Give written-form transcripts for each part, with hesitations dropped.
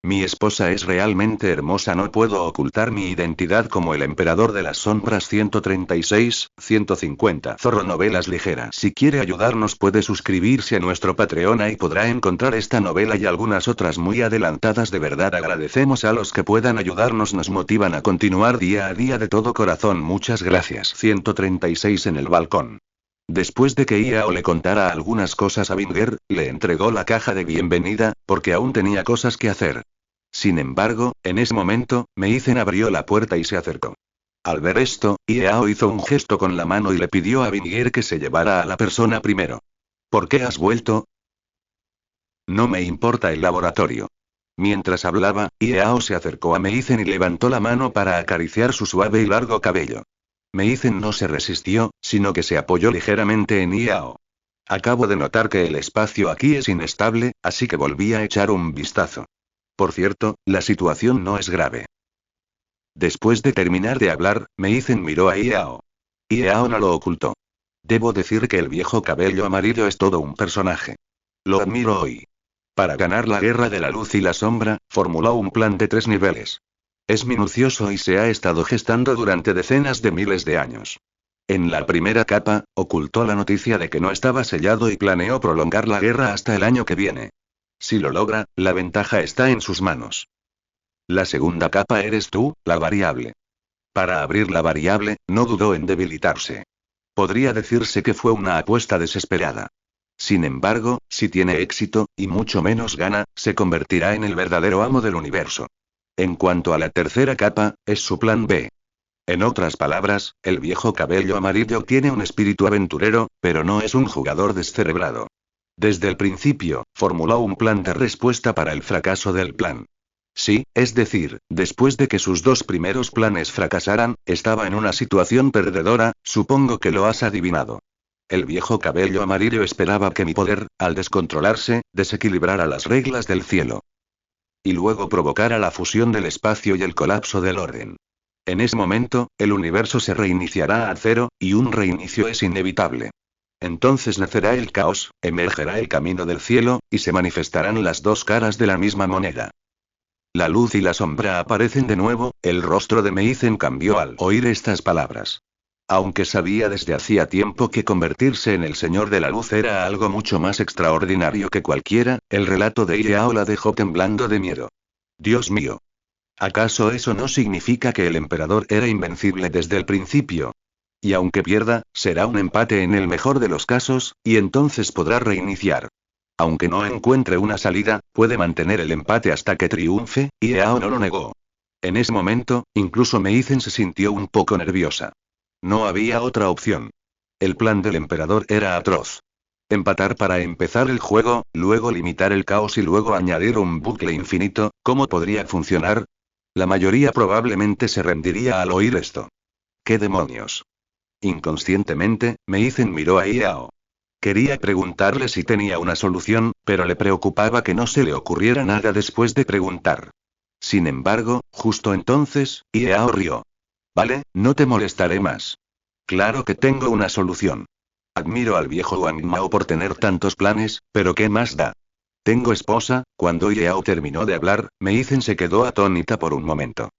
Mi esposa es realmente hermosa, no puedo ocultar mi identidad como el emperador de las sombras. 136, 150. Zorro Novelas Ligeras. Si quiere ayudarnos puede suscribirse a nuestro Patreon y podrá encontrar esta novela y algunas otras muy adelantadas. De verdad agradecemos a los que puedan ayudarnos, nos motivan a continuar día a día de todo corazón. Muchas gracias. 136. En el balcón. Después de que Iao le contara algunas cosas a Binger, le entregó la caja de bienvenida, porque aún tenía cosas que hacer. Sin embargo, en ese momento, Meizen abrió la puerta y se acercó. Al ver esto, Iao hizo un gesto con la mano y le pidió a Binger que se llevara a la persona primero. ¿Por qué has vuelto? No me importa el laboratorio. Mientras hablaba, Iao se acercó a Meizen y levantó la mano para acariciar su suave y largo cabello. Meizen no se resistió, sino que se apoyó ligeramente en Iao. Acabo de notar que el espacio aquí es inestable, así que volví a echar un vistazo. Por cierto, la situación no es grave. Después de terminar de hablar, Meizen miró a Iao. Iao no lo ocultó. Debo decir que el viejo cabello amarillo es todo un personaje. Lo admiro hoy. Para ganar la guerra de la luz y la sombra, formuló un plan de 3 niveles. Es minucioso y se ha estado gestando durante decenas de miles de años. En la primera capa, ocultó la noticia de que no estaba sellado y planeó prolongar la guerra hasta el año que viene. Si lo logra, la ventaja está en sus manos. La segunda capa eres tú, la variable. Para abrir la variable, no dudó en debilitarse. Podría decirse que fue una apuesta desesperada. Sin embargo, si tiene éxito, y mucho menos gana, se convertirá en el verdadero amo del universo. En cuanto a la tercera capa, es su plan B. En otras palabras, el viejo cabello amarillo tiene un espíritu aventurero, pero no es un jugador descerebrado. Desde el principio, formuló un plan de respuesta para el fracaso del plan. Sí, es decir, después de que sus 2 primeros planes fracasaran, estaba en una situación perdedora, supongo que lo has adivinado. El viejo cabello amarillo esperaba que mi poder, al descontrolarse, desequilibrara las reglas del cielo. Y luego provocara la fusión del espacio y el colapso del orden. En ese momento, el universo se reiniciará a cero, y un reinicio es inevitable. Entonces nacerá el caos, emergerá el camino del cielo, y se manifestarán las 2 caras de la misma moneda. La luz y la sombra aparecen de nuevo, el rostro de Meizen cambió al oír estas palabras. Aunque sabía desde hacía tiempo que convertirse en el Señor de la Luz era algo mucho más extraordinario que cualquiera, el relato de Iao la dejó temblando de miedo. Dios mío. ¿Acaso eso no significa que el emperador era invencible desde el principio? Y aunque pierda, será un empate en el mejor de los casos, y entonces podrá reiniciar. Aunque no encuentre una salida, puede mantener el empate hasta que triunfe, y Iao no lo negó. En ese momento, incluso Meizen se sintió un poco nerviosa. No había otra opción. El plan del emperador era atroz. Empatar para empezar el juego, luego limitar el caos y luego añadir un bucle infinito, ¿cómo podría funcionar? La mayoría probablemente se rendiría al oír esto. ¿Qué demonios? Inconscientemente, Meizen miró a Iao. Quería preguntarle si tenía una solución, pero le preocupaba que no se le ocurriera nada después de preguntar. Sin embargo, justo entonces, Iao rió. Vale, no te molestaré más. Claro que tengo una solución. Admiro al viejo Wang Mao por tener tantos planes, pero ¿qué más da? Tengo esposa. Cuando Iao terminó de hablar, Meizen se quedó atónita por un momento.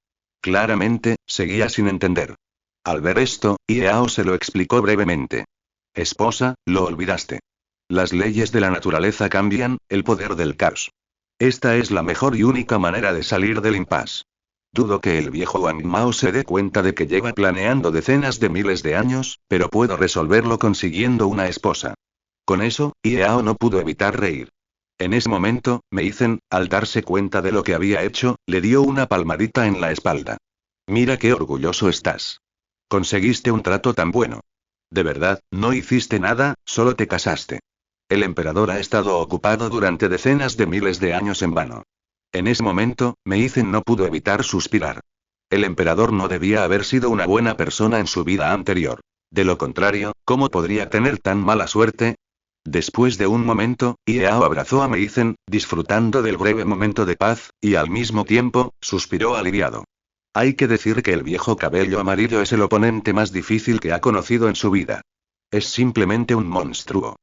Claramente, seguía sin entender. Al ver esto, Iao se lo explicó brevemente. Esposa, lo olvidaste. Las leyes de la naturaleza cambian, el poder del caos. Esta es la mejor y única manera de salir del impasse. Dudo que el viejo Wang Mao se dé cuenta de que lleva planeando decenas de miles de años, pero puedo resolverlo consiguiendo una esposa. Con eso, Iao no pudo evitar reír. En ese momento, Meizen, al darse cuenta de lo que había hecho, le dio una palmadita en la espalda. Mira qué orgulloso estás. Conseguiste un trato tan bueno. De verdad, no hiciste nada, solo te casaste. El emperador ha estado ocupado durante decenas de miles de años en vano. En ese momento, Meizen no pudo evitar suspirar. El emperador no debía haber sido una buena persona en su vida anterior. De lo contrario, ¿cómo podría tener tan mala suerte? Después de un momento, Iao abrazó a Meizen, disfrutando del breve momento de paz, y al mismo tiempo, suspiró aliviado. Hay que decir que el viejo cabello amarillo es el oponente más difícil que ha conocido en su vida. Es simplemente un monstruo.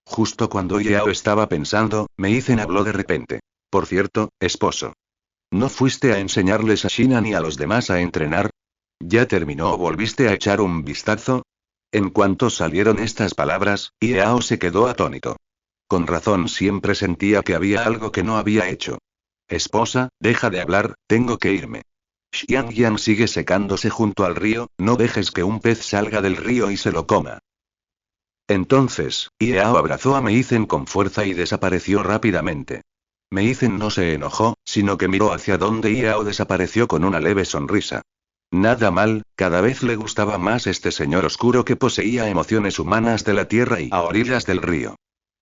Justo cuando Iao estaba pensando, Meizen habló de repente. Por cierto, esposo. ¿No fuiste a enseñarles a Shinan y a los demás a entrenar? ¿Ya terminó o volviste a echar un vistazo? En cuanto salieron estas palabras, Iao se quedó atónito. Con razón siempre sentía que había algo que no había hecho. Esposa, deja de hablar, tengo que irme. Xiangyan sigue secándose junto al río, no dejes que un pez salga del río y se lo coma. Entonces, Iao abrazó a Meizen con fuerza y desapareció rápidamente. Meizen no se enojó, sino que miró hacia donde Iao desapareció con una leve sonrisa. Nada mal, cada vez le gustaba más este señor oscuro que poseía emociones humanas de la tierra y a orillas del río.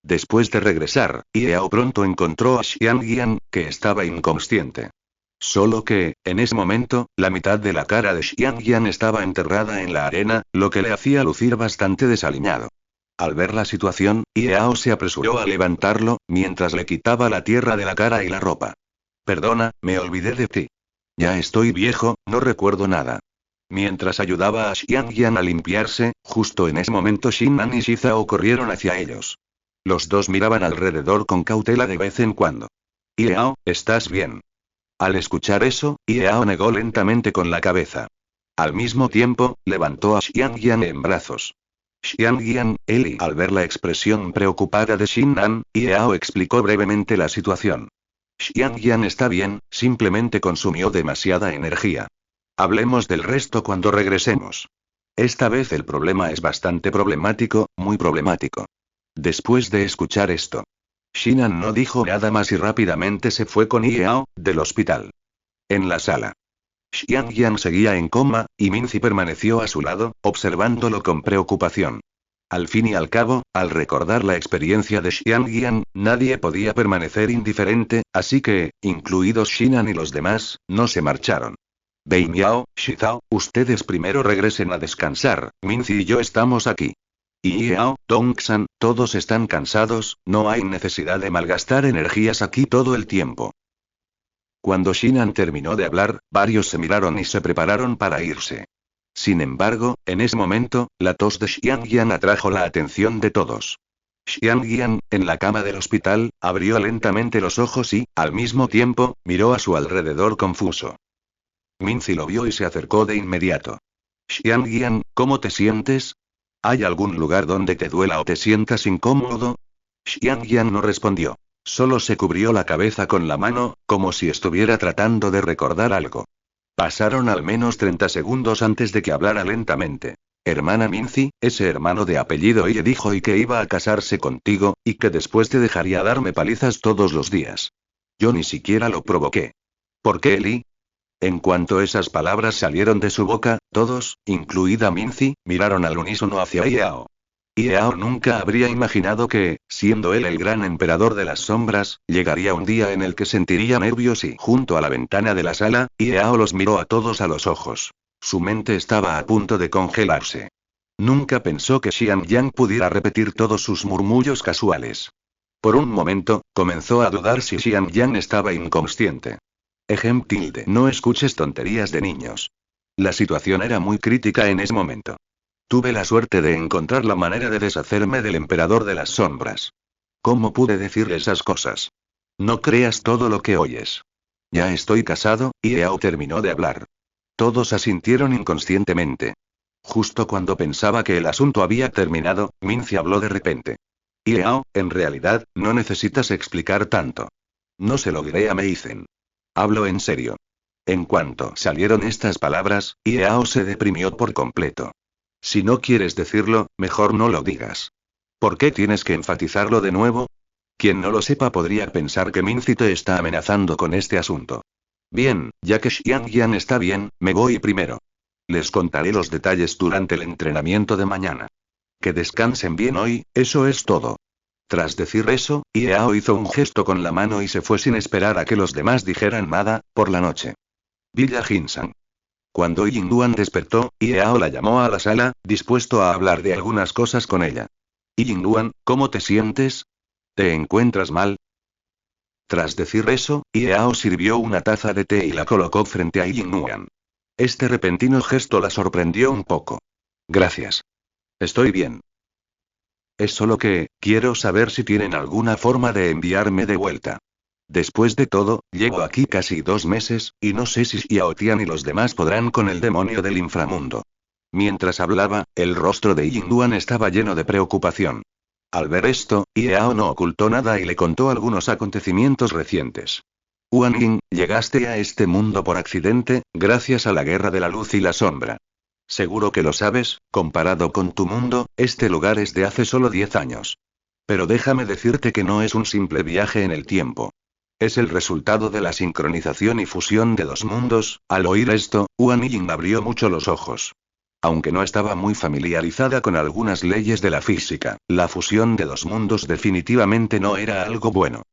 Después de regresar, Iao pronto encontró a Xiangyan, que estaba inconsciente. Solo que, en ese momento, la mitad de la cara de Xiangyan estaba enterrada en la arena, lo que le hacía lucir bastante desaliñado. Al ver la situación, Iao se apresuró a levantarlo, mientras le quitaba la tierra de la cara y la ropa. Perdona, me olvidé de ti. Ya estoy viejo, no recuerdo nada. Mientras ayudaba a Xiangyan a limpiarse, justo en ese momento Shinan y Shizao corrieron hacia ellos. Los dos miraban alrededor con cautela de vez en cuando. Iao, ¿estás bien? Al escuchar eso, Iao negó lentamente con la cabeza. Al mismo tiempo, levantó a Xiangyan en brazos. Xiangyan, Eli. Al ver la expresión preocupada de Shinan, Iao explicó brevemente la situación. Xiangyan está bien, simplemente consumió demasiada energía. Hablemos del resto cuando regresemos. Esta vez el problema es bastante problemático, muy problemático. Después de escuchar esto, Shinan no dijo nada más y rápidamente se fue con Iao, del hospital. En la sala. Xiangyan seguía en coma, y Minzy permaneció a su lado, observándolo con preocupación. Al fin y al cabo, al recordar la experiencia de Xiangyan, nadie podía permanecer indiferente, así que, incluidos Shinan y los demás, no se marcharon. Bei Miao, Shizao, ustedes primero regresen a descansar, Minzy y yo estamos aquí. Y Yao, Dongsan, todos están cansados, no hay necesidad de malgastar energías aquí todo el tiempo. Cuando Shinan terminó de hablar, varios se miraron y se prepararon para irse. Sin embargo, en ese momento, la tos de Xiangyan atrajo la atención de todos. Xiangyan, en la cama del hospital, abrió lentamente los ojos y, al mismo tiempo, miró a su alrededor confuso. Minzy lo vio y se acercó de inmediato. Xiangyan, ¿cómo te sientes? ¿Hay algún lugar donde te duela o te sientas incómodo? Xiangyan no respondió. Solo se cubrió la cabeza con la mano, como si estuviera tratando de recordar algo. Pasaron al menos 30 segundos antes de que hablara lentamente. Hermana Minzy, ese hermano de apellido Ie dijo y que iba a casarse contigo, y que después te dejaría darme palizas todos los días. Yo ni siquiera lo provoqué. ¿Por qué Eli? En cuanto esas palabras salieron de su boca, todos, incluida Minzy, miraron al unísono hacia Iao. Iao nunca habría imaginado que, siendo él el gran emperador de las sombras, llegaría un día en el que sentiría nervios y, junto a la ventana de la sala, Iao los miró a todos a los ojos. Su mente estaba a punto de congelarse. Nunca pensó que Xiangyang pudiera repetir todos sus murmullos casuales. Por un momento, comenzó a dudar si Xiangyang estaba inconsciente. No escuches tonterías de niños. La situación era muy crítica en ese momento. Tuve la suerte de encontrar la manera de deshacerme del emperador de las sombras. ¿Cómo pude decirle esas cosas? No creas todo lo que oyes. Ya estoy casado, y Iao terminó de hablar. Todos asintieron inconscientemente. Justo cuando pensaba que el asunto había terminado, Minzy habló de repente. Iao, en realidad, no necesitas explicar tanto. No se lo diré a Meizen. Hablo en serio. En cuanto salieron estas palabras, Iao se deprimió por completo. Si no quieres decirlo, mejor no lo digas. ¿Por qué tienes que enfatizarlo de nuevo? Quien no lo sepa podría pensar que Minzy te está amenazando con este asunto. Bien, ya que Xiangyan está bien, me voy primero. Les contaré los detalles durante el entrenamiento de mañana. Que descansen bien hoy, eso es todo. Tras decir eso, Iao hizo un gesto con la mano y se fue sin esperar a que los demás dijeran nada, por la noche. Villa Jinsan. Cuando Yingluan despertó, Iao la llamó a la sala, dispuesto a hablar de algunas cosas con ella. Yingluan, ¿cómo te sientes? ¿Te encuentras mal? Tras decir eso, Iao sirvió una taza de té y la colocó frente a Yingluan. Este repentino gesto la sorprendió un poco. Gracias. Estoy bien. Es solo que, quiero saber si tienen alguna forma de enviarme de vuelta. Después de todo, llevo aquí casi 2 meses, y no sé si Xiao Tian y los demás podrán con el demonio del inframundo. Mientras hablaba, el rostro de Yin Duan estaba lleno de preocupación. Al ver esto, Yao no ocultó nada y le contó algunos acontecimientos recientes. Huan Yin, llegaste a este mundo por accidente, gracias a la guerra de la luz y la sombra. Seguro que lo sabes, comparado con tu mundo, este lugar es de hace solo 10 años. Pero déjame decirte que no es un simple viaje en el tiempo. Es el resultado de la sincronización y fusión de dos mundos. Al oír esto, Huan Yin abrió mucho los ojos. Aunque no estaba muy familiarizada con algunas leyes de la física, la fusión de dos mundos definitivamente no era algo bueno.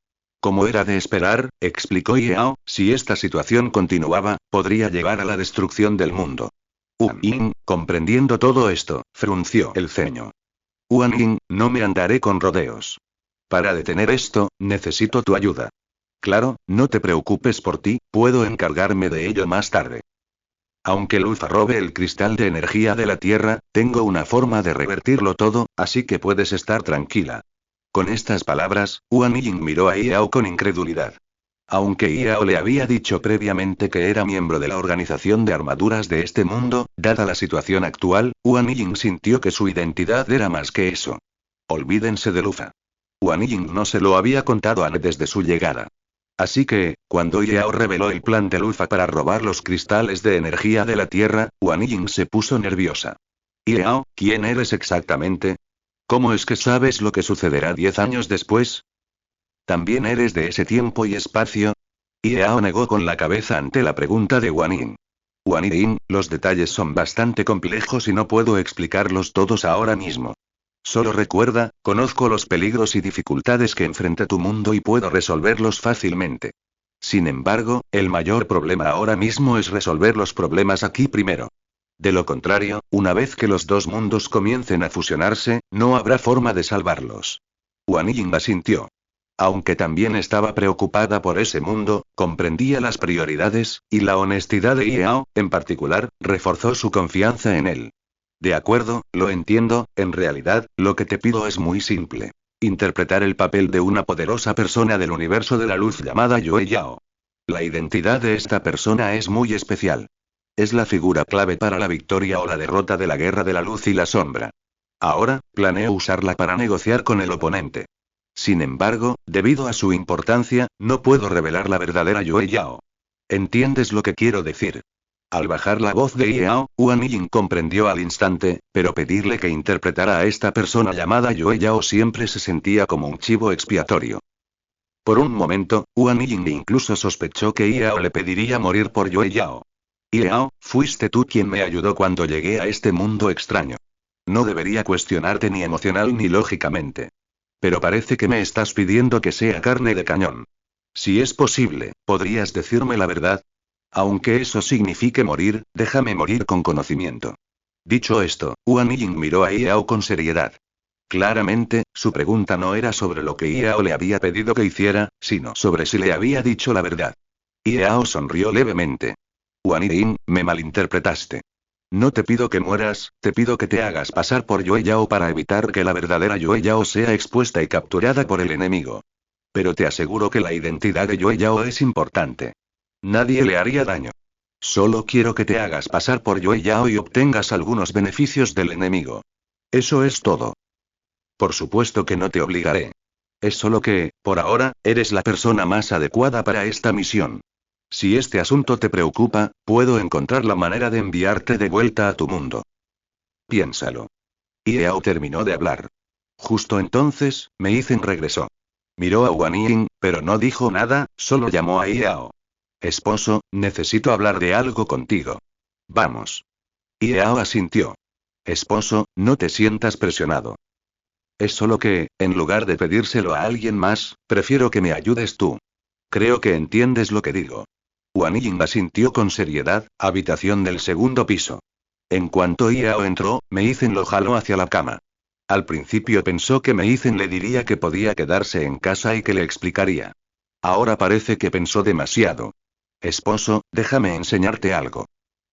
Como era de esperar, explicó Yao, si esta situación continuaba, podría llevar a la destrucción del mundo. Huan Yin, comprendiendo todo esto, frunció el ceño. Huan Yin, no me andaré con rodeos. Para detener esto, necesito tu ayuda. Claro, no te preocupes por ti, puedo encargarme de ello más tarde. Aunque Lufa robe el cristal de energía de la Tierra, tengo una forma de revertirlo todo, así que puedes estar tranquila. Con estas palabras, Huan Yin miró a Yao con incredulidad. Aunque Yao le había dicho previamente que era miembro de la organización de armaduras de este mundo, dada la situación actual, Huan Yin sintió que su identidad era más que eso. Olvídense de Lufa. Huan Yin no se lo había contado a Ne desde su llegada. Así que, cuando Yao reveló el plan de Lufa para robar los cristales de energía de la Tierra, Huan Yin se puso nerviosa. Yao, ¿quién eres exactamente? ¿Cómo es que sabes lo que sucederá 10 años después? ¿También eres de ese tiempo y espacio? Yao negó con la cabeza ante la pregunta de Huan Yin. Huan Yin, los detalles son bastante complejos y no puedo explicarlos todos ahora mismo. Solo recuerda, conozco los peligros y dificultades que enfrenta tu mundo y puedo resolverlos fácilmente. Sin embargo, el mayor problema ahora mismo es resolver los problemas aquí primero. De lo contrario, una vez que los dos mundos comiencen a fusionarse, no habrá forma de salvarlos. Huan Yin asintió. Aunque también estaba preocupada por ese mundo, comprendía las prioridades, y la honestidad de Yao, en particular, reforzó su confianza en él. De acuerdo, lo entiendo, en realidad, lo que te pido es muy simple. Interpretar el papel de una poderosa persona del universo de la luz llamada Yue Yao. La identidad de esta persona es muy especial. Es la figura clave para la victoria o la derrota de la guerra de la luz y la sombra. Ahora, planeo usarla para negociar con el oponente. Sin embargo, debido a su importancia, no puedo revelar la verdadera Yue Yao. ¿Entiendes lo que quiero decir? Al bajar la voz de Yao, Huan Yin comprendió al instante, pero pedirle que interpretara a esta persona llamada Yue Yao siempre se sentía como un chivo expiatorio. Por un momento, Huan Yin incluso sospechó que Yao le pediría morir por Yue Yao. Yao, fuiste tú quien me ayudó cuando llegué a este mundo extraño. No debería cuestionarte ni emocional ni lógicamente. Pero parece que me estás pidiendo que sea carne de cañón. Si es posible, ¿podrías decirme la verdad? Aunque eso signifique morir, déjame morir con conocimiento. Dicho esto, Huan Yin miró a Yao con seriedad. Claramente, su pregunta no era sobre lo que Yao le había pedido que hiciera, sino sobre si le había dicho la verdad. Yao sonrió levemente. Huan Yin, me malinterpretaste. No te pido que mueras, te pido que te hagas pasar por Yue Yao para evitar que la verdadera Yue Yao sea expuesta y capturada por el enemigo. Pero te aseguro que la identidad de Yue Yao es importante. Nadie le haría daño. Solo quiero que te hagas pasar por Yue Yao y obtengas algunos beneficios del enemigo. Eso es todo. Por supuesto que no te obligaré. Es solo que, por ahora, eres la persona más adecuada para esta misión. Si este asunto te preocupa, puedo encontrar la manera de enviarte de vuelta a tu mundo. Piénsalo. Yao terminó de hablar. Justo entonces, Meizen regresó. Miró a Huan Yin, pero no dijo nada, solo llamó a Yao. Esposo, necesito hablar de algo contigo. Vamos. Yao asintió. Esposo, no te sientas presionado. Es solo que, en lugar de pedírselo a alguien más, prefiero que me ayudes tú. Creo que entiendes lo que digo. Huan Yin asintió con seriedad, habitación del segundo piso. En cuanto Yao entró, Meizen lo jaló hacia la cama. Al principio pensó que Meizen le diría que podía quedarse en casa y que le explicaría. Ahora parece que pensó demasiado. Esposo, déjame enseñarte algo.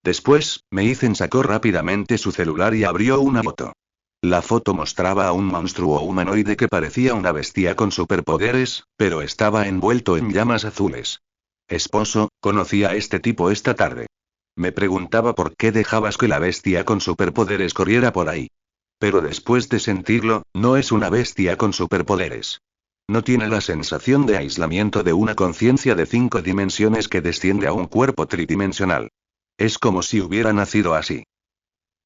Después, Meizen sacó rápidamente su celular y abrió una foto. La foto mostraba a un monstruo humanoide que parecía una bestia con superpoderes, pero estaba envuelto en llamas azules. Esposo, conocí a este tipo esta tarde. Me preguntaba por qué dejabas que la bestia con superpoderes corriera por ahí. Pero después de sentirlo, no es una bestia con superpoderes. No tiene la sensación de aislamiento de una conciencia de 5 dimensiones que desciende a un cuerpo tridimensional. Es como si hubiera nacido así.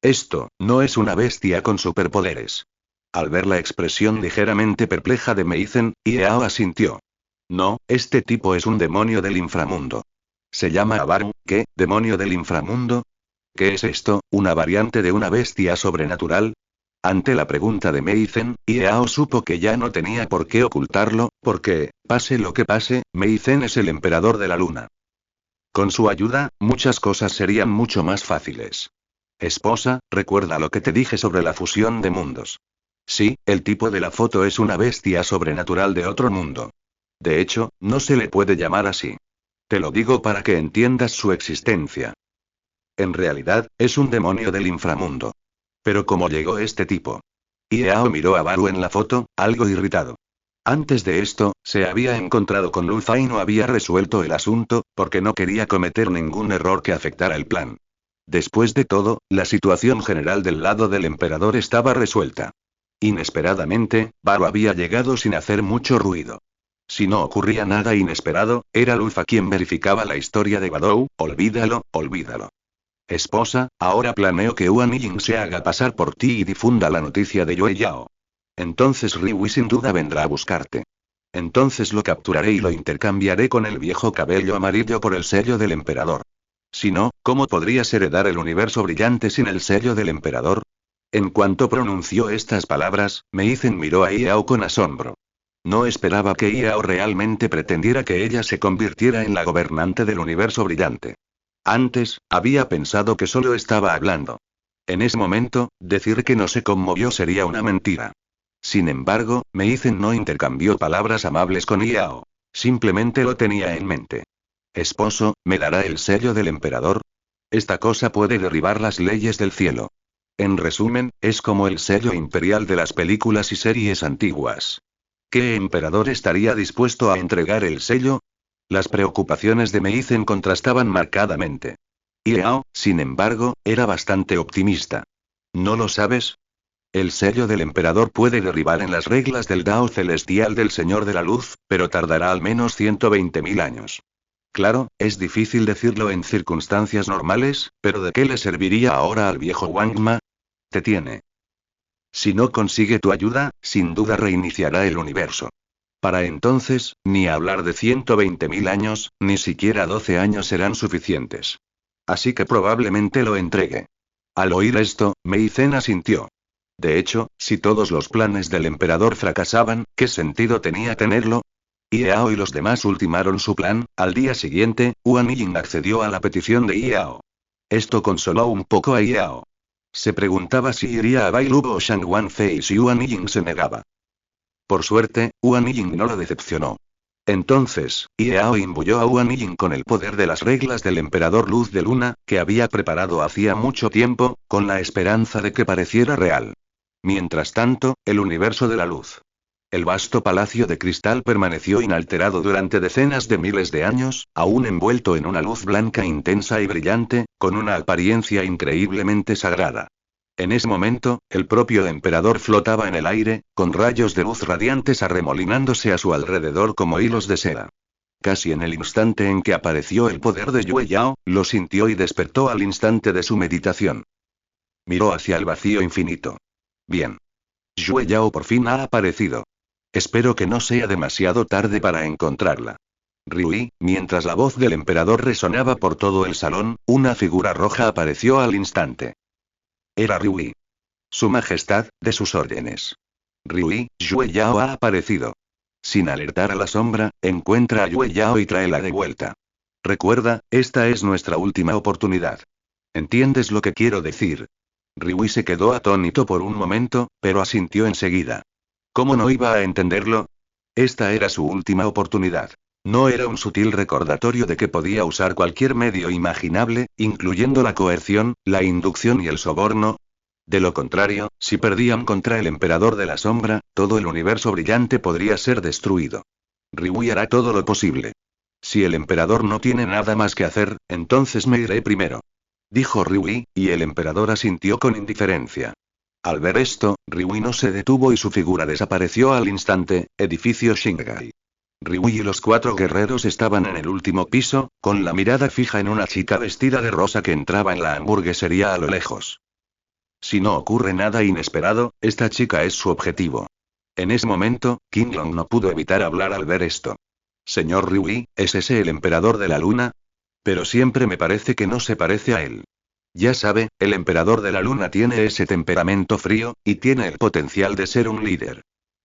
Esto, no es una bestia con superpoderes. Al ver la expresión ligeramente perpleja de Meizen, Iao asintió. No, este tipo es un demonio del inframundo. Se llama Abaru, ¿qué? ¿Demonio del inframundo? ¿Qué es esto? ¿Una variante de una bestia sobrenatural? Ante la pregunta de Meizen, Iao supo que ya no tenía por qué ocultarlo, porque, pase lo que pase, Meizen es el emperador de la luna. Con su ayuda, muchas cosas serían mucho más fáciles. Esposa, recuerda lo que te dije sobre la fusión de mundos. Sí, el tipo de la foto es una bestia sobrenatural de otro mundo. De hecho, no se le puede llamar así. Te lo digo para que entiendas su existencia. En realidad, es un demonio del inframundo. Pero ¿cómo llegó este tipo? Iao miró a Baru en la foto, algo irritado. Antes de esto, se había encontrado con Lufa y no había resuelto el asunto, porque no quería cometer ningún error que afectara el plan. Después de todo, la situación general del lado del emperador estaba resuelta. Inesperadamente, Baru había llegado sin hacer mucho ruido. Si no ocurría nada inesperado, era Lufa quien verificaba la historia de Badou, olvídalo, olvídalo. Esposa, ahora planeo que Huan Ying se haga pasar por ti y difunda la noticia de Yue Yao. Entonces Riwi sin duda vendrá a buscarte. Entonces lo capturaré y lo intercambiaré con el viejo cabello amarillo por el sello del emperador. Si no, ¿cómo podrías heredar el universo brillante sin el sello del emperador? En cuanto pronunció estas palabras, Meizen miró a Iao con asombro. No esperaba que Iao realmente pretendiera que ella se convirtiera en la gobernante del universo brillante. Antes, había pensado que solo estaba hablando. En ese momento, decir que no se conmovió sería una mentira. Sin embargo, Meizen no intercambió palabras amables con Iao. Simplemente lo tenía en mente. Esposo, ¿me dará el sello del emperador? Esta cosa puede derribar las leyes del cielo. En resumen, es como el sello imperial de las películas y series antiguas. ¿Qué emperador estaría dispuesto a entregar el sello? Las preocupaciones de Meizen contrastaban marcadamente. Iao, sin embargo, era bastante optimista. ¿No lo sabes? El sello del emperador puede derribar en las reglas del Dao celestial del Señor de la Luz, pero tardará al menos 120.000 años. Claro, es difícil decirlo en circunstancias normales, pero ¿de qué le serviría ahora al viejo Wang Ma? Te tiene. Si no consigue tu ayuda, sin duda reiniciará el universo. Para entonces, ni hablar de 120.000 años, ni siquiera 12 años serán suficientes. Así que probablemente lo entregue. Al oír esto, Meizen asintió. De hecho, si todos los planes del emperador fracasaban, ¿qué sentido tenía tenerlo? Iao y los demás ultimaron su plan. Al día siguiente, Huan Ying accedió a la petición de Iao. Esto consoló un poco a Iao. Se preguntaba si iría a Bailubo o Shangwan Fei si Huan Ying se negaba. Por suerte, Huan Ying no lo decepcionó. Entonces, Iao imbuyó a Huan Ying con el poder de las reglas del emperador Luz de Luna, que había preparado hacía mucho tiempo, con la esperanza de que pareciera real. Mientras tanto, el universo de la luz. El vasto palacio de cristal permaneció inalterado durante decenas de miles de años, aún envuelto en una luz blanca intensa y brillante, con una apariencia increíblemente sagrada. En ese momento, el propio emperador flotaba en el aire, con rayos de luz radiantes arremolinándose a su alrededor como hilos de seda. Casi en el instante en que apareció el poder de Yue Yao, lo sintió y despertó al instante de su meditación. Miró hacia el vacío infinito. Bien. Yue Yao por fin ha aparecido. Espero que no sea demasiado tarde para encontrarla. Riui, mientras la voz del emperador resonaba por todo el salón, una figura roja apareció al instante. Era Riui. Su majestad, de sus órdenes. Riui, Yue Yao ha aparecido. Sin alertar a la sombra, encuentra a Yue Yao y tráela de vuelta. Recuerda, esta es nuestra última oportunidad. ¿Entiendes lo que quiero decir? Riui se quedó atónito por un momento, pero asintió enseguida. ¿Cómo no iba a entenderlo? Esta era su última oportunidad. ¿No era un sutil recordatorio de que podía usar cualquier medio imaginable, incluyendo la coerción, la inducción y el soborno? De lo contrario, si perdían contra el Emperador de la Sombra, todo el universo brillante podría ser destruido. Riwui hará todo lo posible. Si el Emperador no tiene nada más que hacer, entonces me iré primero. Dijo Riwui, y el Emperador asintió con indiferencia. Al ver esto, Riwui no se detuvo y su figura desapareció al instante, edificio Shingai. Riwui y los 4 guerreros estaban en el último piso, con la mirada fija en una chica vestida de rosa que entraba en la hamburguesería a lo lejos. Si no ocurre nada inesperado, esta chica es su objetivo. En ese momento, Qinglong no pudo evitar hablar al ver esto. Señor Riwui, ¿es ese el emperador de la luna? Pero siempre me parece que no se parece a él. Ya sabe, el emperador de la luna tiene ese temperamento frío, y tiene el potencial de ser un líder.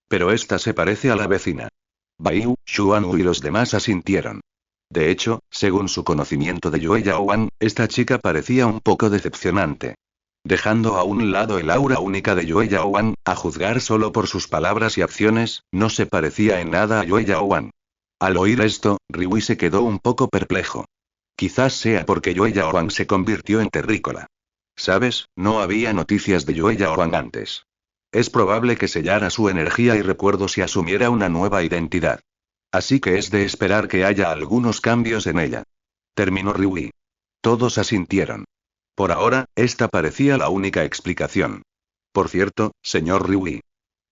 Pero esta se parece a la vecina. Baiyu, Xuanwu y los demás asintieron. De hecho, según su conocimiento de Yue Yaowan, esta chica parecía un poco decepcionante. Dejando a un lado el aura única de Yue Yaowan, a juzgar solo por sus palabras y acciones, no se parecía en nada a Yue Yaowan. Al oír esto, Riwui se quedó un poco perplejo. Quizás sea porque Yue Yaowan se convirtió en terrícola. ¿Sabes? No había noticias de Yue Yaowan antes. Es probable que sellara su energía y recuerdos y asumiera una nueva identidad. Así que es de esperar que haya algunos cambios en ella. Terminó Riwui. Todos asintieron. Por ahora, esta parecía la única explicación. Por cierto, señor Riwui.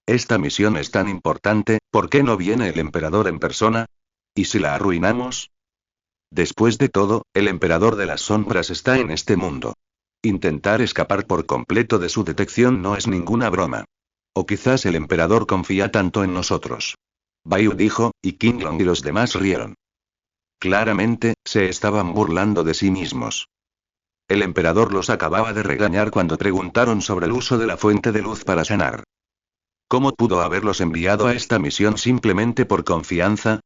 Esta misión es tan importante, ¿por qué no viene el emperador en persona? ¿Y si la arruinamos? Después de todo, el emperador de las sombras está en este mundo. Intentar escapar por completo de su detección no es ninguna broma. O quizás el emperador confía tanto en nosotros. Baiyu dijo, y Qinglong y los demás rieron. Claramente, se estaban burlando de sí mismos. El emperador los acababa de regañar cuando preguntaron sobre el uso de la fuente de luz para sanar. ¿Cómo pudo haberlos enviado a esta misión simplemente por confianza?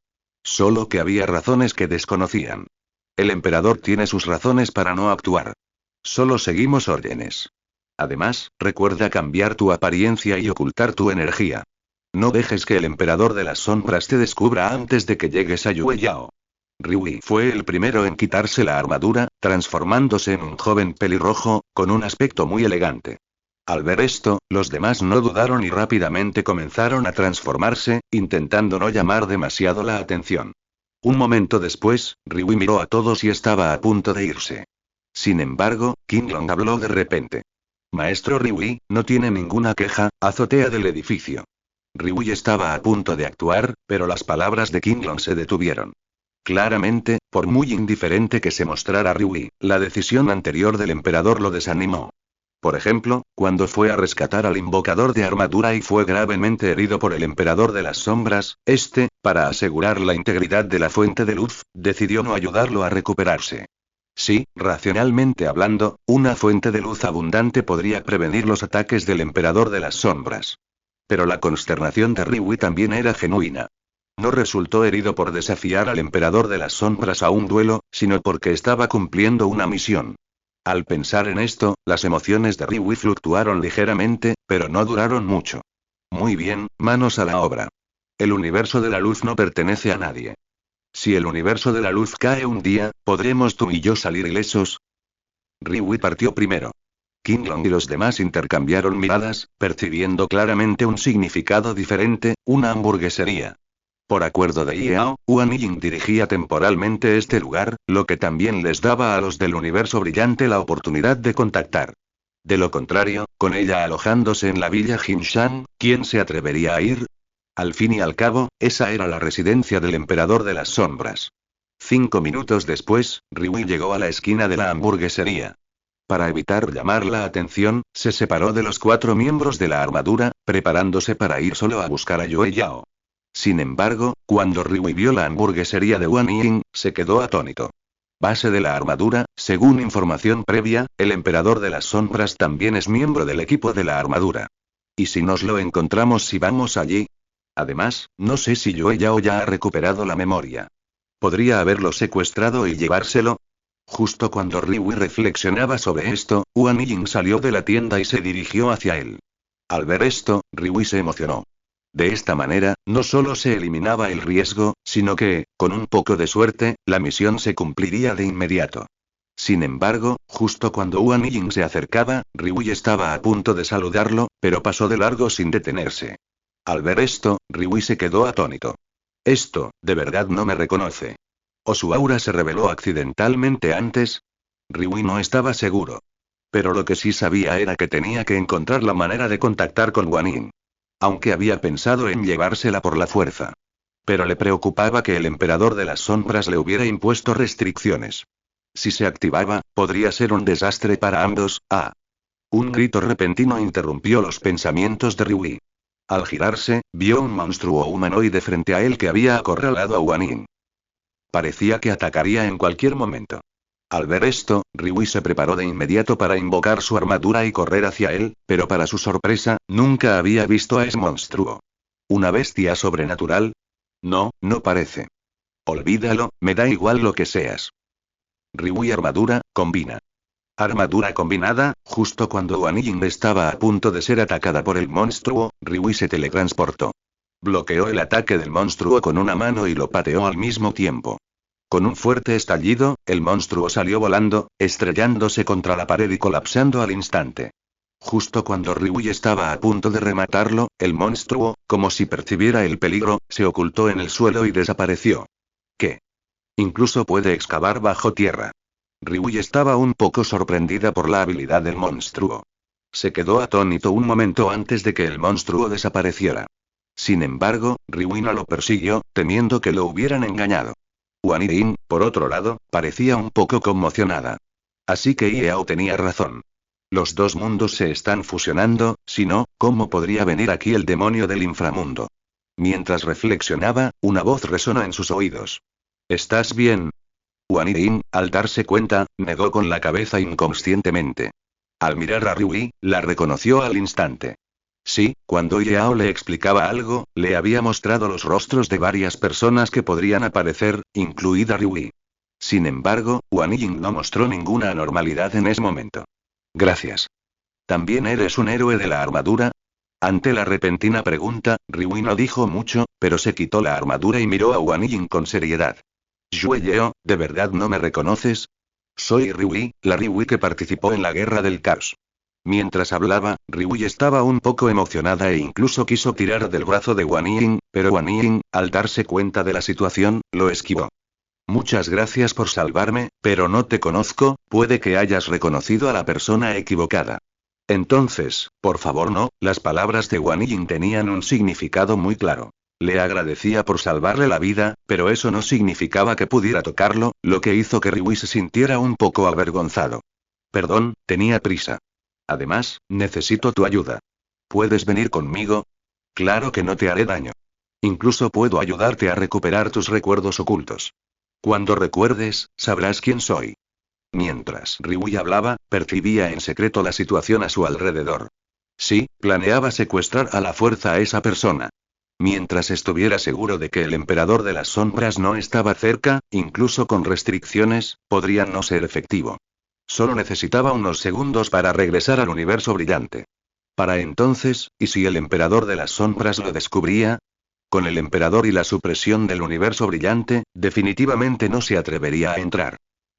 Solo que había razones que desconocían. El emperador tiene sus razones para no actuar. Solo seguimos órdenes. Además, recuerda cambiar tu apariencia y ocultar tu energía. No dejes que el emperador de las sombras te descubra antes de que llegues a Yue Yao. Riwui fue el primero en quitarse la armadura, transformándose en un joven pelirrojo, con un aspecto muy elegante. Al ver esto, los demás no dudaron y rápidamente comenzaron a transformarse, intentando no llamar demasiado la atención. Un momento después, Riwui miró a todos y estaba a punto de irse. Sin embargo, Qinglong habló de repente. Maestro Riwui, no tiene ninguna queja, azotea del edificio. Riwui estaba a punto de actuar, pero las palabras de Qinglong se detuvieron. Claramente, por muy indiferente que se mostrara Riwui, la decisión anterior del emperador lo desanimó. Por ejemplo, cuando fue a rescatar al invocador de armadura y fue gravemente herido por el emperador de las sombras, para asegurar la integridad de la fuente de luz, decidió no ayudarlo a recuperarse. Sí, racionalmente hablando, una fuente de luz abundante podría prevenir los ataques del emperador de las sombras. Pero la consternación de Riwui también era genuina. No resultó herido por desafiar al emperador de las sombras a un duelo, sino porque estaba cumpliendo una misión. Al pensar en esto, las emociones de Riwui fluctuaron ligeramente, pero no duraron mucho. Muy bien, manos a la obra. El universo de la luz no pertenece a nadie. Si el universo de la luz cae un día, ¿podremos tú y yo salir ilesos? Riwui partió primero. Qinglong y los demás intercambiaron miradas, percibiendo claramente un significado diferente, una hamburguesería. Por acuerdo de Yao, Huan Ying dirigía temporalmente este lugar, lo que también les daba a los del universo brillante la oportunidad de contactar. De lo contrario, con ella alojándose en la villa Jinshan, ¿quién se atrevería a ir? Al fin y al cabo, esa era la residencia del emperador de las sombras. 5 minutos después, Riwui llegó a la esquina de la hamburguesería. Para evitar llamar la atención, se separó de los 4 miembros de la armadura, preparándose para ir solo a buscar a Yue Yao. Sin embargo, cuando Riwui vio la hamburguesería de Huan Ying, se quedó atónito. Base de la armadura, según información previa, el emperador de las sombras también es miembro del equipo de la armadura. ¿Y si nos lo encontramos si vamos allí? Además, no sé si Yue Yao ya ha recuperado la memoria. ¿Podría haberlo secuestrado y llevárselo? Justo cuando Riwui reflexionaba sobre esto, Huan Ying salió de la tienda y se dirigió hacia él. Al ver esto, Riwui se emocionó. De esta manera, no solo se eliminaba el riesgo, sino que, con un poco de suerte, la misión se cumpliría de inmediato. Sin embargo, justo cuando Wang Ying se acercaba, Riui estaba a punto de saludarlo, pero pasó de largo sin detenerse. Al ver esto, Riui se quedó atónito. Esto, de verdad no me reconoce. ¿O su aura se reveló accidentalmente antes? Riui no estaba seguro. Pero lo que sí sabía era que tenía que encontrar la manera de contactar con Wang Ying. Aunque había pensado en llevársela por la fuerza. Pero le preocupaba que el emperador de las sombras le hubiera impuesto restricciones. Si se activaba, podría ser un desastre para ambos. Un grito repentino interrumpió los pensamientos de Riui. Al girarse, vio un monstruo humanoide frente a él que había acorralado a Wang Ying. Parecía que atacaría en cualquier momento. Al ver esto, Riui se preparó de inmediato para invocar su armadura y correr hacia él, pero para su sorpresa, nunca había visto a ese monstruo. ¿Una bestia sobrenatural? No, no parece. Olvídalo, me da igual lo que seas. Riui armadura, combina. Armadura combinada, justo cuando Wang Ying estaba a punto de ser atacada por el monstruo, Riui se teletransportó. Bloqueó el ataque del monstruo con una mano y lo pateó al mismo tiempo. Con un fuerte estallido, el monstruo salió volando, estrellándose contra la pared y colapsando al instante. Justo cuando Riui estaba a punto de rematarlo, el monstruo, como si percibiera el peligro, se ocultó en el suelo y desapareció. ¿Qué? Incluso puede excavar bajo tierra. Riui estaba un poco sorprendida por la habilidad del monstruo. Se quedó atónito un momento antes de que el monstruo desapareciera. Sin embargo, Riui no lo persiguió, temiendo que lo hubieran engañado. Wang Ying, por otro lado, parecía un poco conmocionada. Así que Yao tenía razón. Los dos mundos se están fusionando, si no, ¿cómo podría venir aquí el demonio del inframundo? Mientras reflexionaba, una voz resonó en sus oídos. ¿Estás bien? Wang Ying, al darse cuenta, negó con la cabeza inconscientemente. Al mirar a Riui, la reconoció al instante. Sí, cuando Yao le explicaba algo, le había mostrado los rostros de varias personas que podrían aparecer, incluida Riui. Sin embargo, Wang Ying no mostró ninguna anormalidad en ese momento. Gracias. ¿También eres un héroe de la armadura? Ante la repentina pregunta, Riui no dijo mucho, pero se quitó la armadura y miró a Wang Ying con seriedad. Yue Yeo, ¿de verdad no me reconoces? Soy Riui, la Riui que participó en la Guerra del Caos. Mientras hablaba, Riui estaba un poco emocionada e incluso quiso tirar del brazo de Wang Ying, pero Wang Ying, al darse cuenta de la situación, lo esquivó. Muchas gracias por salvarme, pero no te conozco, puede que hayas reconocido a la persona equivocada. Entonces, por favor no, las palabras de Wang Ying tenían un significado muy claro. Le agradecía por salvarle la vida, pero eso no significaba que pudiera tocarlo, lo que hizo que Riui se sintiera un poco avergonzado. Perdón, tenía prisa. Además, necesito tu ayuda. ¿Puedes venir conmigo? Claro que no te haré daño. Incluso puedo ayudarte a recuperar tus recuerdos ocultos. Cuando recuerdes, sabrás quién soy. Mientras Riui hablaba, percibía en secreto la situación a su alrededor. Sí, planeaba secuestrar a la fuerza a esa persona. Mientras estuviera seguro de que el emperador de las sombras no estaba cerca, incluso con restricciones, podría no ser efectivo. Solo necesitaba unos segundos para regresar al universo brillante. Para entonces, ¿y si el emperador de las sombras lo descubría? Con el emperador y la supresión del universo brillante, definitivamente no se atrevería a entrar.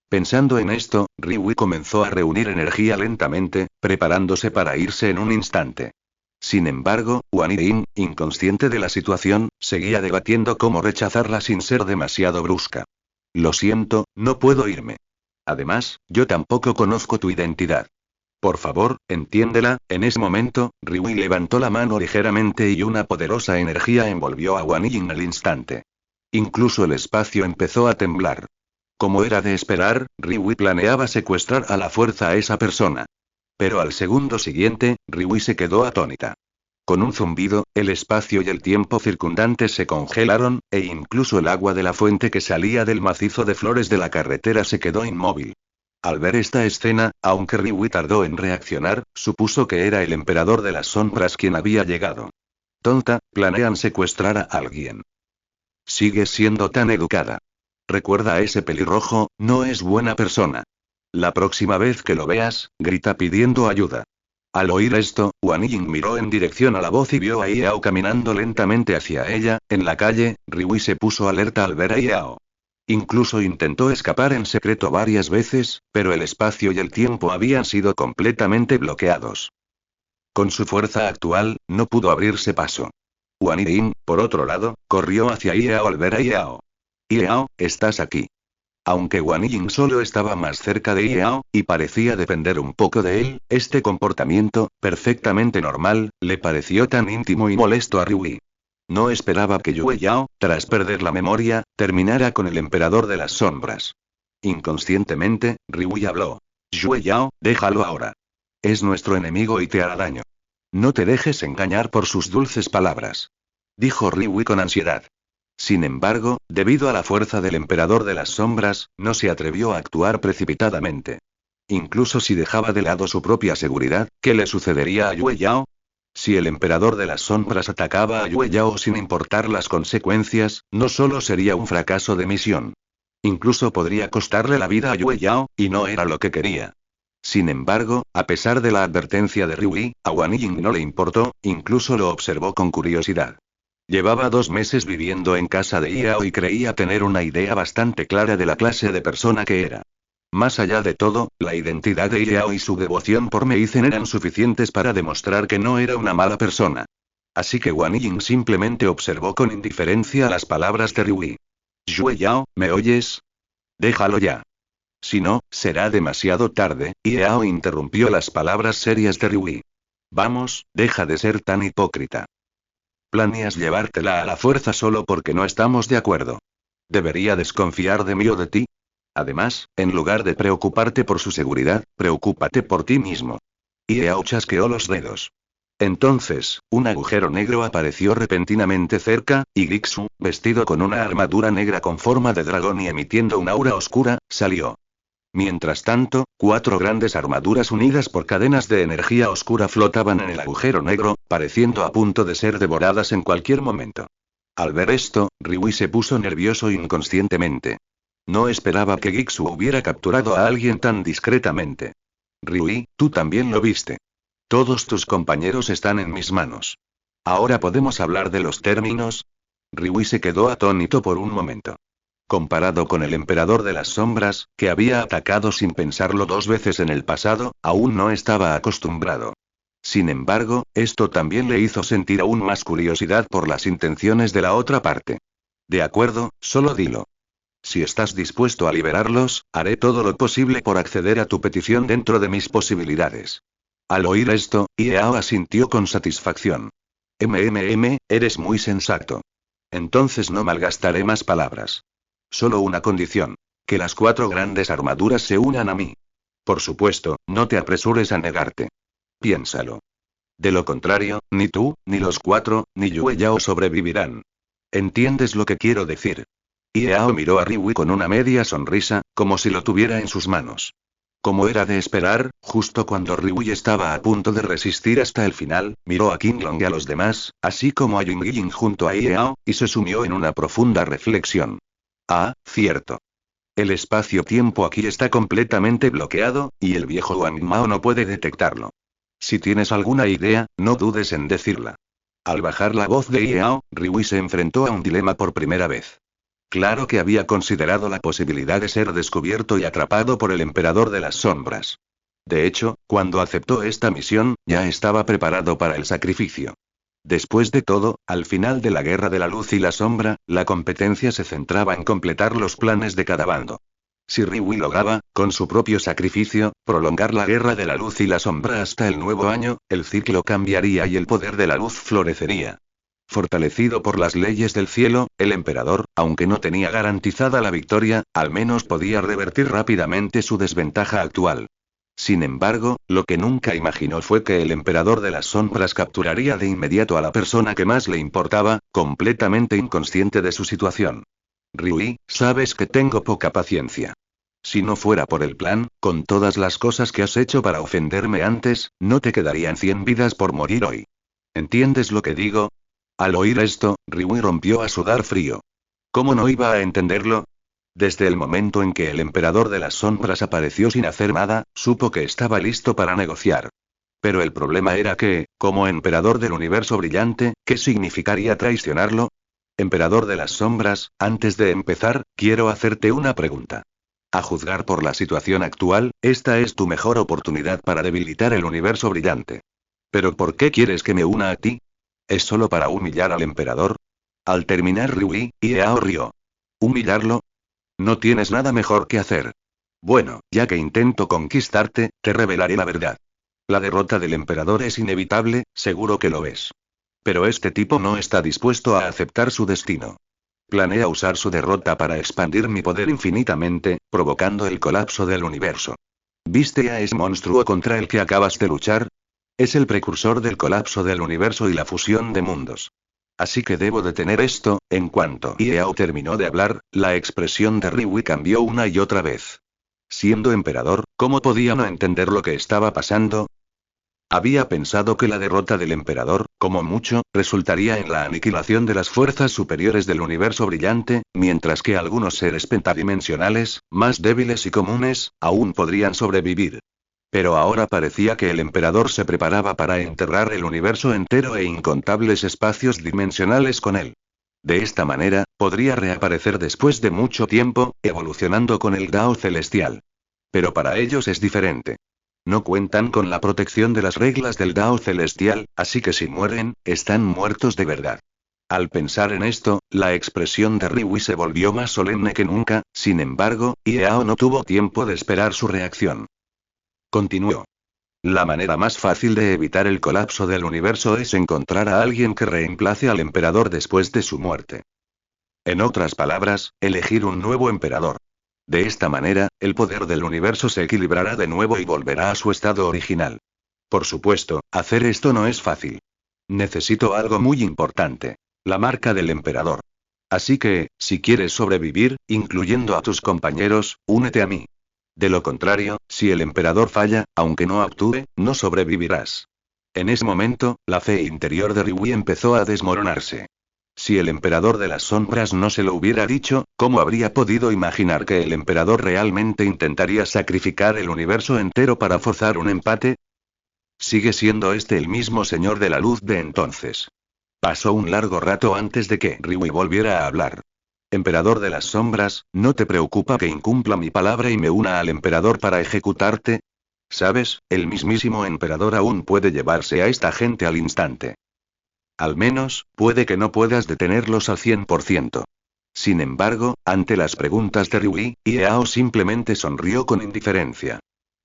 Pensando en esto, Riui comenzó a reunir energía lentamente, preparándose para irse en un instante. Sin embargo, Wang Ying, inconsciente de la situación, seguía debatiendo cómo rechazarla sin ser demasiado brusca. Lo siento, no puedo irme. Además, yo tampoco conozco tu identidad. Por favor, entiéndela. En ese momento, Riui levantó la mano ligeramente y una poderosa energía envolvió a Wang Ying al instante. Incluso el espacio empezó a temblar. Como era de esperar, Riui planeaba secuestrar a la fuerza a esa persona. Pero al segundo siguiente, Riui se quedó atónita. Con un zumbido, el espacio y el tiempo circundantes se congelaron, e incluso el agua de la fuente que salía del macizo de flores de la carretera se quedó inmóvil. Al ver esta escena, aunque Riui tardó en reaccionar, supuso que era el emperador de las sombras quien había llegado. Tonta, planean secuestrar a alguien. Sigues siendo tan educada. Recuerda a ese pelirrojo, no es buena persona. La próxima vez que lo veas, grita pidiendo ayuda. Al oír esto, Wang Ying miró en dirección a la voz y vio a Yao caminando lentamente hacia ella. En la calle, Riui se puso alerta al ver a Yao. Incluso intentó escapar en secreto varias veces, pero el espacio y el tiempo habían sido completamente bloqueados. Con su fuerza actual, no pudo abrirse paso. Wang Ying, por otro lado, corrió hacia Yao al ver a Yao. Yao, estás aquí. Aunque Wang Ying solo estaba más cerca de Yao, y parecía depender un poco de él, este comportamiento, perfectamente normal, le pareció tan íntimo y molesto a Rui. No esperaba que Yue Yao, tras perder la memoria, terminara con el emperador de las sombras. Inconscientemente, Rui habló. Yue Yao, déjalo ahora. Es nuestro enemigo y te hará daño. No te dejes engañar por sus dulces palabras. Dijo Rui con ansiedad. Sin embargo, debido a la fuerza del emperador de las sombras, no se atrevió a actuar precipitadamente. Incluso si dejaba de lado su propia seguridad, ¿qué le sucedería a Yue Yao? Si el emperador de las sombras atacaba a Yue Yao sin importar las consecuencias, no solo sería un fracaso de misión. Incluso podría costarle la vida a Yue Yao, y no era lo que quería. Sin embargo, a pesar de la advertencia de Rui, a Wang Ying no le importó, incluso lo observó con curiosidad. Llevaba 2 meses viviendo en casa de Yao y creía tener una idea bastante clara de la clase de persona que era. Más allá de todo, la identidad de Yao y su devoción por Meizen eran suficientes para demostrar que no era una mala persona. Así que Wang Ying simplemente observó con indiferencia las palabras de Rui. Yue Yao, ¿me oyes? Déjalo ya. Si no, será demasiado tarde, Yao interrumpió las palabras serias de Rui. Vamos, deja de ser tan hipócrita. ¿Planeas llevártela a la fuerza solo porque no estamos de acuerdo? ¿Debería desconfiar de mí o de ti? Además, en lugar de preocuparte por su seguridad, preocúpate por ti mismo. Yao chasqueó los dedos. Entonces, un agujero negro apareció repentinamente cerca, y Gixu, vestido con una armadura negra con forma de dragón y emitiendo un aura oscura, salió. Mientras tanto, 4 grandes armaduras unidas por cadenas de energía oscura flotaban en el agujero negro, pareciendo a punto de ser devoradas en cualquier momento. Al ver esto, Rui se puso nervioso inconscientemente. No esperaba que Gixu hubiera capturado a alguien tan discretamente. Rui, tú también lo viste. Todos tus compañeros están en mis manos. ¿Ahora podemos hablar de los términos? Rui se quedó atónito por un momento. Comparado con el emperador de las sombras, que había atacado sin pensarlo 2 veces en el pasado, aún no estaba acostumbrado. Sin embargo, esto también le hizo sentir aún más curiosidad por las intenciones de la otra parte. De acuerdo, solo dilo. Si estás dispuesto a liberarlos, haré todo lo posible por acceder a tu petición dentro de mis posibilidades. Al oír esto, Yao asintió con satisfacción. Eres muy sensato. Entonces no malgastaré más palabras. Solo una condición. Que las 4 grandes armaduras se unan a mí. Por supuesto, no te apresures a negarte. Piénsalo. De lo contrario, ni tú, ni los 4, ni Yue Yao sobrevivirán. ¿Entiendes lo que quiero decir? Yao miró a Rui con una media sonrisa, como si lo tuviera en sus manos. Como era de esperar, justo cuando Rui estaba a punto de resistir hasta el final, miró a Qinglong y a los demás, así como a Ying junto a Yao, y se sumió en una profunda reflexión. Ah, cierto. El espacio-tiempo aquí está completamente bloqueado, y el viejo Wang Mao no puede detectarlo. Si tienes alguna idea, no dudes en decirla. Al bajar la voz de Yao, Rui se enfrentó a un dilema por primera vez. Claro que había considerado la posibilidad de ser descubierto y atrapado por el emperador de las sombras. De hecho, cuando aceptó esta misión, ya estaba preparado para el sacrificio. Después de todo, al final de la guerra de la luz y la sombra, la competencia se centraba en completar los planes de cada bando. Si Rui lograba, con su propio sacrificio, prolongar la guerra de la luz y la sombra hasta el nuevo año, el ciclo cambiaría y el poder de la luz florecería. Fortalecido por las leyes del cielo, el emperador, aunque no tenía garantizada la victoria, al menos podía revertir rápidamente su desventaja actual. Sin embargo, lo que nunca imaginó fue que el emperador de las sombras capturaría de inmediato a la persona que más le importaba, completamente inconsciente de su situación. Rui, sabes que tengo poca paciencia. Si no fuera por el plan, con todas las cosas que has hecho para ofenderme antes, no te quedarían 100 vidas por morir hoy. ¿Entiendes lo que digo? Al oír esto, Rui rompió a sudar frío. ¿Cómo no iba a entenderlo? Desde el momento en que el emperador de las sombras apareció sin hacer nada, supo que estaba listo para negociar. Pero el problema era que, como emperador del universo brillante, ¿qué significaría traicionarlo? Emperador de las sombras, antes de empezar, quiero hacerte una pregunta. A juzgar por la situación actual, esta es tu mejor oportunidad para debilitar el universo brillante. ¿Pero por qué quieres que me una a ti? ¿Es solo para humillar al emperador? Al terminar Ryui, Iao rió. ¿Humillarlo? No tienes nada mejor que hacer. Bueno, ya que intento conquistarte, te revelaré la verdad. La derrota del emperador es inevitable, seguro que lo ves. Pero este tipo no está dispuesto a aceptar su destino. Planea usar su derrota para expandir mi poder infinitamente, provocando el colapso del universo. ¿Viste a ese monstruo contra el que acabas de luchar? Es el precursor del colapso del universo y la fusión de mundos. Así que debo detener esto. En cuanto Iao terminó de hablar, la expresión de Ryui cambió una y otra vez. Siendo emperador, ¿cómo podía no entender lo que estaba pasando? Había pensado que la derrota del emperador, como mucho, resultaría en la aniquilación de las fuerzas superiores del universo brillante, mientras que algunos seres pentadimensionales, más débiles y comunes, aún podrían sobrevivir. Pero ahora parecía que el emperador se preparaba para enterrar el universo entero e incontables espacios dimensionales con él. De esta manera, podría reaparecer después de mucho tiempo, evolucionando con el Dao celestial. Pero para ellos es diferente. No cuentan con la protección de las reglas del Dao celestial, así que si mueren, están muertos de verdad. Al pensar en esto, la expresión de Ryui se volvió más solemne que nunca. Sin embargo, Iao no tuvo tiempo de esperar su reacción. Continuó. La manera más fácil de evitar el colapso del universo es encontrar a alguien que reemplace al emperador después de su muerte. En otras palabras, elegir un nuevo emperador. De esta manera, el poder del universo se equilibrará de nuevo y volverá a su estado original. Por supuesto, hacer esto no es fácil. Necesito algo muy importante. La marca del emperador. Así que, si quieres sobrevivir, incluyendo a tus compañeros, únete a mí. De lo contrario, si el emperador falla, aunque no actúe, no sobrevivirás. En ese momento, la fe interior de Ryui empezó a desmoronarse. Si el emperador de las sombras no se lo hubiera dicho, ¿cómo habría podido imaginar que el emperador realmente intentaría sacrificar el universo entero para forzar un empate? Sigue siendo este el mismo señor de la luz de entonces. Pasó un largo rato antes de que Ryui volviera a hablar. Emperador de las sombras, ¿no te preocupa que incumpla mi palabra y me una al emperador para ejecutarte? ¿Sabes? El mismísimo emperador aún puede llevarse a esta gente al instante. Al menos, puede que no puedas detenerlos al 100%. Sin embargo, ante las preguntas de Ryui, Iao simplemente sonrió con indiferencia.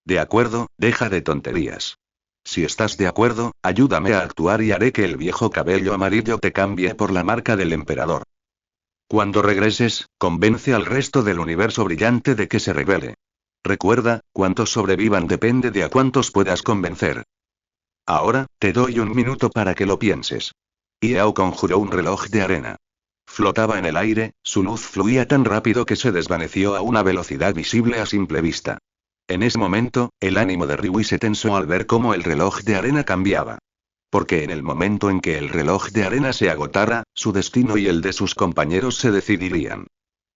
De acuerdo, deja de tonterías. Si estás de acuerdo, ayúdame a actuar y haré que el viejo cabello amarillo te cambie por la marca del emperador. Cuando regreses, convence al resto del universo brillante de que se rebele. Recuerda, cuántos sobrevivan depende de a cuántos puedas convencer. Ahora, te doy un minuto para que lo pienses. Iao conjuró un reloj de arena. Flotaba en el aire, su luz fluía tan rápido que se desvaneció a una velocidad visible a simple vista. En ese momento, el ánimo de Ryui se tensó al ver cómo el reloj de arena cambiaba. Porque en el momento en que el reloj de arena se agotara, su destino y el de sus compañeros se decidirían.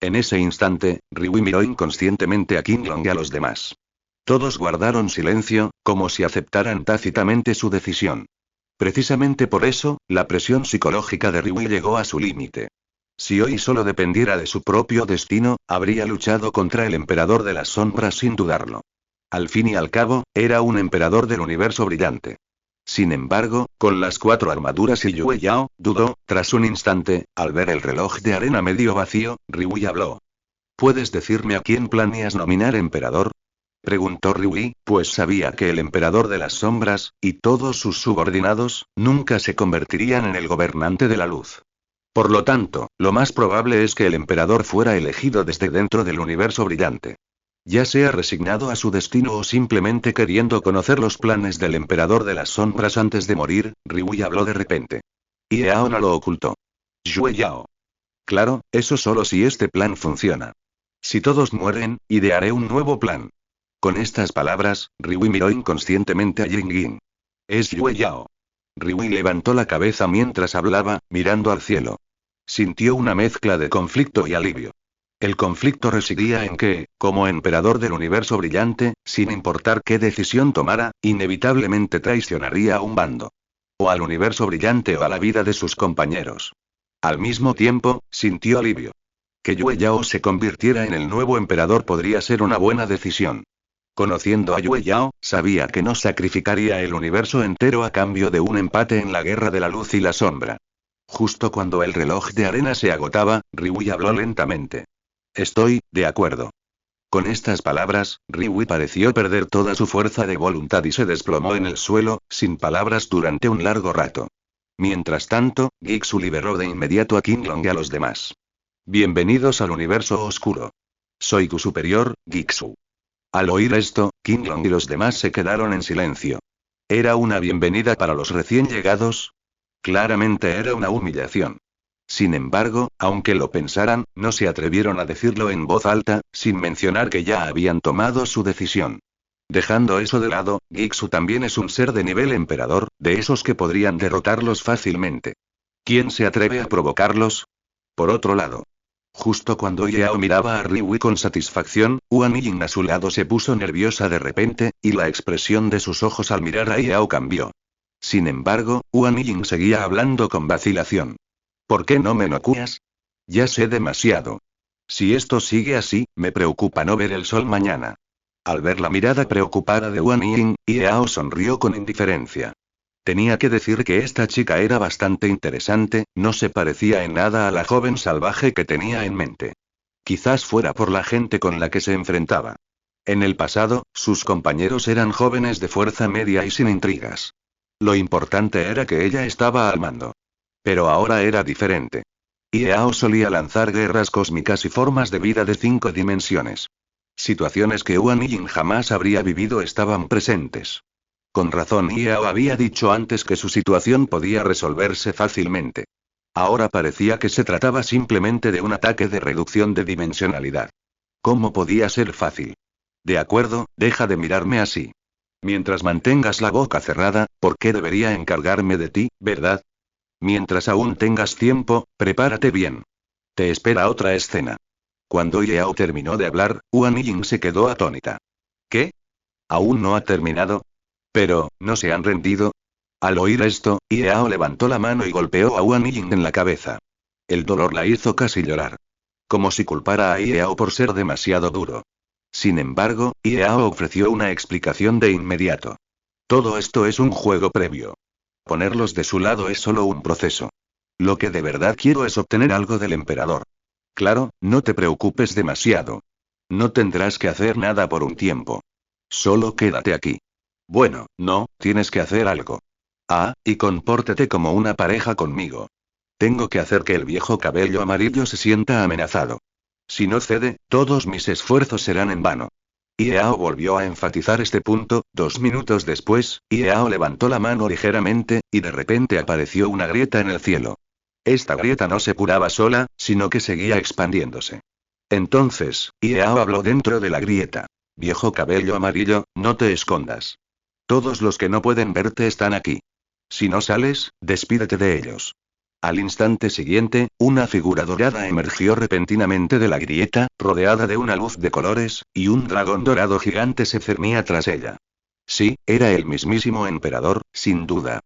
En ese instante, Ryui miró inconscientemente a Qinglong y a los demás. Todos guardaron silencio, como si aceptaran tácitamente su decisión. Precisamente por eso, la presión psicológica de Ryui llegó a su límite. Si hoy solo dependiera de su propio destino, habría luchado contra el emperador de las sombras sin dudarlo. Al fin y al cabo, era un emperador del universo brillante. Sin embargo, con las 4 armaduras y Yue Yao, dudó. Tras un instante, al ver el reloj de arena medio vacío, Ryui habló. ¿Puedes decirme a quién planeas nominar emperador? Preguntó Ryui, pues sabía que el emperador de las sombras, y todos sus subordinados, nunca se convertirían en el gobernante de la luz. Por lo tanto, lo más probable es que el emperador fuera elegido desde dentro del universo brillante. Ya sea resignado a su destino o simplemente queriendo conocer los planes del emperador de las sombras antes de morir, Ryui habló de repente. Iao no lo ocultó. Yue Yao. Claro, eso solo si este plan funciona. Si todos mueren, idearé un nuevo plan. Con estas palabras, Ryui miró inconscientemente a Jingjing. Es Yue Yao. Ryui levantó la cabeza mientras hablaba, mirando al cielo. Sintió una mezcla de conflicto y alivio. El conflicto residía en que, como emperador del universo brillante, sin importar qué decisión tomara, inevitablemente traicionaría a un bando. O al universo brillante o a la vida de sus compañeros. Al mismo tiempo, sintió alivio. Que Yue Yao se convirtiera en el nuevo emperador podría ser una buena decisión. Conociendo a Yue Yao, sabía que no sacrificaría el universo entero a cambio de un empate en la guerra de la luz y la sombra. Justo cuando el reloj de arena se agotaba, Riui habló lentamente. Estoy, de acuerdo. Con estas palabras, Riui pareció perder toda su fuerza de voluntad y se desplomó en el suelo, sin palabras durante un largo rato. Mientras tanto, Gixu liberó de inmediato a Qinglong y a los demás. Bienvenidos al universo oscuro. Soy tu superior, Gixu. Al oír esto, Qinglong y los demás se quedaron en silencio. ¿Era una bienvenida para los recién llegados? Claramente era una humillación. Sin embargo, aunque lo pensaran, no se atrevieron a decirlo en voz alta, sin mencionar que ya habían tomado su decisión. Dejando eso de lado, Gixu también es un ser de nivel emperador, de esos que podrían derrotarlos fácilmente. ¿Quién se atreve a provocarlos? Por otro lado, justo cuando Yao miraba a Riui con satisfacción, Huan Ying a su lado se puso nerviosa de repente, y la expresión de sus ojos al mirar a Yao cambió. Sin embargo, Huan Ying seguía hablando con vacilación. ¿Por qué no me noqueas? Ya sé demasiado. Si esto sigue así, me preocupa no ver el sol mañana. Al ver la mirada preocupada de Huan Ying, Yao sonrió con indiferencia. Tenía que decir que esta chica era bastante interesante, no se parecía en nada a la joven salvaje que tenía en mente. Quizás fuera por la gente con la que se enfrentaba. En el pasado, sus compañeros eran jóvenes de fuerza media y sin intrigas. Lo importante era que ella estaba al mando. Pero ahora era diferente. Yao solía lanzar guerras cósmicas y formas de vida de 5 dimensiones. Situaciones que Huan Ying jamás habría vivido estaban presentes. Con razón Yao había dicho antes que su situación podía resolverse fácilmente. Ahora parecía que se trataba simplemente de un ataque de reducción de dimensionalidad. ¿Cómo podía ser fácil? De acuerdo, deja de mirarme así. Mientras mantengas la boca cerrada, ¿por qué debería encargarme de ti, verdad? Mientras aún tengas tiempo, prepárate bien. Te espera otra escena. Cuando Yao terminó de hablar, Huan Ying se quedó atónita. ¿Qué? ¿Aún no ha terminado? Pero, ¿no se han rendido? Al oír esto, Yao levantó la mano y golpeó a Huan Ying en la cabeza. El dolor la hizo casi llorar. Como si culpara a Yao por ser demasiado duro. Sin embargo, Yao ofreció una explicación de inmediato. Todo esto es un juego previo. Ponerlos de su lado es solo un proceso. Lo que de verdad quiero es obtener algo del emperador. Claro, no te preocupes demasiado. No tendrás que hacer nada por un tiempo. Solo quédate aquí. Bueno, no, tienes que hacer algo. Ah, y compórtate como una pareja conmigo. Tengo que hacer que el viejo cabello amarillo se sienta amenazado. Si no cede, todos mis esfuerzos serán en vano. Yao volvió a enfatizar este punto. 2 minutos después, Yao levantó la mano ligeramente, y de repente apareció una grieta en el cielo. Esta grieta no se curaba sola, sino que seguía expandiéndose. Entonces, Yao habló dentro de la grieta. Viejo cabello amarillo, no te escondas. Todos los que no pueden verte están aquí. Si no sales, despídete de ellos. Al instante siguiente, una figura dorada emergió repentinamente de la grieta, rodeada de una luz de colores, y un dragón dorado gigante se cernía tras ella. Sí, era el mismísimo emperador, sin duda.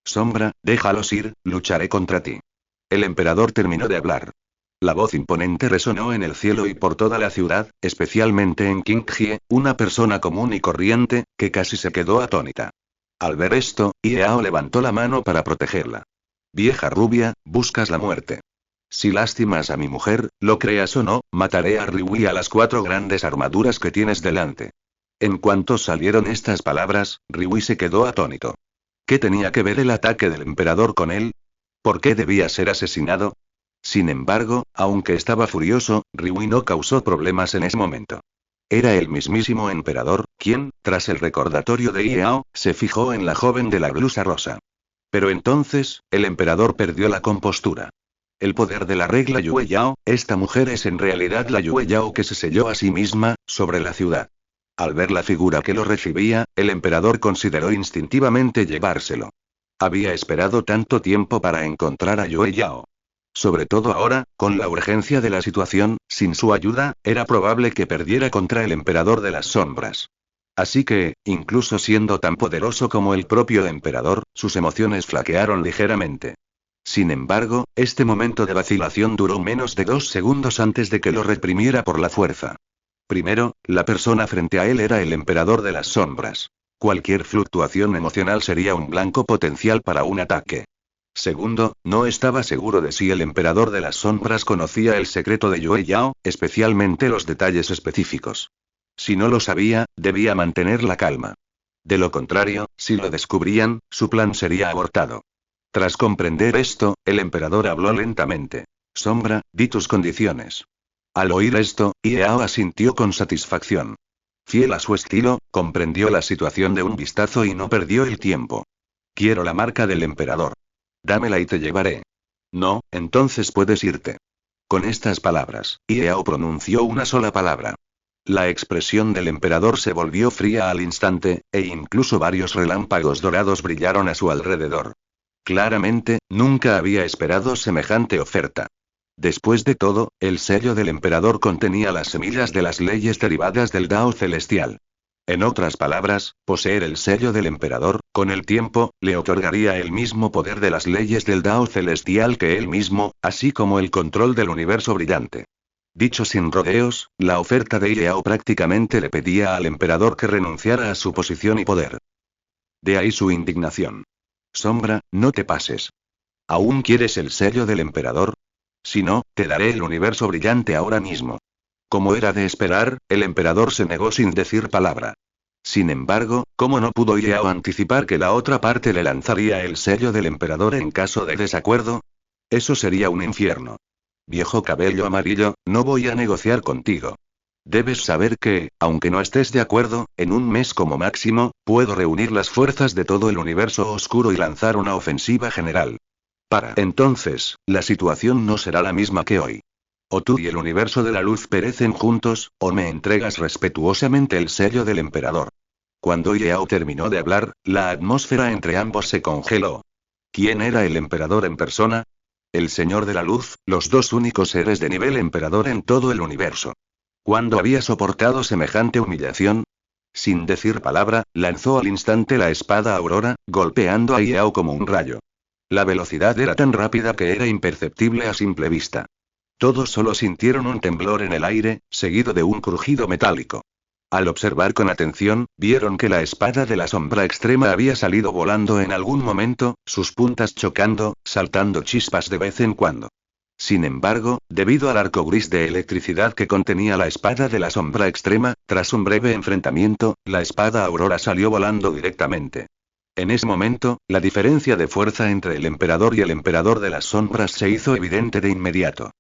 Sombra, déjalos ir, lucharé contra ti. El emperador terminó de hablar. La voz imponente resonó en el cielo y por toda la ciudad, especialmente en Qingjie, una persona común y corriente, que casi se quedó atónita. Al ver esto, Yao levantó la mano para protegerla. Vieja rubia, buscas la muerte. Si lastimas a mi mujer, lo creas o no, mataré a Riui a las 4 grandes armaduras que tienes delante. En cuanto salieron estas palabras, Riui se quedó atónito. ¿Qué tenía que ver el ataque del emperador con él? ¿Por qué debía ser asesinado? Sin embargo, aunque estaba furioso, Riui no causó problemas en ese momento. Era el mismísimo emperador, quien, tras el recordatorio de Yao, se fijó en la joven de la blusa rosa. Pero entonces, el emperador perdió la compostura. El poder de la regla Yue Yao, esta mujer es en realidad la Yue Yao que se selló a sí misma, sobre la ciudad. Al ver la figura que lo recibía, el emperador consideró instintivamente llevárselo. Había esperado tanto tiempo para encontrar a Yue Yao. Sobre todo ahora, con la urgencia de la situación, sin su ayuda, era probable que perdiera contra el emperador de las sombras. Así que, incluso siendo tan poderoso como el propio emperador, sus emociones flaquearon ligeramente. Sin embargo, este momento de vacilación duró menos de 2 segundos antes de que lo reprimiera por la fuerza. Primero, la persona frente a él era el emperador de las sombras. Cualquier fluctuación emocional sería un blanco potencial para un ataque. Segundo, no estaba seguro de si el emperador de las sombras conocía el secreto de Yue Yao, especialmente los detalles específicos. Si no lo sabía, debía mantener la calma. De lo contrario, si lo descubrían, su plan sería abortado. Tras comprender esto, el emperador habló lentamente. Sombra, di tus condiciones. Al oír esto, Yao asintió con satisfacción. Fiel a su estilo, comprendió la situación de un vistazo y no perdió el tiempo. Quiero la marca del emperador. Dámela y te llevaré. No, entonces puedes irte. Con estas palabras, Yao pronunció una sola palabra. La expresión del emperador se volvió fría al instante, e incluso varios relámpagos dorados brillaron a su alrededor. Claramente, nunca había esperado semejante oferta. Después de todo, el sello del emperador contenía las semillas de las leyes derivadas del Dao celestial. En otras palabras, poseer el sello del emperador, con el tiempo, le otorgaría el mismo poder de las leyes del Dao celestial que él mismo, así como el control del universo brillante. Dicho sin rodeos, la oferta de Yao prácticamente le pedía al emperador que renunciara a su posición y poder. De ahí su indignación. Sombra, no te pases. ¿Aún quieres el sello del emperador? Si no, te daré el universo brillante ahora mismo. Como era de esperar, el emperador se negó sin decir palabra. Sin embargo, ¿cómo no pudo Yao anticipar que la otra parte le lanzaría el sello del emperador en caso de desacuerdo? Eso sería un infierno. Viejo cabello amarillo, no voy a negociar contigo. Debes saber que, aunque no estés de acuerdo, en un mes como máximo, puedo reunir las fuerzas de todo el universo oscuro y lanzar una ofensiva general. Para entonces, la situación no será la misma que hoy. O tú y el universo de la luz perecen juntos, o me entregas respetuosamente el sello del emperador. Cuando Yao terminó de hablar, la atmósfera entre ambos se congeló. ¿Quién era el emperador en persona? El Señor de la Luz, los dos únicos seres de nivel emperador en todo el universo. ¿Cuándo había soportado semejante humillación? Sin decir palabra, lanzó al instante la espada Aurora, golpeando a Yao como un rayo. La velocidad era tan rápida que era imperceptible a simple vista. Todos solo sintieron un temblor en el aire, seguido de un crujido metálico. Al observar con atención, vieron que la espada de la sombra extrema había salido volando en algún momento, sus puntas chocando, saltando chispas de vez en cuando. Sin embargo, debido al arco gris de electricidad que contenía la espada de la sombra extrema, tras un breve enfrentamiento, la espada Aurora salió volando directamente. En ese momento, la diferencia de fuerza entre el emperador y el emperador de las sombras se hizo evidente de inmediato.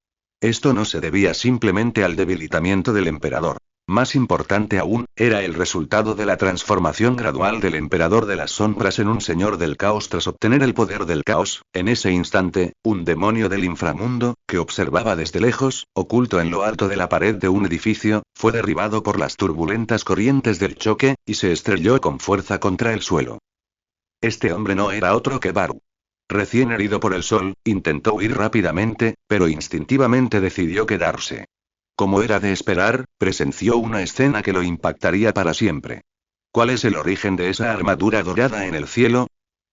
Esto no se debía simplemente al debilitamiento del emperador. Más importante aún, era el resultado de la transformación gradual del emperador de las sombras en un señor del caos tras obtener el poder del caos. En ese instante, un demonio del inframundo, que observaba desde lejos, oculto en lo alto de la pared de un edificio, fue derribado por las turbulentas corrientes del choque, y se estrelló con fuerza contra el suelo. Este hombre no era otro que Baru. Recién herido por el sol, intentó huir rápidamente, pero instintivamente decidió quedarse. Como era de esperar, presenció una escena que lo impactaría para siempre. ¿Cuál es el origen de esa armadura dorada en el cielo?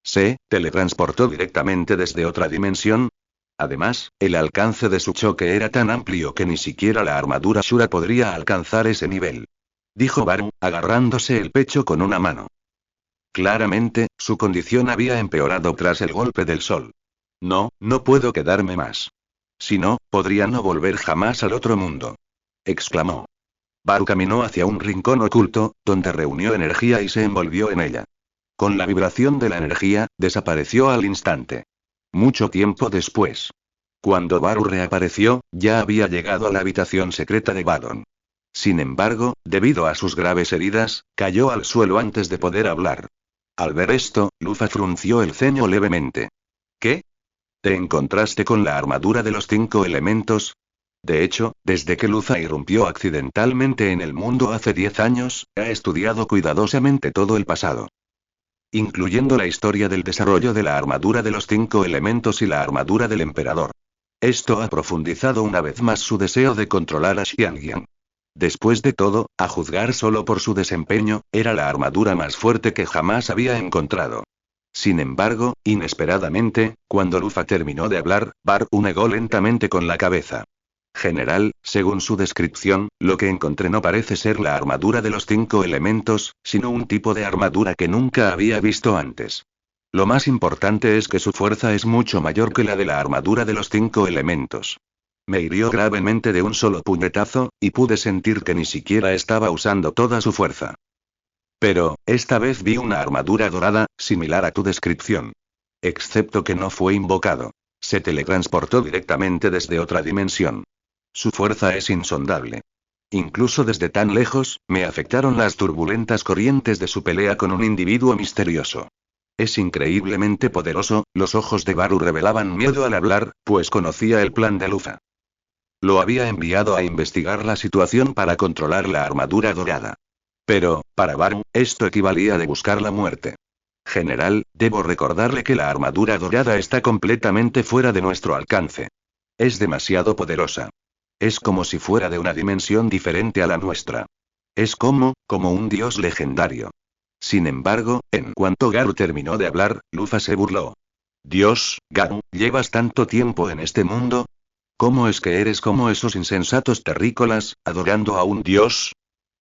¿Se teletransportó directamente desde otra dimensión? Además, el alcance de su choque era tan amplio que ni siquiera la armadura Shura podría alcanzar ese nivel. Dijo Baru, agarrándose el pecho con una mano. Claramente, su condición había empeorado tras el golpe del sol. No, no puedo quedarme más. Si no, podría no volver jamás al otro mundo. Exclamó. Baru caminó hacia un rincón oculto, donde reunió energía y se envolvió en ella. Con la vibración de la energía, desapareció al instante. Mucho tiempo después. Cuando Baru reapareció, ya había llegado a la habitación secreta de Badon. Sin embargo, debido a sus graves heridas, cayó al suelo antes de poder hablar. Al ver esto, Lufa frunció el ceño levemente. ¿Qué? ¿Te encontraste con la armadura de los 5 elementos? De hecho, desde que Lufa irrumpió accidentalmente en el mundo hace 10 años, ha estudiado cuidadosamente todo el pasado. Incluyendo la historia del desarrollo de la armadura de los 5 elementos y la armadura del emperador. Esto ha profundizado una vez más su deseo de controlar a Xiangyang. Después de todo, a juzgar solo por su desempeño, era la armadura más fuerte que jamás había encontrado. Sin embargo, inesperadamente, cuando Lufa terminó de hablar, Baru negó lentamente con la cabeza. General, según su descripción, lo que encontré no parece ser la armadura de los 5 elementos, sino un tipo de armadura que nunca había visto antes. Lo más importante es que su fuerza es mucho mayor que la de la armadura de los 5 elementos. Me hirió gravemente de un solo puñetazo, y pude sentir que ni siquiera estaba usando toda su fuerza. Pero, esta vez vi una armadura dorada, similar a tu descripción. Excepto que no fue invocado. Se teletransportó directamente desde otra dimensión. Su fuerza es insondable. Incluso desde tan lejos, me afectaron las turbulentas corrientes de su pelea con un individuo misterioso. Es increíblemente poderoso. Los ojos de Baru revelaban miedo al hablar, pues conocía el plan de Lufa. Lo había enviado a investigar la situación para controlar la armadura dorada. Pero, para Baru, esto equivalía de buscar la muerte. General, debo recordarle que la armadura dorada está completamente fuera de nuestro alcance. Es demasiado poderosa. Es como si fuera de una dimensión diferente a la nuestra. Es como un dios legendario. Sin embargo, en cuanto Garu terminó de hablar, Lufa se burló. Dios, Garu, ¿llevas tanto tiempo en este mundo? ¿Cómo es que eres como esos insensatos terrícolas, adorando a un dios?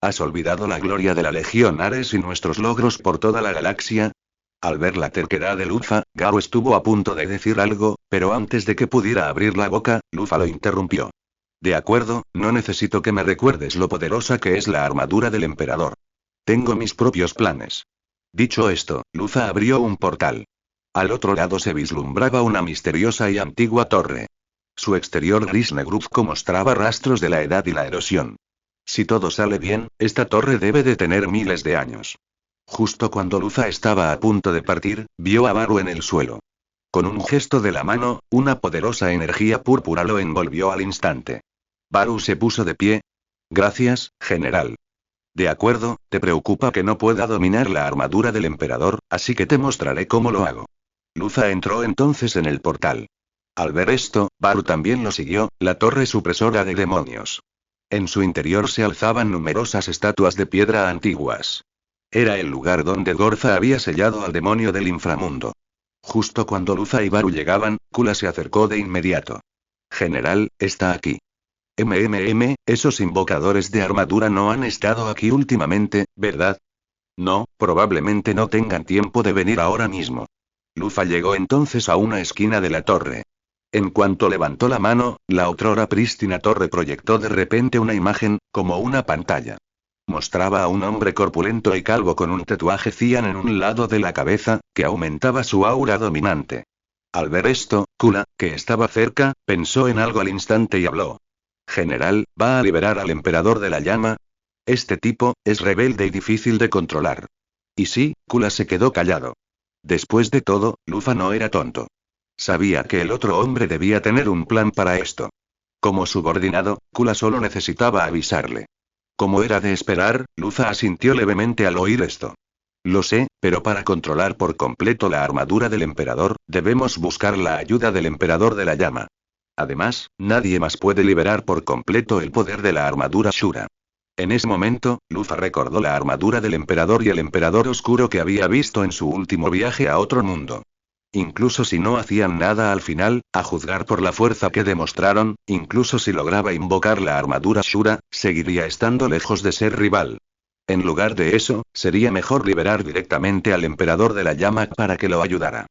¿Has olvidado la gloria de la Legión Ares y nuestros logros por toda la galaxia? Al ver la terquedad de Lufa, Garu estuvo a punto de decir algo, pero antes de que pudiera abrir la boca, Lufa lo interrumpió. De acuerdo, no necesito que me recuerdes lo poderosa que es la armadura del emperador. Tengo mis propios planes. Dicho esto, Lufa abrió un portal. Al otro lado se vislumbraba una misteriosa y antigua torre. Su exterior gris negruzco mostraba rastros de la edad y la erosión. Si todo sale bien, esta torre debe de tener miles de años. Justo cuando Lufa estaba a punto de partir, vio a Baru en el suelo. Con un gesto de la mano, una poderosa energía púrpura lo envolvió al instante. Baru se puso de pie. Gracias, general. De acuerdo, te preocupa que no pueda dominar la armadura del emperador, así que te mostraré cómo lo hago. Lufa entró entonces en el portal. Al ver esto, Baru también lo siguió, la torre supresora de demonios. En su interior se alzaban numerosas estatuas de piedra antiguas. Era el lugar donde Gorza había sellado al demonio del inframundo. Justo cuando Lufa y Baru llegaban, Kula se acercó de inmediato. General, está aquí. Esos invocadores de armadura no han estado aquí últimamente, ¿verdad? No, probablemente no tengan tiempo de venir ahora mismo. Lufa llegó entonces a una esquina de la torre. En cuanto levantó la mano, la otrora prístina torre proyectó de repente una imagen, como una pantalla. Mostraba a un hombre corpulento y calvo con un tatuaje cian en un lado de la cabeza, que aumentaba su aura dominante. Al ver esto, Kula, que estaba cerca, pensó en algo al instante y habló. General, ¿va a liberar al emperador de la llama? Este tipo, es rebelde y difícil de controlar. Y sí, Kula se quedó callado. Después de todo, Lufa no era tonto. Sabía que el otro hombre debía tener un plan para esto. Como subordinado, Kula solo necesitaba avisarle. Como era de esperar, Lufa asintió levemente al oír esto. Lo sé, pero para controlar por completo la armadura del emperador, debemos buscar la ayuda del emperador de la llama. Además, nadie más puede liberar por completo el poder de la armadura Shura. En ese momento, Lufa recordó la armadura del emperador y el emperador oscuro que había visto en su último viaje a otro mundo. Incluso si no hacían nada al final, a juzgar por la fuerza que demostraron, incluso si lograba invocar la armadura Shura, seguiría estando lejos de ser rival. En lugar de eso, sería mejor liberar directamente al emperador de la llama para que lo ayudara.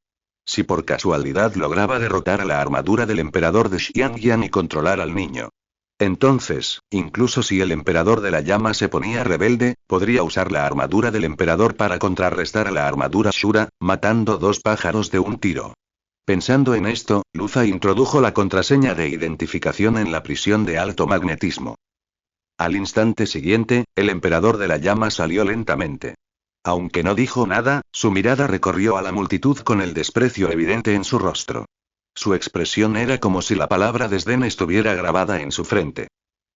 Si por casualidad lograba derrotar a la armadura del emperador de Xiangyang y controlar al niño. Entonces, incluso si el emperador de la llama se ponía rebelde, podría usar la armadura del emperador para contrarrestar a la armadura Shura, matando 2 pájaros de un tiro. Pensando en esto, Lufa introdujo la contraseña de identificación en la prisión de alto magnetismo. Al instante siguiente, el emperador de la llama salió lentamente. Aunque no dijo nada, su mirada recorrió a la multitud con el desprecio evidente en su rostro. Su expresión era como si la palabra desdén estuviera grabada en su frente.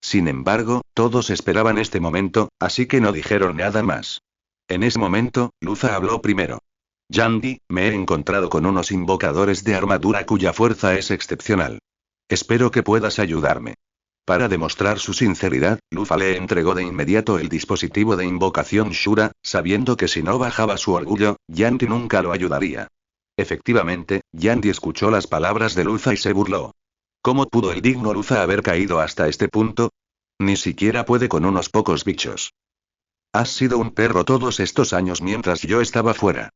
Sin embargo, todos esperaban este momento, así que no dijeron nada más. En ese momento, Lufa habló primero. Yandi, me he encontrado con unos invocadores de armadura cuya fuerza es excepcional. Espero que puedas ayudarme. Para demostrar su sinceridad, Lufa le entregó de inmediato el dispositivo de invocación Shura, sabiendo que si no bajaba su orgullo, Yandi nunca lo ayudaría. Efectivamente, Yandy escuchó las palabras de Lufa y se burló. ¿Cómo pudo el digno Lufa haber caído hasta este punto? Ni siquiera puede con unos pocos bichos. Has sido un perro todos estos años mientras yo estaba fuera.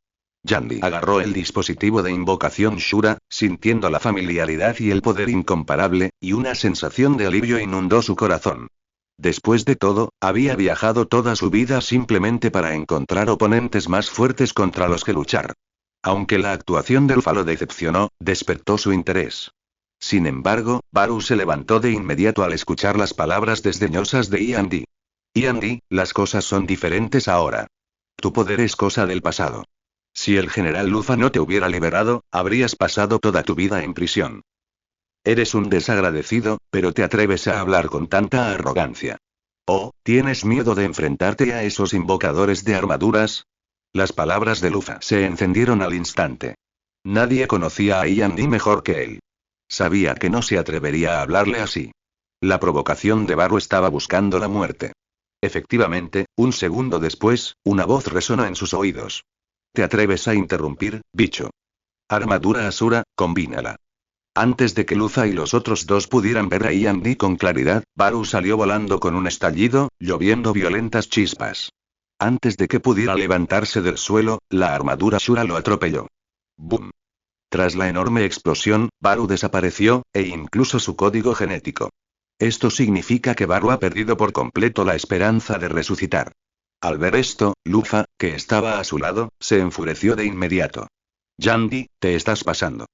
Yandy agarró el dispositivo de invocación Shura, sintiendo la familiaridad y el poder incomparable, y una sensación de alivio inundó su corazón. Después de todo, había viajado toda su vida simplemente para encontrar oponentes más fuertes contra los que luchar. Aunque la actuación del Lufa lo decepcionó, despertó su interés. Sin embargo, Baru se levantó de inmediato al escuchar las palabras desdeñosas de Yandy. Yandy, las cosas son diferentes ahora. Tu poder es cosa del pasado. Si el general Lufa no te hubiera liberado, habrías pasado toda tu vida en prisión. Eres un desagradecido, pero te atreves a hablar con tanta arrogancia. ¿Oh, tienes miedo de enfrentarte a esos invocadores de armaduras? Las palabras de Lufa se encendieron al instante. Nadie conocía a Yandy mejor que él. Sabía que no se atrevería a hablarle así. La provocación de Baru estaba buscando la muerte. Efectivamente, un segundo después, una voz resonó en sus oídos. ¿Te atreves a interrumpir, bicho? Armadura Asura, combínala. Antes de que Lufa y los otros dos pudieran ver a Yandy con claridad, Baru salió volando con un estallido, lloviendo violentas chispas. Antes de que pudiera levantarse del suelo, la armadura Asura lo atropelló. ¡Bum! Tras la enorme explosión, Baru desapareció, e incluso su código genético. Esto significa que Baru ha perdido por completo la esperanza de resucitar. Al ver esto, Lufa, que estaba a su lado, se enfureció de inmediato. Yandy, te estás pasando.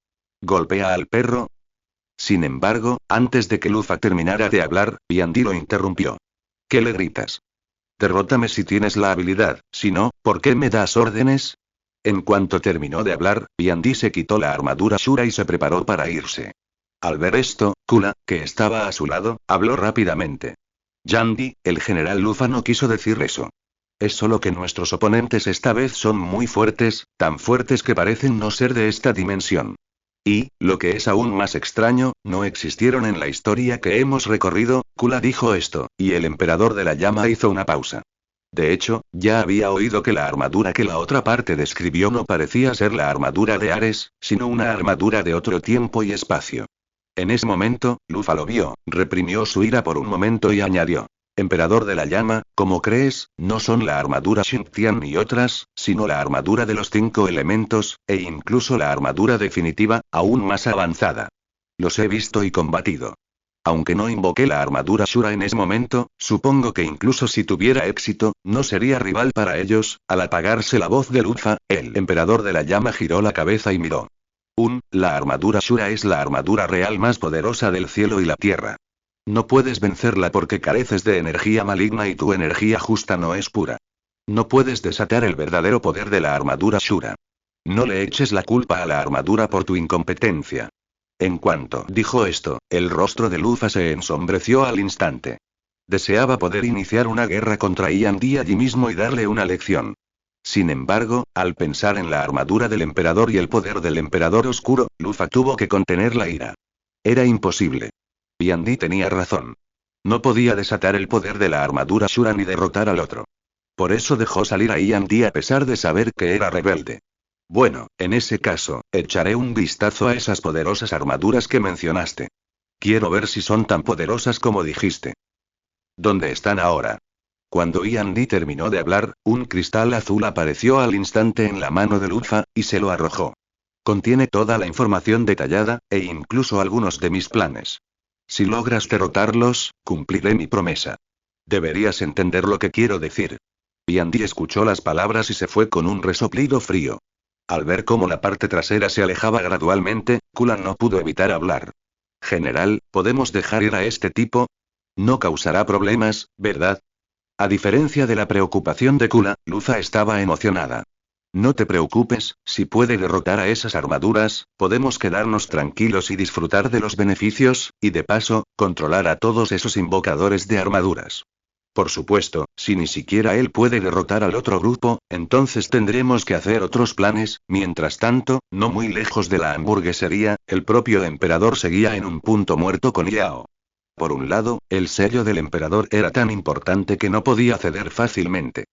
¿Golpea al perro? Sin embargo, antes de que Lufa terminara de hablar, Yandy lo interrumpió. ¿Qué le gritas? Derrótame si tienes la habilidad, si no, ¿por qué me das órdenes? En cuanto terminó de hablar, Yandy se quitó la armadura Shura y se preparó para irse. Al ver esto, Kula, que estaba a su lado, habló rápidamente. Yandy, el general Lufa no quiso decir eso. Es solo que nuestros oponentes esta vez son muy fuertes, tan fuertes que parecen no ser de esta dimensión. Y, lo que es aún más extraño, no existieron en la historia que hemos recorrido. Kula dijo esto, y el emperador de la llama hizo una pausa. De hecho, ya había oído que la armadura que la otra parte describió no parecía ser la armadura de Ares, sino una armadura de otro tiempo y espacio. En ese momento, Lufa lo vio, reprimió su ira por un momento y añadió. Emperador de la llama, como crees, no son la armadura Xingtian ni otras, sino la armadura de los 5 elementos, e incluso la armadura definitiva, aún más avanzada. Los he visto y combatido. Aunque no invoqué la armadura Shura en ese momento, supongo que incluso si tuviera éxito, no sería rival para ellos. Al apagarse la voz de Lufa, el emperador de la llama giró la cabeza y miró. La armadura Shura es la armadura real más poderosa del cielo y la tierra. No puedes vencerla porque careces de energía maligna y tu energía justa no es pura. No puedes desatar el verdadero poder de la armadura Shura. No le eches la culpa a la armadura por tu incompetencia. En cuanto dijo esto, el rostro de Lufa se ensombreció al instante. Deseaba poder iniciar una guerra contra Yandy allí mismo y darle una lección. Sin embargo, al pensar en la armadura del emperador y el poder del emperador oscuro, Lufa tuvo que contener la ira. Era imposible. Yandy tenía razón. No podía desatar el poder de la armadura Shura ni derrotar al otro. Por eso dejó salir a Yandy a pesar de saber que era rebelde. Bueno, en ese caso, echaré un vistazo a esas poderosas armaduras que mencionaste. Quiero ver si son tan poderosas como dijiste. ¿Dónde están ahora? Cuando Yandy terminó de hablar, un cristal azul apareció al instante en la mano de Lufa, y se lo arrojó. Contiene toda la información detallada, e incluso algunos de mis planes. Si logras derrotarlos, cumpliré mi promesa. Deberías entender lo que quiero decir. Yandy escuchó las palabras y se fue con un resoplido frío. Al ver cómo la parte trasera se alejaba gradualmente, Kula no pudo evitar hablar. General, ¿podemos dejar ir a este tipo? No causará problemas, ¿verdad? A diferencia de la preocupación de Kula, Lufa estaba emocionada. No te preocupes, si puede derrotar a esas armaduras, podemos quedarnos tranquilos y disfrutar de los beneficios, y de paso, controlar a todos esos invocadores de armaduras. Por supuesto, si ni siquiera él puede derrotar al otro grupo, entonces tendremos que hacer otros planes. Mientras tanto, no muy lejos de la hamburguesería, el propio emperador seguía en un punto muerto con Yao. Por un lado, el sello del emperador era tan importante que no podía ceder fácilmente.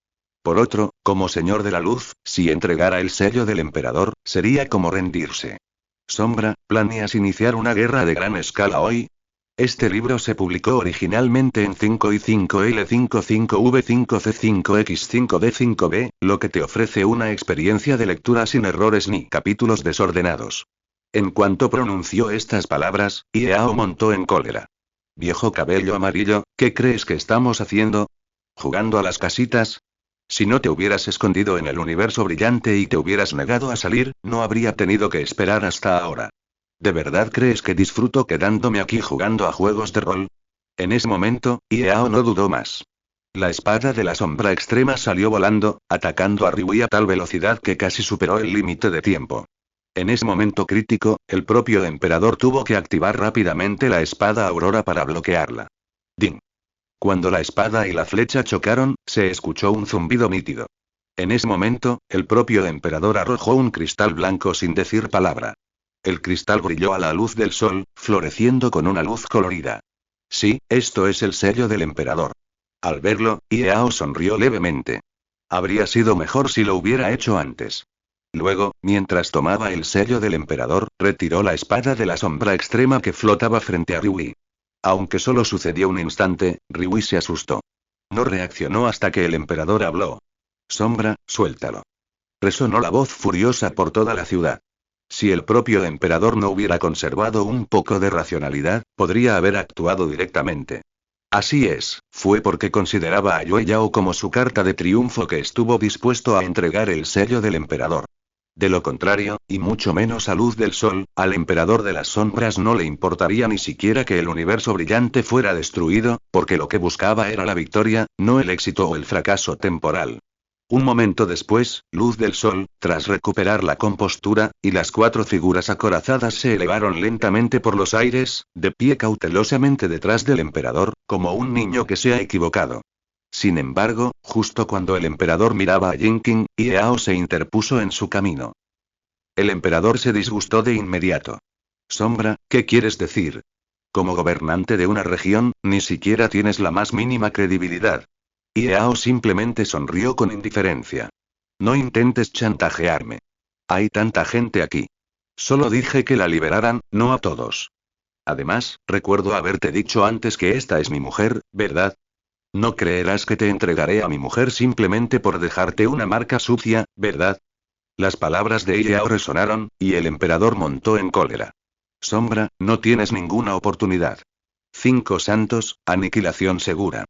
Por otro, como señor de la luz, si entregara el sello del emperador, sería como rendirse. Sombra, ¿planeas iniciar una guerra de gran escala hoy? Este libro se publicó originalmente en 5i5L555V5C5X5D5B, lo que te ofrece una experiencia de lectura sin errores ni capítulos desordenados. En cuanto pronunció estas palabras, Iao montó en cólera. Viejo cabello amarillo, ¿qué crees que estamos haciendo? ¿Jugando a las casitas? Si no te hubieras escondido en el universo brillante y te hubieras negado a salir, no habría tenido que esperar hasta ahora. ¿De verdad crees que disfruto quedándome aquí jugando a juegos de rol? En ese momento, Iao no dudó más. La espada de la sombra extrema salió volando, atacando a Ryui a tal velocidad que casi superó el límite de tiempo. En ese momento crítico, el propio emperador tuvo que activar rápidamente la espada aurora para bloquearla. Ding. Cuando la espada y la flecha chocaron, se escuchó un zumbido nítido. En ese momento, el propio emperador arrojó un cristal blanco sin decir palabra. El cristal brilló a la luz del sol, floreciendo con una luz colorida. Sí, esto es el sello del emperador. Al verlo, Iao sonrió levemente. Habría sido mejor si lo hubiera hecho antes. Luego, mientras tomaba el sello del emperador, retiró la espada de la sombra extrema que flotaba frente a Ryui. Aunque solo sucedió un instante, Ryui se asustó. No reaccionó hasta que el emperador habló. Sombra, suéltalo. Resonó la voz furiosa por toda la ciudad. Si el propio emperador no hubiera conservado un poco de racionalidad, podría haber actuado directamente. Así es, fue porque consideraba a Yue Yao como su carta de triunfo que estuvo dispuesto a entregar el sello del emperador. De lo contrario, y mucho menos a luz del sol, al emperador de las sombras no le importaría ni siquiera que el universo brillante fuera destruido, porque lo que buscaba era la victoria, no el éxito o el fracaso temporal. Un momento después, luz del sol, tras recuperar la compostura, y las 4 figuras acorazadas se elevaron lentamente por los aires, de pie cautelosamente detrás del emperador, como un niño que se ha equivocado. Sin embargo, justo cuando el emperador miraba a Jinkin, Iao se interpuso en su camino. El emperador se disgustó de inmediato. Sombra, ¿qué quieres decir? Como gobernante de una región, ni siquiera tienes la más mínima credibilidad. Iao simplemente sonrió con indiferencia. No intentes chantajearme. Hay tanta gente aquí. Solo dije que la liberaran, no a todos. Además, recuerdo haberte dicho antes que esta es mi mujer, ¿verdad? No creerás que te entregaré a mi mujer simplemente por dejarte una marca sucia, ¿verdad? Las palabras de Iao resonaron, y el emperador montó en cólera. Sombra, no tienes ninguna oportunidad. 5 santos, aniquilación segura.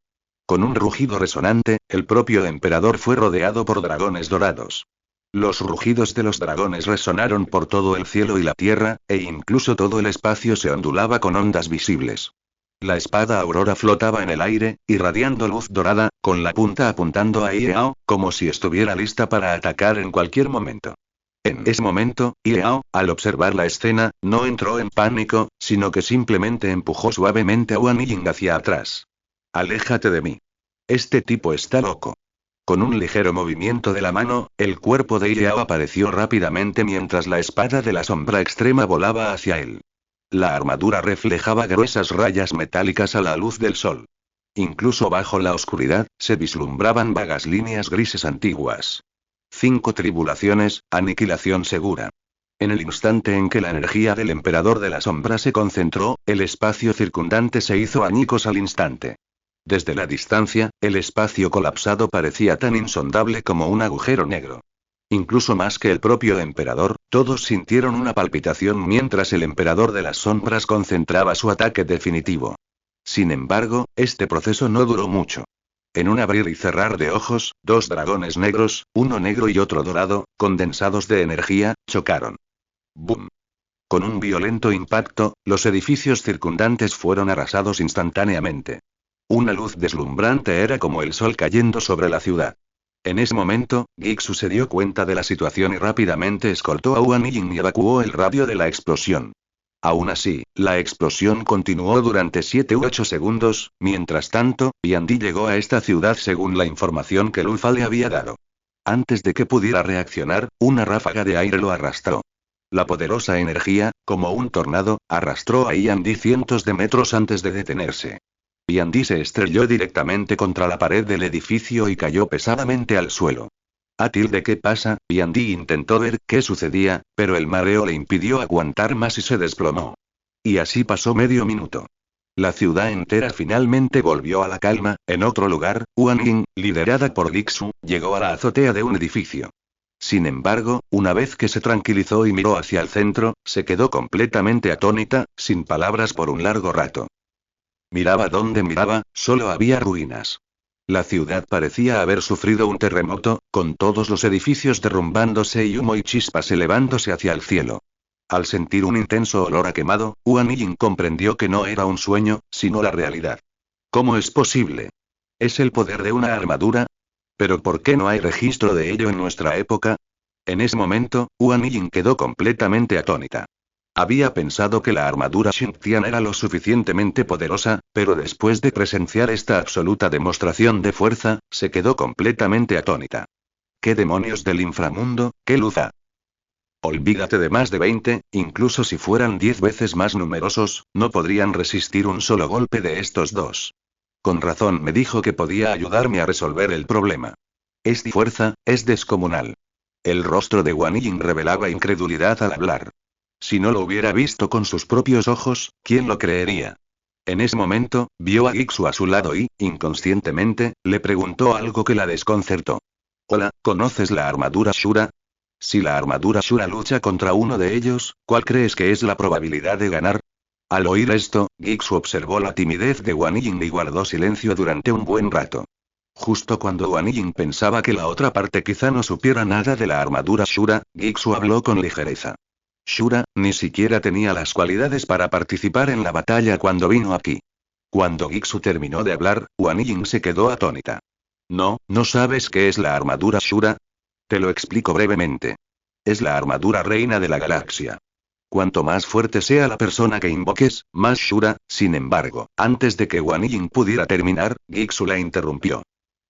Con un rugido resonante, el propio emperador fue rodeado por dragones dorados. Los rugidos de los dragones resonaron por todo el cielo y la tierra, e incluso todo el espacio se ondulaba con ondas visibles. La espada aurora flotaba en el aire, irradiando luz dorada, con la punta apuntando a Iao, como si estuviera lista para atacar en cualquier momento. En ese momento, Iao, al observar la escena, no entró en pánico, sino que simplemente empujó suavemente a Wan Ying hacia atrás. Aléjate de mí. Este tipo está loco. Con un ligero movimiento de la mano, el cuerpo de Iao apareció rápidamente mientras la espada de la sombra extrema volaba hacia él. La armadura reflejaba gruesas rayas metálicas a la luz del sol. Incluso bajo la oscuridad, se vislumbraban vagas líneas grises antiguas. 5 tribulaciones, aniquilación segura. En el instante en que la energía del emperador de la sombra se concentró, el espacio circundante se hizo añicos al instante. Desde la distancia, el espacio colapsado parecía tan insondable como un agujero negro. Incluso más que el propio emperador, todos sintieron una palpitación mientras el emperador de las sombras concentraba su ataque definitivo. Sin embargo, este proceso no duró mucho. En un abrir y cerrar de ojos, 2 dragones negros, uno negro y otro dorado, condensados de energía, chocaron. ¡Bum! Con un violento impacto, los edificios circundantes fueron arrasados instantáneamente. Una luz deslumbrante era como el sol cayendo sobre la ciudad. En ese momento, Gixu se dio cuenta de la situación y rápidamente escoltó a Wan Ying y evacuó el radio de la explosión. Aún así, la explosión continuó durante 7 u 8 segundos, mientras tanto, Yandy llegó a esta ciudad según la información que Lufa le había dado. Antes de que pudiera reaccionar, una ráfaga de aire lo arrastró. La poderosa energía, como un tornado, arrastró a Yandy cientos de metros antes de detenerse. Biandi se estrelló directamente contra la pared del edificio y cayó pesadamente al suelo. ¿Qué pasa? Biandi intentó ver qué sucedía, pero el mareo le impidió aguantar más y se desplomó. Y así pasó medio minuto. La ciudad entera finalmente volvió a la calma. En otro lugar, Wang Ying, liderada por Gixu, llegó a la azotea de un edificio. Sin embargo, una vez que se tranquilizó y miró hacia el centro, se quedó completamente atónita, sin palabras por un largo rato. Miraba donde miraba, solo había ruinas. La ciudad parecía haber sufrido un terremoto, con todos los edificios derrumbándose y humo y chispas elevándose hacia el cielo. Al sentir un intenso olor a quemado, Wang Ying comprendió que no era un sueño, sino la realidad. ¿Cómo es posible? ¿Es el poder de una armadura? ¿Pero por qué no hay registro de ello en nuestra época? En ese momento, Wang Ying quedó completamente atónita. Había pensado que la armadura Xingtian era lo suficientemente poderosa, pero después de presenciar esta absoluta demostración de fuerza, se quedó completamente atónita. ¿Qué demonios del inframundo? ¿Qué luz ha? Olvídate de más de 20, incluso si fueran 10 veces más numerosos, no podrían resistir un solo golpe de estos dos. Con razón me dijo que podía ayudarme a resolver el problema. Esta fuerza, es descomunal. El rostro de Wang Ying revelaba incredulidad al hablar. Si no lo hubiera visto con sus propios ojos, ¿quién lo creería? En ese momento, vio a Gixu a su lado y, inconscientemente, le preguntó algo que la desconcertó. Hola, ¿conoces la armadura Shura? Si la armadura Shura lucha contra uno de ellos, ¿cuál crees que es la probabilidad de ganar? Al oír esto, Gixu observó la timidez de Wang Ying y guardó silencio durante un buen rato. Justo cuando Wang Ying pensaba que la otra parte quizá no supiera nada de la armadura Shura, Gixu habló con ligereza. Shura, ni siquiera tenía las cualidades para participar en la batalla cuando vino aquí. Cuando Gixu terminó de hablar, Wang Ying se quedó atónita. ¿No sabes qué es la armadura Shura? Te lo explico brevemente. Es la armadura reina de la galaxia. Cuanto más fuerte sea la persona que invoques, más Shura. Sin embargo, antes de que Wang Ying pudiera terminar, Gixu la interrumpió.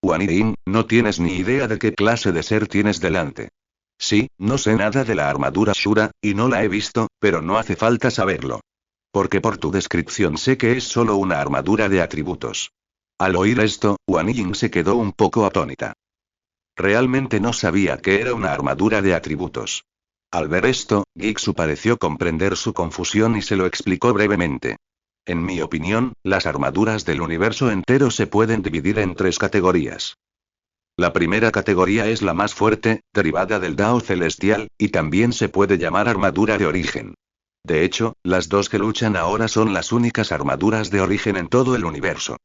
Wang Ying, no tienes ni idea de qué clase de ser tienes delante. Sí, no sé nada de la armadura Shura, y no la he visto, pero no hace falta saberlo. Porque por tu descripción sé que es solo una armadura de atributos. Al oír esto, Wang Ying se quedó un poco atónita. Realmente no sabía que era una armadura de atributos. Al ver esto, Gixu pareció comprender su confusión y se lo explicó brevemente. En mi opinión, las armaduras del universo entero se pueden dividir en 3 categorías. La primera categoría es la más fuerte, derivada del Dao celestial, y también se puede llamar armadura de origen. De hecho, las dos que luchan ahora son las únicas armaduras de origen en todo el universo.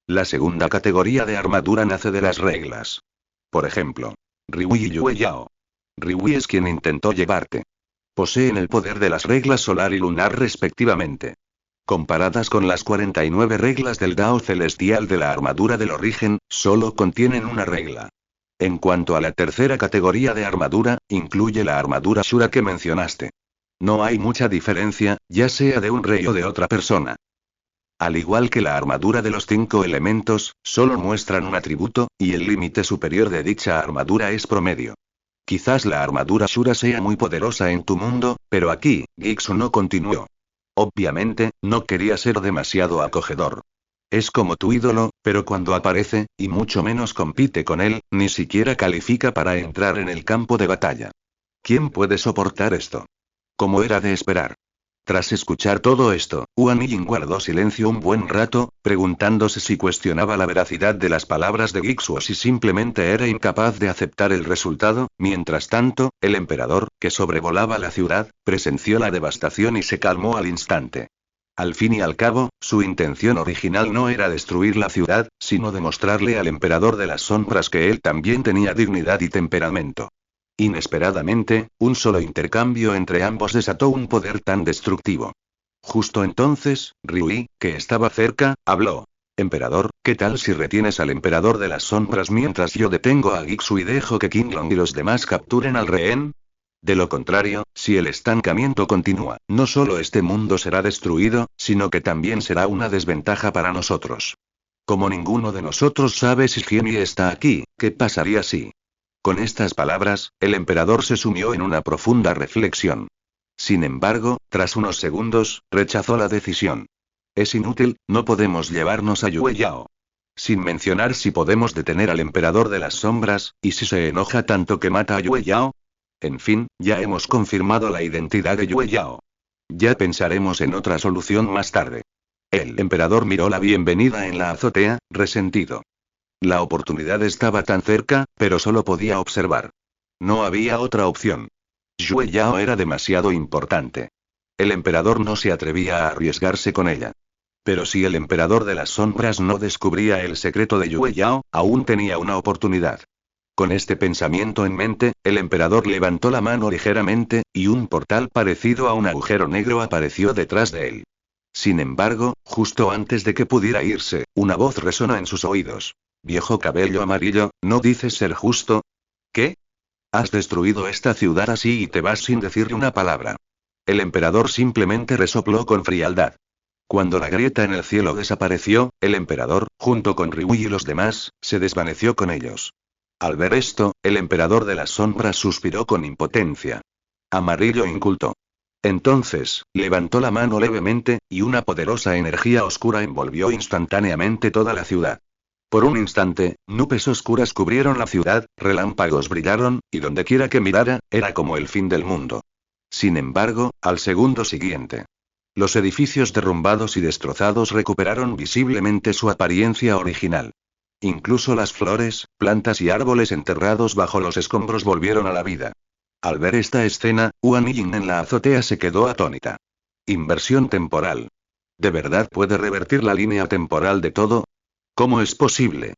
La segunda categoría de armadura nace de las reglas. Por ejemplo, Riui y Yue Yao. Riui es quien intentó llevarte. Poseen el poder de las reglas solar y lunar respectivamente. Comparadas con las 49 reglas del Dao celestial de la armadura del origen, solo contienen una regla. En cuanto a la tercera categoría de armadura, incluye la armadura Shura que mencionaste. No hay mucha diferencia, ya sea de un rey o de otra persona. Al igual que la armadura de los 5 elementos, solo muestran un atributo, y el límite superior de dicha armadura es promedio. Quizás la armadura Shura sea muy poderosa en tu mundo, pero aquí, Gixu no continuó. Obviamente, no quería ser demasiado acogedor. Es como tu ídolo, pero cuando aparece, y mucho menos compite con él, ni siquiera califica para entrar en el campo de batalla. ¿Quién puede soportar esto? Como era de esperar. Tras escuchar todo esto, Wang Ying guardó silencio un buen rato, preguntándose si cuestionaba la veracidad de las palabras de Gixu o si simplemente era incapaz de aceptar el resultado. Mientras tanto, el emperador, que sobrevolaba la ciudad, presenció la devastación y se calmó al instante. Al fin y al cabo, su intención original no era destruir la ciudad, sino demostrarle al emperador de las sombras que él también tenía dignidad y temperamento. Inesperadamente, un solo intercambio entre ambos desató un poder tan destructivo. Justo entonces, Riui, que estaba cerca, habló. Emperador, ¿qué tal si retienes al emperador de las sombras mientras yo detengo a Gixu y dejo que Qinglong y los demás capturen al rehén? De lo contrario, si el estancamiento continúa, no solo este mundo será destruido, sino que también será una desventaja para nosotros. Como ninguno de nosotros sabe si Jianye está aquí, ¿qué pasaría si? Con estas palabras, el emperador se sumió en una profunda reflexión. Sin embargo, tras unos segundos, rechazó la decisión. Es inútil, no podemos llevarnos a Yue Yao. Sin mencionar si podemos detener al emperador de las sombras, y si se enoja tanto que mata a Yue Yao. En fin, ya hemos confirmado la identidad de Yue Yao. Ya pensaremos en otra solución más tarde. El emperador miró la bienvenida en la azotea, resentido. La oportunidad estaba tan cerca, pero solo podía observar. No había otra opción. Yue Yao era demasiado importante. El emperador no se atrevía a arriesgarse con ella. Pero si el emperador de las sombras no descubría el secreto de Yue Yao, aún tenía una oportunidad. Con este pensamiento en mente, el emperador levantó la mano ligeramente, y un portal parecido a un agujero negro apareció detrás de él. Sin embargo, justo antes de que pudiera irse, una voz resonó en sus oídos. Viejo cabello amarillo, ¿no dices ser justo? ¿Qué? Has destruido esta ciudad así y te vas sin decirle una palabra. El emperador simplemente resopló con frialdad. Cuando la grieta en el cielo desapareció, el emperador, junto con Rui y los demás, se desvaneció con ellos. Al ver esto, el emperador de las sombras suspiró con impotencia. Amarillo inculto. Entonces, levantó la mano levemente, y una poderosa energía oscura envolvió instantáneamente toda la ciudad. Por un instante, nubes oscuras cubrieron la ciudad, relámpagos brillaron, y dondequiera que mirara, era como el fin del mundo. Sin embargo, al segundo siguiente, los edificios derrumbados y destrozados recuperaron visiblemente su apariencia original. Incluso las flores, plantas y árboles enterrados bajo los escombros volvieron a la vida. Al ver esta escena, Huan Yin en la azotea se quedó atónita. Inversión temporal. ¿De verdad puede revertir la línea temporal de todo? ¿Cómo es posible?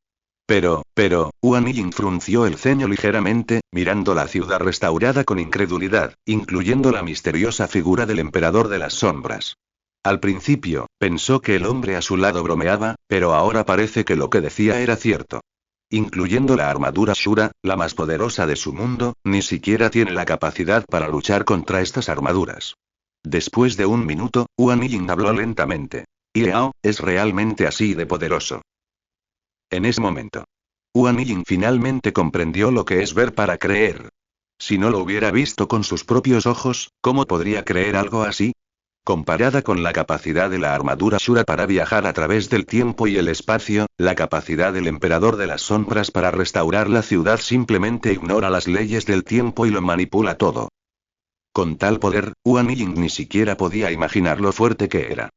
Pero, Huan Yin frunció el ceño ligeramente, mirando la ciudad restaurada con incredulidad, incluyendo la misteriosa figura del emperador de las sombras. Al principio, pensó que el hombre a su lado bromeaba, pero ahora parece que lo que decía era cierto. Incluyendo la armadura Shura, la más poderosa de su mundo, ni siquiera tiene la capacidad para luchar contra estas armaduras. Después de un minuto, Huan Yin habló lentamente. Yao, es realmente así de poderoso. En ese momento, Huan Yin finalmente comprendió lo que es ver para creer. Si no lo hubiera visto con sus propios ojos, ¿cómo podría creer algo así? Comparada con la capacidad de la armadura Shura para viajar a través del tiempo y el espacio, la capacidad del emperador de las sombras para restaurar la ciudad simplemente ignora las leyes del tiempo y lo manipula todo. Con tal poder, Huan Yin ni siquiera podía imaginar lo fuerte que era.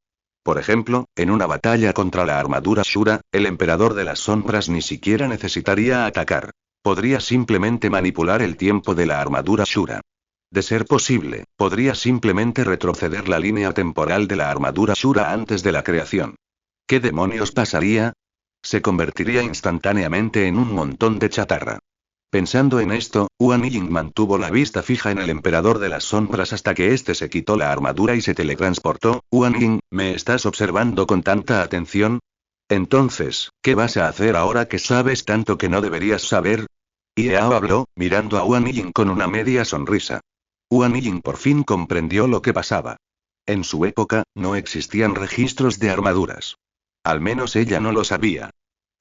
Por ejemplo, en una batalla contra la armadura Shura, el emperador de las sombras ni siquiera necesitaría atacar. Podría simplemente manipular el tiempo de la armadura Shura. De ser posible, podría simplemente retroceder la línea temporal de la armadura Shura antes de la creación. ¿Qué demonios pasaría? Se convertiría instantáneamente en un montón de chatarra. Pensando en esto, Huan Yin mantuvo la vista fija en el emperador de las sombras hasta que éste se quitó la armadura y se teletransportó. Huan Yin, ¿me estás observando con tanta atención? Entonces, ¿qué vas a hacer ahora que sabes tanto que no deberías saber? Yao habló, mirando a Huan Yin con una media sonrisa. Huan Yin por fin comprendió lo que pasaba. En su época, no existían registros de armaduras. Al menos ella no lo sabía.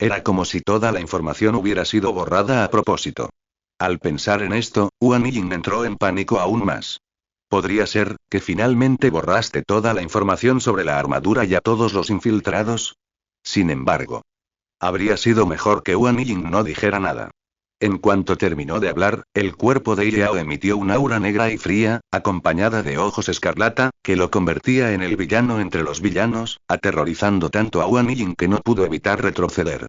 Era como si toda la información hubiera sido borrada a propósito. Al pensar en esto, Huan Yin entró en pánico aún más. ¿Podría ser que finalmente borraste toda la información sobre la armadura y a todos los infiltrados? Sin embargo, habría sido mejor que Huan Yin no dijera nada. En cuanto terminó de hablar, el cuerpo de Yao emitió un aura negra y fría, acompañada de ojos escarlata, que lo convertía en el villano entre los villanos, aterrorizando tanto a Huan Yin que no pudo evitar retroceder.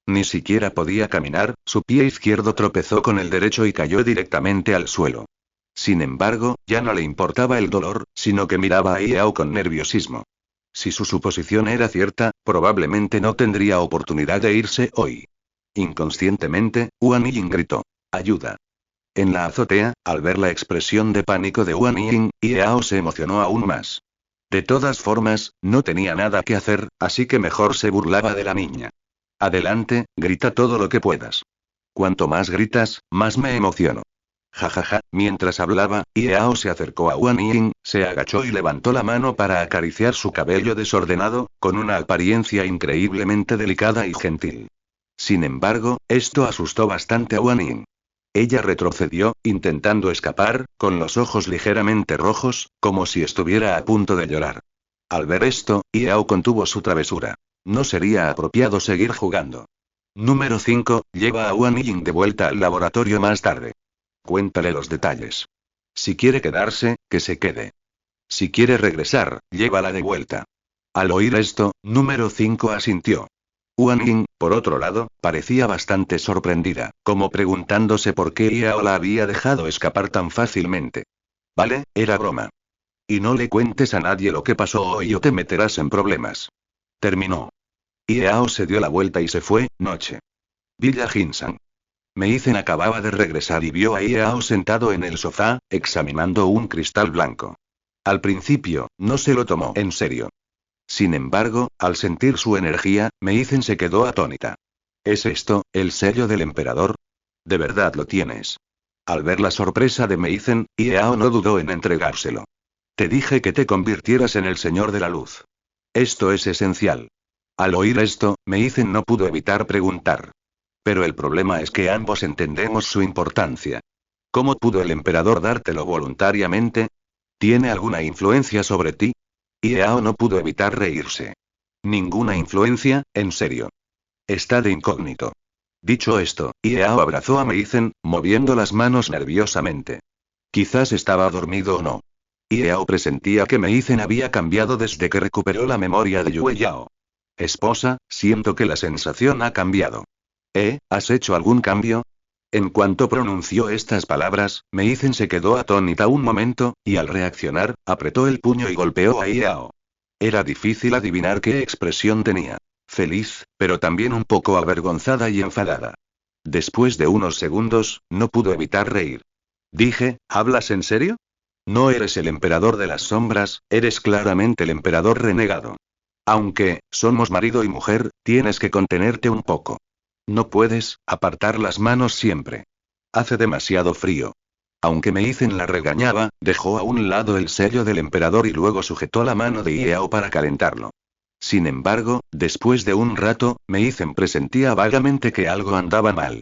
Ni siquiera podía caminar, su pie izquierdo tropezó con el derecho y cayó directamente al suelo. Sin embargo, ya no le importaba el dolor, sino que miraba a Yao con nerviosismo. Si su suposición era cierta, probablemente no tendría oportunidad de irse hoy. Inconscientemente, Huan Yin gritó. ¡Ayuda! En la azotea, al ver la expresión de pánico de Huan Yin, Yao se emocionó aún más. De todas formas, no tenía nada que hacer, así que mejor se burlaba de la niña. Adelante, grita todo lo que puedas. Cuanto más gritas, más me emociono. Jajaja, mientras hablaba, Yao se acercó a Huan Yin, se agachó y levantó la mano para acariciar su cabello desordenado, con una apariencia increíblemente delicada y gentil. Sin embargo, esto asustó bastante a Huan Yin. Ella retrocedió, intentando escapar, con los ojos ligeramente rojos, como si estuviera a punto de llorar. Al ver esto, Yao contuvo su travesura. No sería apropiado seguir jugando. Número 5, lleva a Wang Ying de vuelta al laboratorio más tarde. Cuéntale los detalles. Si quiere quedarse, que se quede. Si quiere regresar, llévala de vuelta. Al oír esto, número 5 asintió. Wang Ying, por otro lado, parecía bastante sorprendida, como preguntándose por qué Yao la había dejado escapar tan fácilmente. Vale, era broma. Y no le cuentes a nadie lo que pasó hoy o te meterás en problemas. Terminó. Yao se dio la vuelta y se fue. Noche. Villa Jinsan. Meizen acababa de regresar y vio a Yao sentado en el sofá, examinando un cristal blanco. Al principio, no se lo tomó en serio. Sin embargo, al sentir su energía, Meizen se quedó atónita. ¿Es esto, el sello del emperador? ¿De verdad lo tienes? Al ver la sorpresa de Meizen, Yao no dudó en entregárselo. Te dije que te convirtieras en el Señor de la Luz. Esto es esencial. Al oír esto, Meizen no pudo evitar preguntar. Pero el problema es que ambos entendemos su importancia. ¿Cómo pudo el emperador dártelo voluntariamente? ¿Tiene alguna influencia sobre ti? Yao no pudo evitar reírse. Ninguna influencia, en serio. Está de incógnito. Dicho esto, Yao abrazó a Meizen, moviendo las manos nerviosamente. Quizás estaba dormido o no. Yao presentía que Meizen había cambiado desde que recuperó la memoria de Yue Yao. Esposa, siento que la sensación ha cambiado. ¿Has hecho algún cambio? En cuanto pronunció estas palabras, Meizen se quedó atónita un momento, y al reaccionar, apretó el puño y golpeó a Yao. Era difícil adivinar qué expresión tenía. Feliz, pero también un poco avergonzada y enfadada. Después de unos segundos, no pudo evitar reír. Dije, ¿hablas en serio? No eres el emperador de las sombras, eres claramente el emperador renegado. Aunque, somos marido y mujer, tienes que contenerte un poco. No puedes apartar las manos siempre. Hace demasiado frío. Aunque Meizen la regañaba, dejó a un lado el sello del emperador y luego sujetó la mano de Yao para calentarlo. Sin embargo, después de un rato, Meizen presentía vagamente que algo andaba mal.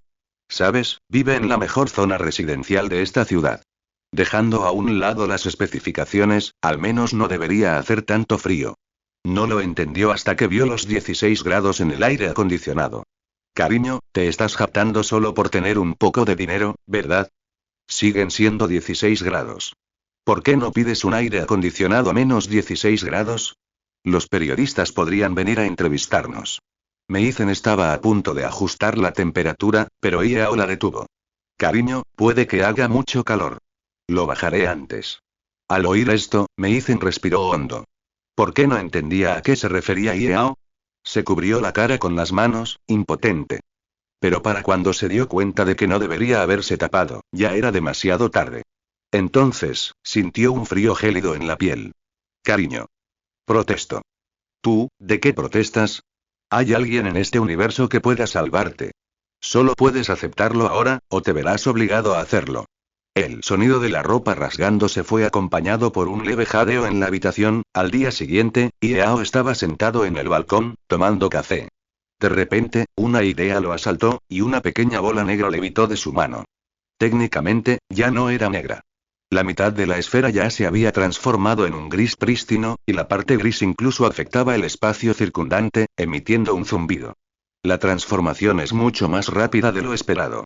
¿Sabes? Vive en la mejor zona residencial de esta ciudad. Dejando a un lado las especificaciones, al menos no debería hacer tanto frío. No lo entendió hasta que vio los 16 grados en el aire acondicionado. Cariño, te estás jactando solo por tener un poco de dinero, ¿verdad? Siguen siendo 16 grados. ¿Por qué no pides un aire acondicionado a menos 16 grados? Los periodistas podrían venir a entrevistarnos. Meizen estaba a punto de ajustar la temperatura, pero Yao la detuvo. Cariño, puede que haga mucho calor. Lo bajaré antes. Al oír esto, Meizen respiró hondo. ¿Por qué no entendía a qué se refería Yao? Se cubrió la cara con las manos, impotente. Pero para cuando se dio cuenta de que no debería haberse tapado, ya era demasiado tarde. Entonces, sintió un frío gélido en la piel. Cariño. Protesto. ¿Tú, de qué protestas? ¿Hay alguien en este universo que pueda salvarte? Solo puedes aceptarlo ahora, o te verás obligado a hacerlo. El sonido de la ropa rasgándose fue acompañado por un leve jadeo en la habitación. Al día siguiente, Yao estaba sentado en el balcón, tomando café. De repente, una idea lo asaltó, y una pequeña bola negra levitó de su mano. Técnicamente, ya no era negra. La mitad de la esfera ya se había transformado en un gris prístino, y la parte gris incluso afectaba el espacio circundante, emitiendo un zumbido. La transformación es mucho más rápida de lo esperado.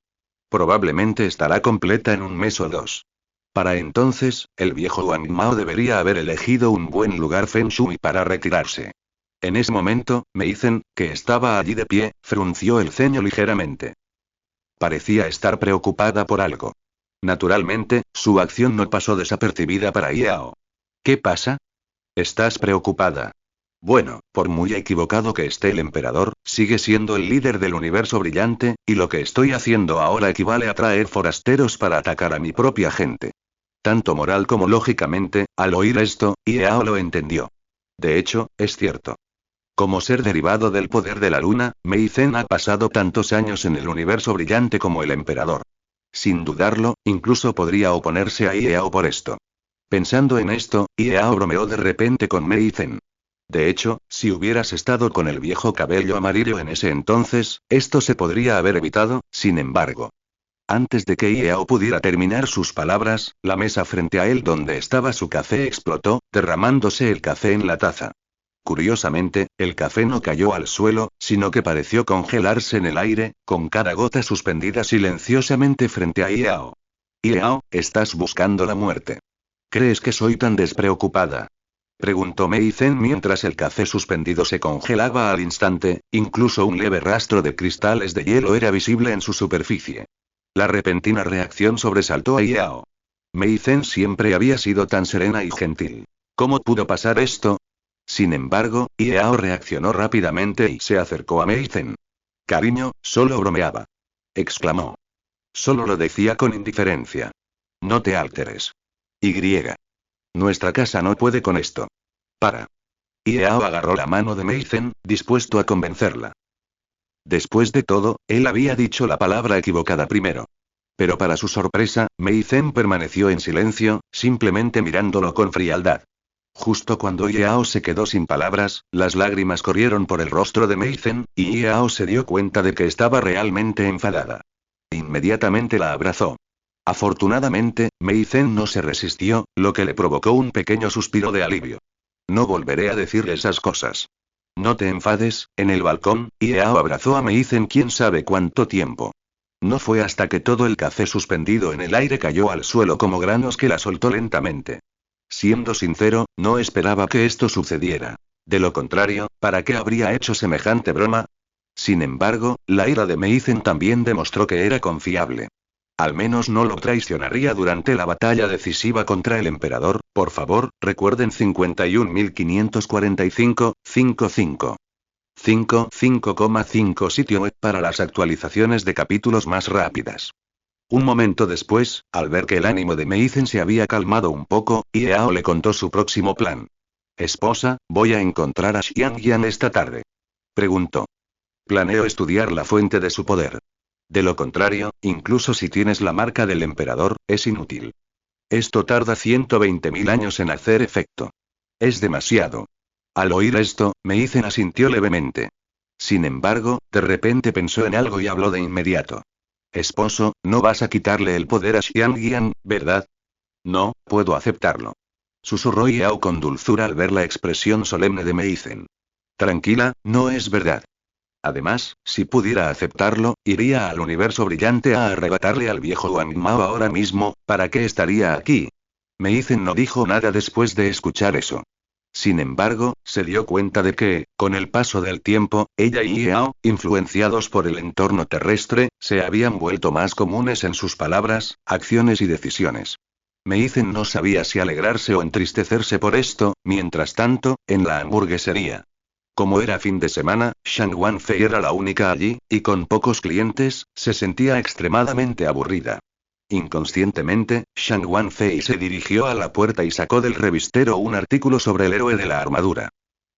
Probablemente estará completa en un mes o dos. Para entonces, el viejo Wang Mao debería haber elegido un buen lugar Feng Shui para retirarse. En ese momento, Meizen, que estaba allí de pie, frunció el ceño ligeramente. Parecía estar preocupada por algo. Naturalmente, su acción no pasó desapercibida para Yao. ¿Qué pasa? ¿Estás preocupada? Bueno, por muy equivocado que esté el emperador, sigue siendo el líder del universo brillante, y lo que estoy haciendo ahora equivale a traer forasteros para atacar a mi propia gente. Tanto moral como lógicamente, al oír esto, Yao lo entendió. De hecho, es cierto. Como ser derivado del poder de la luna, Meizen ha pasado tantos años en el universo brillante como el emperador. Sin dudarlo, incluso podría oponerse a Yao por esto. Pensando en esto, Yao bromeó de repente con Meizen. De hecho, si hubieras estado con el viejo cabello amarillo en ese entonces, esto se podría haber evitado, sin embargo. Antes de que Yao pudiera terminar sus palabras, la mesa frente a él donde estaba su café explotó, derramándose el café en la taza. Curiosamente, el café no cayó al suelo, sino que pareció congelarse en el aire, con cada gota suspendida silenciosamente frente a Yao. Yao, estás buscando la muerte. ¿Crees que soy tan despreocupada? Preguntó Mei Zhen mientras el café suspendido se congelaba al instante, incluso un leve rastro de cristales de hielo era visible en su superficie. La repentina reacción sobresaltó a Yao. Mei Zhen siempre había sido tan serena y gentil. ¿Cómo pudo pasar esto? Sin embargo, Yao reaccionó rápidamente y se acercó a Mei Zhen. Cariño, solo bromeaba. Exclamó. Solo lo decía con indiferencia. No te alteres. Y. Nuestra casa no puede con esto. Para. Yao agarró la mano de Mei Zhen, dispuesto a convencerla. Después de todo, él había dicho la palabra equivocada primero. Pero para su sorpresa, Mei Zhen permaneció en silencio, simplemente mirándolo con frialdad. Justo cuando Yao se quedó sin palabras, las lágrimas corrieron por el rostro de Mei Zhen, y Yao se dio cuenta de que estaba realmente enfadada. Inmediatamente la abrazó. Afortunadamente, Mei Zhen no se resistió, lo que le provocó un pequeño suspiro de alivio. No volveré a decirle esas cosas. No te enfades. En el balcón, Yao abrazó a Mei Zhen quién sabe cuánto tiempo. No fue hasta que todo el café suspendido en el aire cayó al suelo como granos que la soltó lentamente. Siendo sincero, no esperaba que esto sucediera. De lo contrario, ¿para qué habría hecho semejante broma? Sin embargo, la ira de Mei Zhen también demostró que era confiable. Al menos no lo traicionaría durante la batalla decisiva contra el emperador. Por favor, recuerden 51.545, 55. 5,5 sitio web para las actualizaciones de capítulos más rápidas. Un momento después, al ver que el ánimo de Mei Zhen se había calmado un poco, Yao le contó su próximo plan. Esposa, voy a encontrar a Xiangyan esta tarde. Preguntó. Planeo estudiar la fuente de su poder. De lo contrario, incluso si tienes la marca del emperador, es inútil. Esto tarda 120.000 años en hacer efecto. Es demasiado. Al oír esto, Mei Zhen asintió levemente. Sin embargo, de repente pensó en algo y habló de inmediato. Esposo, no vas a quitarle el poder a Xiangyan, ¿verdad? No, puedo aceptarlo. Susurró Yao con dulzura al ver la expresión solemne de Mei Zhen. Tranquila, no es verdad. Además, si pudiera aceptarlo, iría al universo brillante a arrebatarle al viejo Wang Mao ahora mismo. ¿Para qué estaría aquí? Mei Zhen no dijo nada después de escuchar eso. Sin embargo, se dio cuenta de que, con el paso del tiempo, ella y Yao, influenciados por el entorno terrestre, se habían vuelto más comunes en sus palabras, acciones y decisiones. Mei Zhen no sabía si alegrarse o entristecerse por esto. Mientras tanto, en la hamburguesería. Como era fin de semana, Shang Wanfei era la única allí, y con pocos clientes, se sentía extremadamente aburrida. Inconscientemente, Shang Wanfei se dirigió a la puerta y sacó del revistero un artículo sobre el héroe de la armadura.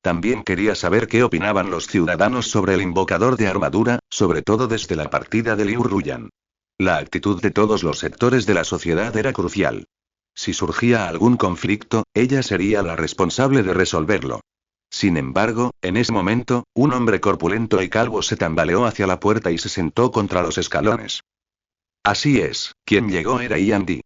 También quería saber qué opinaban los ciudadanos sobre el invocador de armadura, sobre todo desde la partida de Liu Ruyan. La actitud de todos los sectores de la sociedad era crucial. Si surgía algún conflicto, ella sería la responsable de resolverlo. Sin embargo, en ese momento, un hombre corpulento y calvo se tambaleó hacia la puerta y se sentó contra los escalones. Así es, quien llegó era Yan Di.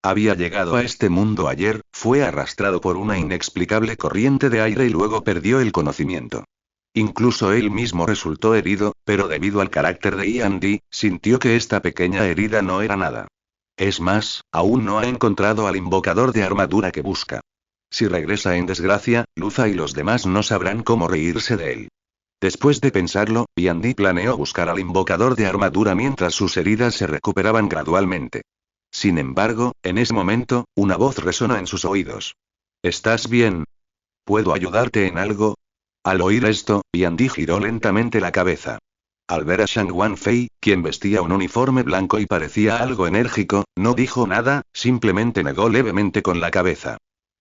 Había llegado a este mundo ayer, fue arrastrado por una inexplicable corriente de aire y luego perdió el conocimiento. Incluso él mismo resultó herido, pero debido al carácter de Yan Di, sintió que esta pequeña herida no era nada. Es más, aún no ha encontrado al invocador de armadura que busca. Si regresa en desgracia, Luza y los demás no sabrán cómo reírse de él. Después de pensarlo, Yan Di planeó buscar al invocador de armadura mientras sus heridas se recuperaban gradualmente. Sin embargo, en ese momento, una voz resonó en sus oídos. ¿Estás bien? ¿Puedo ayudarte en algo? Al oír esto, Yan Di giró lentamente la cabeza. Al ver a Shang Wanfei, quien vestía un uniforme blanco y parecía algo enérgico, no dijo nada, simplemente negó levemente con la cabeza.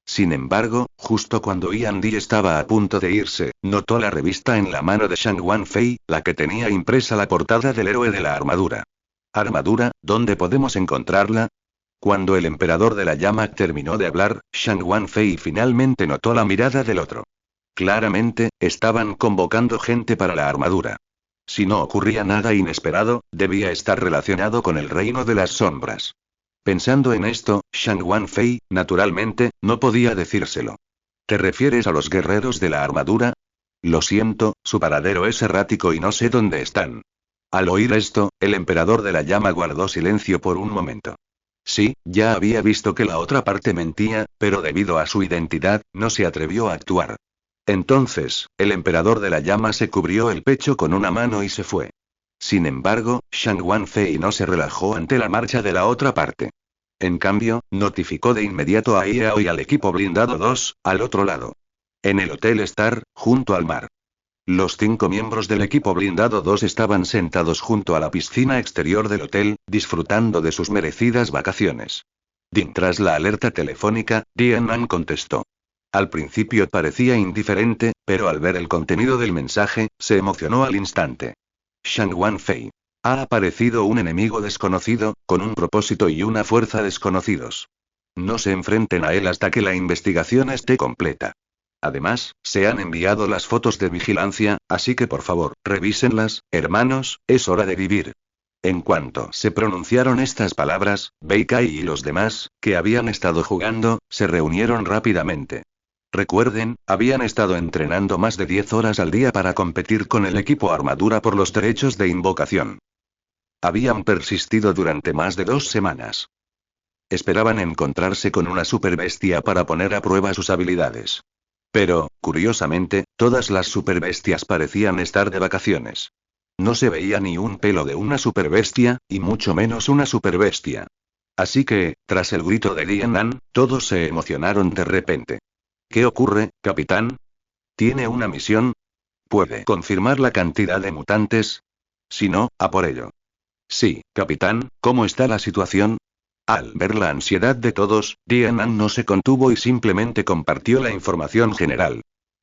Sin embargo, justo cuando Yan Di estaba a punto de irse, notó la revista en la mano de Shang Wanfei, la que tenía impresa la portada del héroe de la armadura. ¿Armadura? ¿Dónde podemos encontrarla? Cuando el emperador de la llama terminó de hablar, Shang Wanfei finalmente notó la mirada del otro. Claramente, estaban convocando gente para la armadura. Si no ocurría nada inesperado, debía estar relacionado con el reino de las sombras. Pensando en esto, Shang Wanfei, naturalmente, no podía decírselo. ¿Te refieres a los guerreros de la armadura? Lo siento, su paradero es errático y no sé dónde están. Al oír esto, el emperador de la llama guardó silencio por un momento. Sí, ya había visto que la otra parte mentía, pero debido a su identidad, no se atrevió a actuar. Entonces, el emperador de la llama se cubrió el pecho con una mano y se fue. Sin embargo, Shang Wanfei no se relajó ante la marcha de la otra parte. En cambio, notificó de inmediato a Yao y al equipo blindado 2, al otro lado. En el Hotel Star, junto al mar. Los 5 miembros del equipo blindado 2 estaban sentados junto a la piscina exterior del hotel, disfrutando de sus merecidas vacaciones. Tras la alerta telefónica, Dianan contestó. Al principio parecía indiferente, pero al ver el contenido del mensaje, se emocionó al instante. Shang Wanfei. Ha aparecido un enemigo desconocido, con un propósito y una fuerza desconocidos. No se enfrenten a él hasta que la investigación esté completa. Además, se han enviado las fotos de vigilancia, así que por favor, revísenlas, hermanos, es hora de vivir. En cuanto se pronunciaron estas palabras, Beikai y los demás, que habían estado jugando, se reunieron rápidamente. Recuerden, habían estado entrenando más de 10 horas al día para competir con el equipo armadura por los derechos de invocación. Habían persistido durante más de 2 semanas. Esperaban encontrarse con una superbestia para poner a prueba sus habilidades. Pero, curiosamente, todas las superbestias parecían estar de vacaciones. No se veía ni un pelo de una superbestia, y mucho menos una superbestia. Así que, tras el grito de Dianan, todos se emocionaron de repente. ¿Qué ocurre, capitán? ¿Tiene una misión? ¿Puede confirmar la cantidad de mutantes? Si no, a por ello. Sí, capitán, ¿cómo está la situación? Al ver la ansiedad de todos, Dianan no se contuvo y simplemente compartió la información general.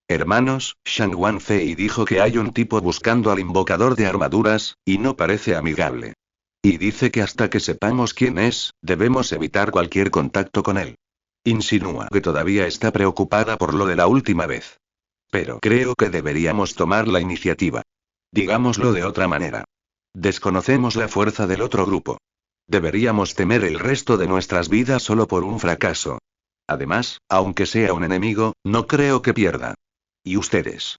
Hermanos, Shang Wanfei dijo que hay un tipo buscando al invocador de armaduras, y no parece amigable. Y dice que hasta que sepamos quién es, debemos evitar cualquier contacto con él. Insinúa que todavía está preocupada por lo de la última vez. Pero creo que deberíamos tomar la iniciativa. Digámoslo de otra manera. Desconocemos la fuerza del otro grupo. Deberíamos temer el resto de nuestras vidas solo por un fracaso. Además, aunque sea un enemigo, no creo que pierda. ¿Y ustedes?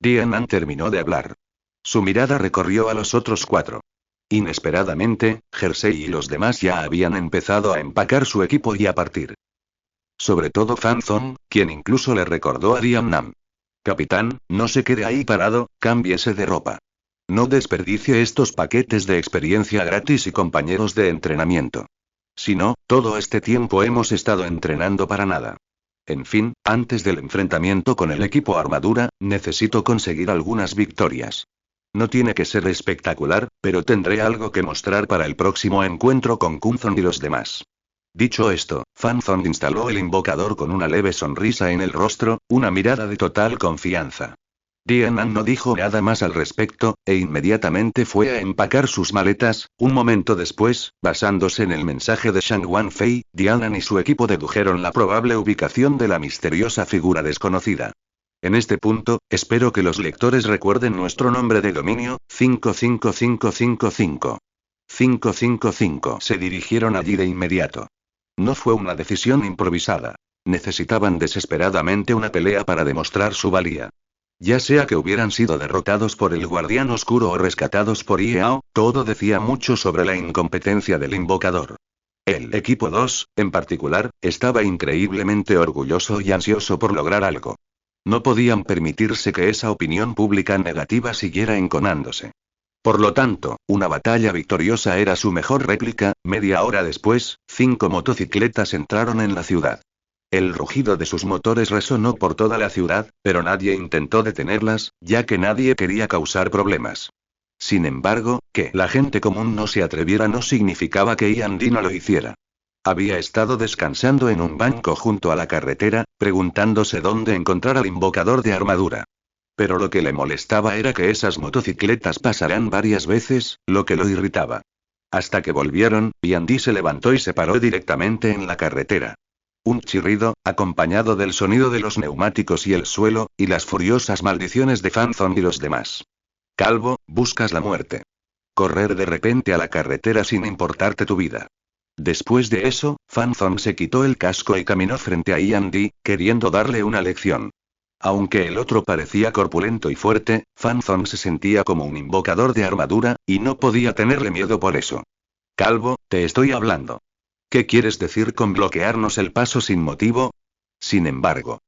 Dianan terminó de hablar. Su mirada recorrió a los otros 4. Inesperadamente, Jersey y los demás ya habían empezado a empacar su equipo y a partir. Sobre todo Fan Zong, quien incluso le recordó a Dianan. Capitán, no se quede ahí parado, cámbiese de ropa. No desperdicie estos paquetes de experiencia gratis y compañeros de entrenamiento. Si no, todo este tiempo hemos estado entrenando para nada. En fin, antes del enfrentamiento con el equipo armadura, necesito conseguir algunas victorias. No tiene que ser espectacular, pero tendré algo que mostrar para el próximo encuentro con Kunzon y los demás. Dicho esto, Fan Zong instaló el invocador con una leve sonrisa en el rostro, una mirada de total confianza. Dianan no dijo nada más al respecto, e inmediatamente fue a empacar sus maletas. Un momento después, basándose en el mensaje de Shang Wanfei, Dianan y su equipo dedujeron la probable ubicación de la misteriosa figura desconocida. En este punto, espero que los lectores recuerden nuestro nombre de dominio, 55555. 555. Se dirigieron allí de inmediato. No fue una decisión improvisada. Necesitaban desesperadamente una pelea para demostrar su valía. Ya sea que hubieran sido derrotados por el Guardián Oscuro o rescatados por Yao, todo decía mucho sobre la incompetencia del invocador. El equipo 2, en particular, estaba increíblemente orgulloso y ansioso por lograr algo. No podían permitirse que esa opinión pública negativa siguiera enconándose. Por lo tanto, una batalla victoriosa era su mejor réplica. Media hora después, 5 motocicletas entraron en la ciudad. El rugido de sus motores resonó por toda la ciudad, pero nadie intentó detenerlas, ya que nadie quería causar problemas. Sin embargo, que la gente común no se atreviera no significaba que Ian Dino lo hiciera. Había estado descansando en un banco junto a la carretera, preguntándose dónde encontrar al invocador de armadura. Pero lo que le molestaba era que esas motocicletas pasaran varias veces, lo que lo irritaba. Hasta que volvieron, Ian Di se levantó y se paró directamente en la carretera. Un chirrido, acompañado del sonido de los neumáticos y el suelo, y las furiosas maldiciones de Fan Zong y los demás. Calvo, buscas la muerte. Correr de repente a la carretera sin importarte tu vida. Después de eso, Fan Zong se quitó el casco y caminó frente a Ian Di, queriendo darle una lección. Aunque el otro parecía corpulento y fuerte, Fan Zong se sentía como un invocador de armadura, y no podía tenerle miedo por eso. Calvo, te estoy hablando. ¿Qué quieres decir con bloquearnos el paso sin motivo? Sin embargo,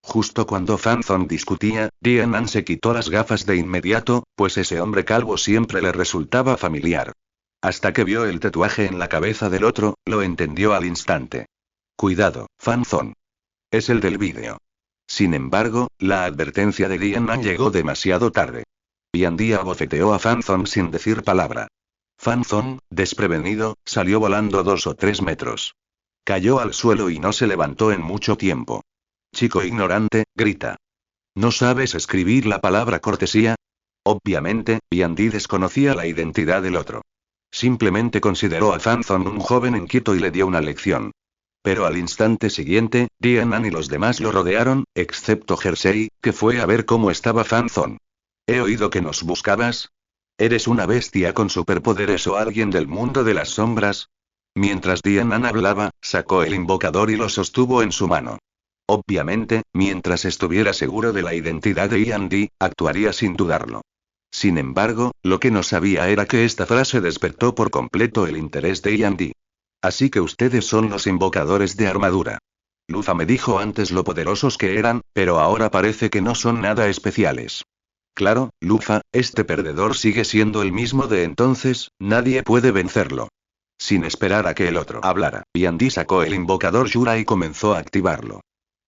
justo cuando Fan Zong discutía, Dianan se quitó las gafas de inmediato, pues ese hombre calvo siempre le resultaba familiar. Hasta que vio el tatuaje en la cabeza del otro, lo entendió al instante. Cuidado, Fan Zong. Es el del vídeo. Sin embargo, la advertencia de Dianan llegó demasiado tarde. Ian Di abofeteó a Fan Zong sin decir palabra. Fan Zong, desprevenido, salió volando 2 o 3 metros. Cayó al suelo y no se levantó en mucho tiempo. Chico ignorante, grita. ¿No sabes escribir la palabra cortesía? Obviamente, Ian Di desconocía la identidad del otro. Simplemente consideró a Fan Zong un joven inquieto y le dio una lección. Pero al instante siguiente, Dianan y los demás lo rodearon, excepto Jersey, que fue a ver cómo estaba Fan Zong. He oído que nos buscabas. ¿Eres una bestia con superpoderes o alguien del mundo de las sombras? Mientras Dianan hablaba, sacó el invocador y lo sostuvo en su mano. Obviamente, mientras estuviera seguro de la identidad de Ian Di, actuaría sin dudarlo. Sin embargo, lo que no sabía era que esta frase despertó por completo el interés de Ian Di. Así que ustedes son los invocadores de armadura. Lufa me dijo antes lo poderosos que eran, pero ahora parece que no son nada especiales. Claro, Lufa, este perdedor sigue siendo el mismo de entonces, nadie puede vencerlo. Sin esperar a que el otro hablara, Ian Di sacó el invocador Shura y comenzó a activarlo.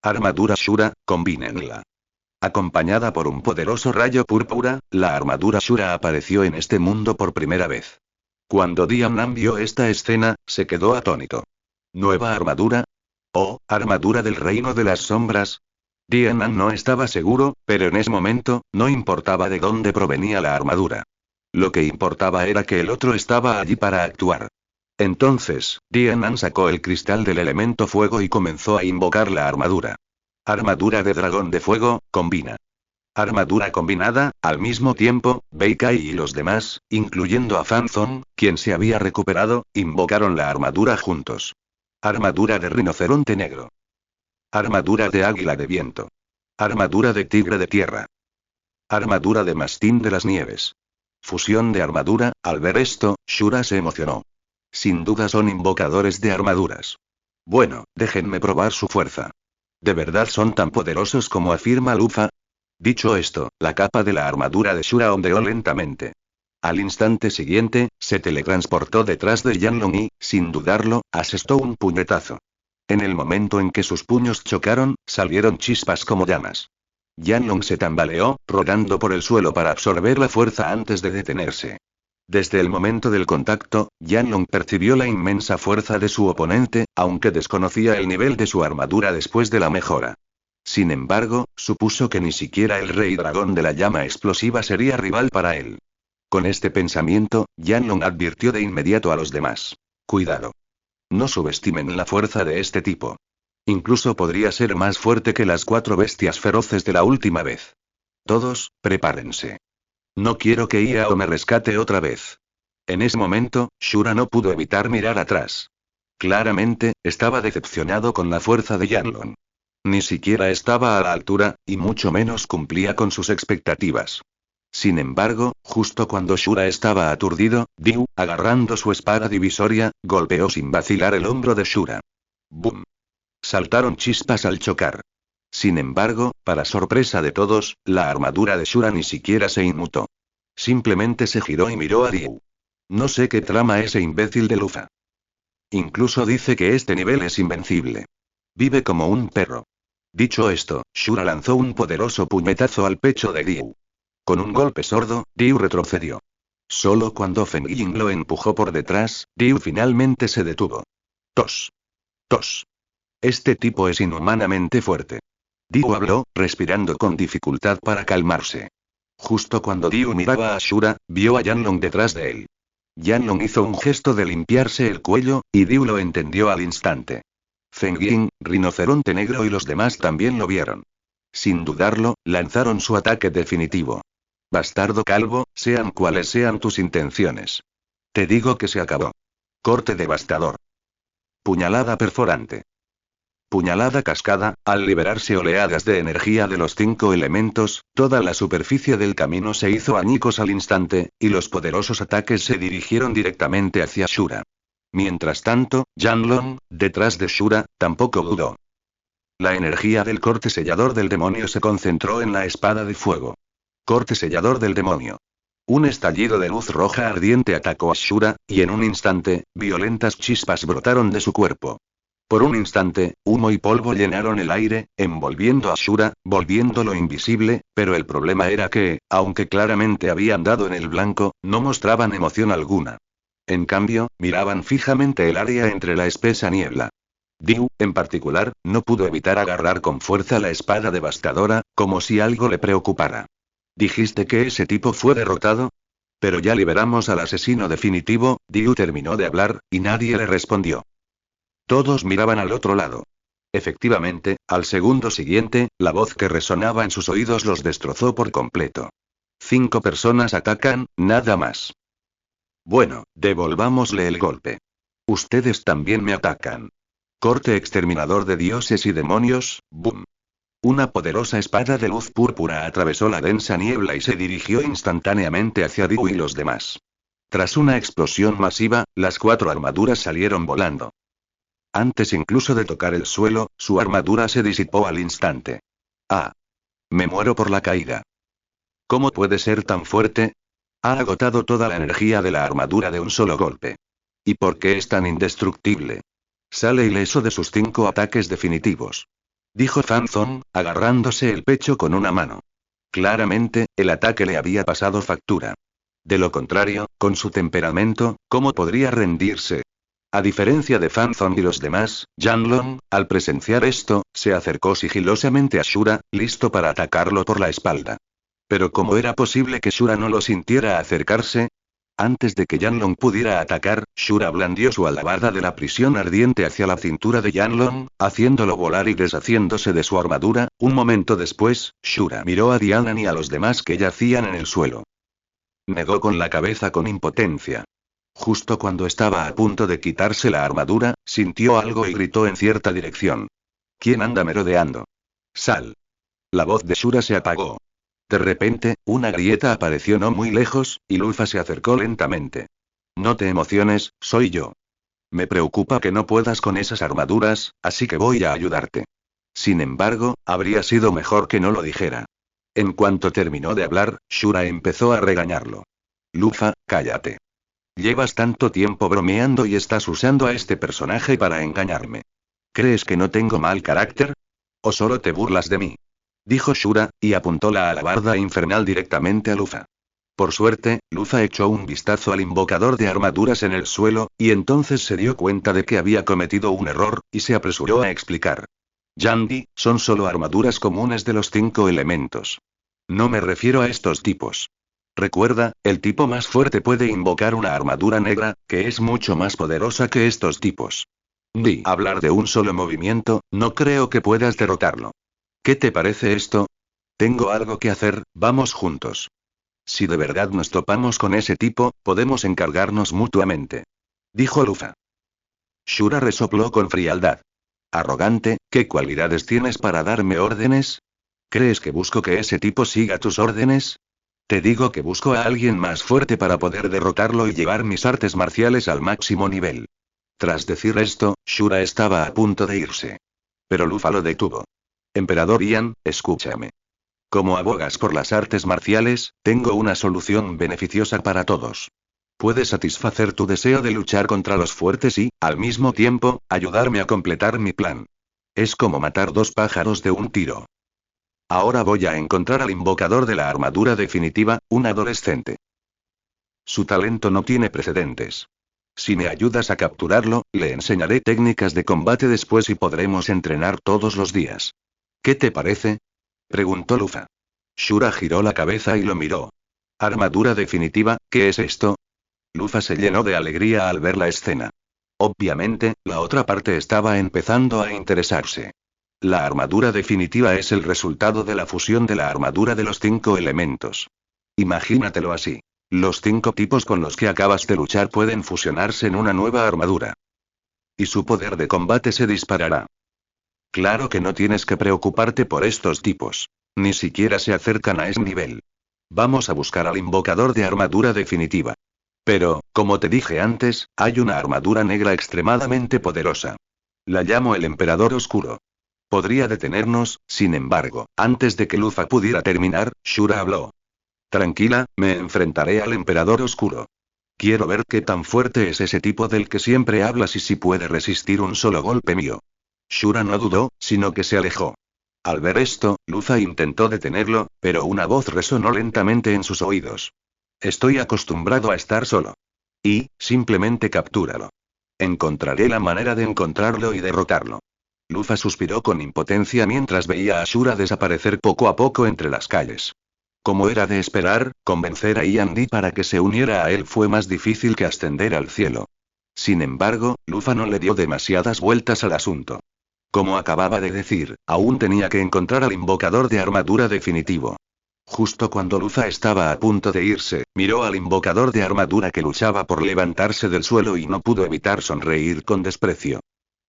Armadura Shura, combínenla. Acompañada por un poderoso rayo púrpura, la armadura Shura apareció en este mundo por primera vez. Cuando Dianan vio esta escena, se quedó atónito. ¿Nueva armadura? ¿Oh, armadura del reino de las sombras? Dianan no estaba seguro, pero en ese momento, no importaba de dónde provenía la armadura. Lo que importaba era que el otro estaba allí para actuar. Entonces, Dianan sacó el cristal del elemento fuego y comenzó a invocar la armadura. Armadura de dragón de fuego, combina. Armadura combinada, al mismo tiempo, Beikai y los demás, incluyendo a Fan Zong, quien se había recuperado, invocaron la armadura juntos. Armadura de rinoceronte negro. Armadura de águila de viento. Armadura de tigre de tierra. Armadura de mastín de las nieves. Fusión de armadura, al ver esto, Shura se emocionó. Sin duda son invocadores de armaduras. Bueno, déjenme probar su fuerza. ¿De verdad son tan poderosos como afirma Lufa? Dicho esto, la capa de la armadura de Shura ondeó lentamente. Al instante siguiente, se teletransportó detrás de Yanlong y, sin dudarlo, asestó un puñetazo. En el momento en que sus puños chocaron, salieron chispas como llamas. Yanlong se tambaleó, rodando por el suelo para absorber la fuerza antes de detenerse. Desde el momento del contacto, Yanlong percibió la inmensa fuerza de su oponente, aunque desconocía el nivel de su armadura después de la mejora. Sin embargo, supuso que ni siquiera el rey dragón de la llama explosiva sería rival para él. Con este pensamiento, Yanlong advirtió de inmediato a los demás. Cuidado. No subestimen la fuerza de este tipo. Incluso podría ser más fuerte que las 4 bestias feroces de la última vez. Todos, prepárense. No quiero que Iao me rescate otra vez. En ese momento, Shura no pudo evitar mirar atrás. Claramente, estaba decepcionado con la fuerza de Yanlong. Ni siquiera estaba a la altura, y mucho menos cumplía con sus expectativas. Sin embargo, justo cuando Shura estaba aturdido, Diu, agarrando su espada divisoria, golpeó sin vacilar el hombro de Shura. ¡Bum! Saltaron chispas al chocar. Sin embargo, para sorpresa de todos, la armadura de Shura ni siquiera se inmutó. Simplemente se giró y miró a Diu. No sé qué trama ese imbécil de Lufa. Incluso dice que este nivel es invencible. Vive como un perro. Dicho esto, Shura lanzó un poderoso puñetazo al pecho de Diu. Con un golpe sordo, Diu retrocedió. Solo cuando Feng Ying lo empujó por detrás, Diu finalmente se detuvo. Tos. Tos. Este tipo es inhumanamente fuerte. Diu habló, respirando con dificultad para calmarse. Justo cuando Diu miraba a Shura, vio a Yanlong detrás de él. Yanlong hizo un gesto de limpiarse el cuello, y Diu lo entendió al instante. Feng Ying, Rinoceronte Negro y los demás también lo vieron. Sin dudarlo, lanzaron su ataque definitivo. Bastardo calvo, sean cuales sean tus intenciones. Te digo que se acabó. Corte devastador. Puñalada perforante. Puñalada cascada, al liberarse oleadas de energía de los 5 elementos, toda la superficie del camino se hizo añicos al instante, y los poderosos ataques se dirigieron directamente hacia Shura. Mientras tanto, Yanlong, detrás de Shura, tampoco dudó. La energía del corte sellador del demonio se concentró en la espada de fuego. Corte sellador del demonio. Un estallido de luz roja ardiente atacó a Shura, y en un instante, violentas chispas brotaron de su cuerpo. Por un instante, humo y polvo llenaron el aire, envolviendo a Shura, volviéndolo invisible, pero el problema era que, aunque claramente habían dado en el blanco, no mostraban emoción alguna. En cambio, miraban fijamente el área entre la espesa niebla. Diu, en particular, no pudo evitar agarrar con fuerza la espada devastadora, como si algo le preocupara. ¿Dijiste que ese tipo fue derrotado? Pero ya liberamos al asesino definitivo, Diu terminó de hablar, y nadie le respondió. Todos miraban al otro lado. Efectivamente, al segundo siguiente, la voz que resonaba en sus oídos los destrozó por completo. 5 personas atacan, nada más. Bueno, devolvámosle el golpe. Ustedes también me atacan. Corte exterminador de dioses y demonios, boom. Una poderosa espada de luz púrpura atravesó la densa niebla y se dirigió instantáneamente hacia Diu y los demás. Tras una explosión masiva, las 4 armaduras salieron volando. Antes incluso de tocar el suelo, su armadura se disipó al instante. ¡Ah! Me muero por la caída. ¿Cómo puede ser tan fuerte? Ha agotado toda la energía de la armadura de un solo golpe. ¿Y por qué es tan indestructible? Sale ileso de sus 5 ataques definitivos. Dijo Fanzon, agarrándose el pecho con una mano. Claramente, el ataque le había pasado factura. De lo contrario, con su temperamento, ¿cómo podría rendirse? A diferencia de Fanzon y los demás, Yanlong, al presenciar esto, se acercó sigilosamente a Shura, listo para atacarlo por la espalda. Pero ¿cómo era posible que Shura no lo sintiera acercarse? Antes de que Yanlong pudiera atacar, Shura blandió su alabarda de la prisión ardiente hacia la cintura de Yanlong, haciéndolo volar y deshaciéndose de su armadura. Un momento después, Shura miró a Dianan y a los demás que yacían en el suelo. Negó con la cabeza con impotencia. Justo cuando estaba a punto de quitarse la armadura, sintió algo y gritó en cierta dirección. ¿Quién anda merodeando? Sal. La voz de Shura se apagó. De repente, una grieta apareció no muy lejos, y Lufa se acercó lentamente. No te emociones, soy yo. Me preocupa que no puedas con esas armaduras, así que voy a ayudarte. Sin embargo, habría sido mejor que no lo dijera. En cuanto terminó de hablar, Shura empezó a regañarlo. Lufa, cállate. Llevas tanto tiempo bromeando y estás usando a este personaje para engañarme. ¿Crees que no tengo mal carácter? ¿O solo te burlas de mí? Dijo Shura, y apuntó la alabarda infernal directamente a Lufa. Por suerte, Lufa echó un vistazo al invocador de armaduras en el suelo, y entonces se dio cuenta de que había cometido un error, y se apresuró a explicar. Yandy, son solo armaduras comunes de los 5 elementos. No me refiero a estos tipos. Recuerda, el tipo más fuerte puede invocar una armadura negra, que es mucho más poderosa que estos tipos. Ni hablar de un solo movimiento, no creo que puedas derrotarlo. ¿Qué te parece esto? Tengo algo que hacer, vamos juntos. Si de verdad nos topamos con ese tipo, podemos encargarnos mutuamente. Dijo Lufa. Shura resopló con frialdad. Arrogante, ¿qué cualidades tienes para darme órdenes? ¿Crees que busco que ese tipo siga tus órdenes? Te digo que busco a alguien más fuerte para poder derrotarlo y llevar mis artes marciales al máximo nivel. Tras decir esto, Shura estaba a punto de irse. Pero Lufa lo detuvo. Emperador Ian, escúchame. Como abogas por las artes marciales, tengo una solución beneficiosa para todos. Puedes satisfacer tu deseo de luchar contra los fuertes y, al mismo tiempo, ayudarme a completar mi plan. Es como matar 2 pájaros de un tiro. Ahora voy a encontrar al invocador de la armadura definitiva, un adolescente. Su talento no tiene precedentes. Si me ayudas a capturarlo, le enseñaré técnicas de combate después y podremos entrenar todos los días. ¿Qué te parece? Preguntó Lufa. Shura giró la cabeza y lo miró. ¿Armadura definitiva, qué es esto? Lufa se llenó de alegría al ver la escena. Obviamente, la otra parte estaba empezando a interesarse. La armadura definitiva es el resultado de la fusión de la armadura de los 5 elementos. Imagínatelo así. Los 5 tipos con los que acabas de luchar pueden fusionarse en una nueva armadura. Y su poder de combate se disparará. Claro que no tienes que preocuparte por estos tipos. Ni siquiera se acercan a ese nivel. Vamos a buscar al invocador de armadura definitiva. Pero, como te dije antes, hay una armadura negra extremadamente poderosa. La llamo el Emperador Oscuro. Podría detenernos, sin embargo, antes de que Lufa pudiera terminar, Shura habló. Tranquila, me enfrentaré al Emperador Oscuro. Quiero ver qué tan fuerte es ese tipo del que siempre hablas y si puede resistir un solo golpe mío. Shura no dudó, sino que se alejó. Al ver esto, Lufa intentó detenerlo, pero una voz resonó lentamente en sus oídos. Estoy acostumbrado a estar solo. Y, simplemente captúralo. Encontraré la manera de encontrarlo y derrotarlo. Lufa suspiró con impotencia mientras veía a Shura desaparecer poco a poco entre las calles. Como era de esperar, convencer a Yandy para que se uniera a él fue más difícil que ascender al cielo. Sin embargo, Lufa no le dio demasiadas vueltas al asunto. Como acababa de decir, aún tenía que encontrar al invocador de armadura definitivo. Justo cuando Lufa estaba a punto de irse, miró al invocador de armadura que luchaba por levantarse del suelo y no pudo evitar sonreír con desprecio.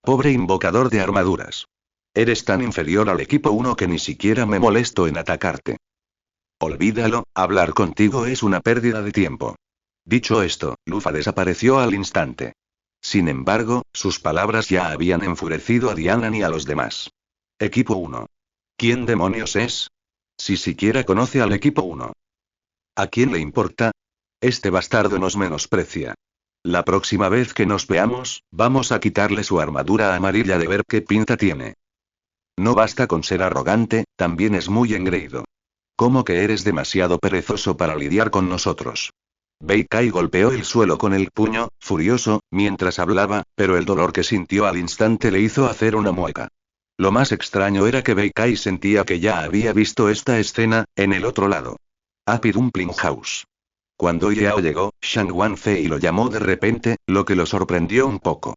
Pobre invocador de armaduras. Eres tan inferior al equipo 1 que ni siquiera me molesto en atacarte. Olvídalo, hablar contigo es una pérdida de tiempo. Dicho esto, Lufa desapareció al instante. Sin embargo, sus palabras ya habían enfurecido a Diana y a los demás. Equipo 1. ¿Quién demonios es? Si siquiera conoce al equipo 1. ¿A quién le importa? Este bastardo nos menosprecia. La próxima vez que nos veamos, vamos a quitarle su armadura amarilla de ver qué pinta tiene. No basta con ser arrogante, también es muy engreído. ¿Cómo que eres demasiado perezoso para lidiar con nosotros? Beikai golpeó el suelo con el puño, furioso, mientras hablaba, pero el dolor que sintió al instante le hizo hacer una mueca. Lo más extraño era que Beikai sentía que ya había visto esta escena, en el otro lado. Happy Dumpling House. Cuando Yao llegó, Shang Wanfei lo llamó de repente, lo que lo sorprendió un poco.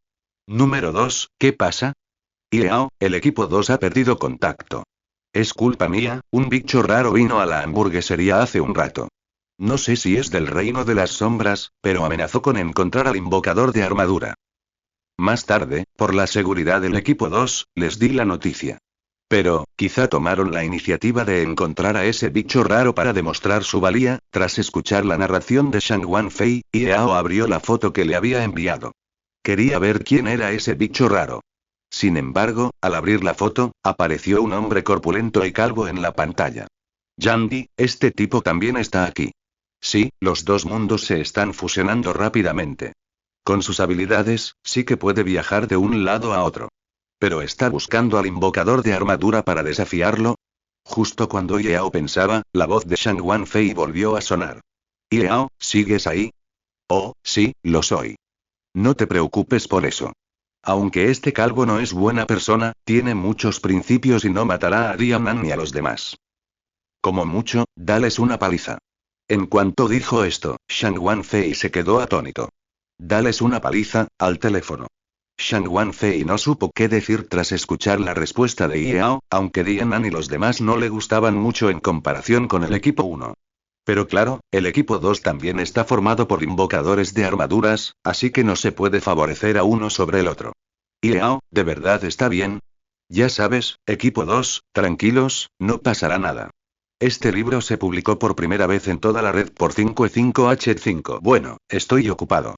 Número 2, ¿qué pasa? Yao, el equipo 2 ha perdido contacto. Es culpa mía, un bicho raro vino a la hamburguesería hace un rato. No sé si es del reino de las sombras, pero amenazó con encontrar al invocador de armadura. Más tarde, por la seguridad del equipo 2, les di la noticia. Pero, quizá tomaron la iniciativa de encontrar a ese bicho raro para demostrar su valía. Tras escuchar la narración de Shang Wanfei, Yao abrió la foto que le había enviado. Quería ver quién era ese bicho raro. Sin embargo, al abrir la foto, apareció un hombre corpulento y calvo en la pantalla. Yandy, este tipo también está aquí. Sí, los dos mundos se están fusionando rápidamente. Con sus habilidades, sí que puede viajar de un lado a otro. ¿Pero está buscando al invocador de armadura para desafiarlo? Justo cuando Yao pensaba, la voz de Shang Wanfei volvió a sonar. Yao, ¿sigues ahí? Oh, sí, lo soy. No te preocupes por eso. Aunque este calvo no es buena persona, tiene muchos principios y no matará a Diana ni a los demás. Como mucho, dales una paliza. En cuanto dijo esto, Shang Wanfei se quedó atónito. Dales una paliza, al teléfono. Shang Wanfei no supo qué decir tras escuchar la respuesta de Yao, aunque Diana y los demás no le gustaban mucho en comparación con el equipo 1. Pero claro, el equipo 2 también está formado por invocadores de armaduras, así que no se puede favorecer a uno sobre el otro. Yao, ¿de verdad está bien? Ya sabes, equipo 2, tranquilos, no pasará nada. Este libro se publicó por primera vez en toda la red por 5E5H5. Bueno, estoy ocupado.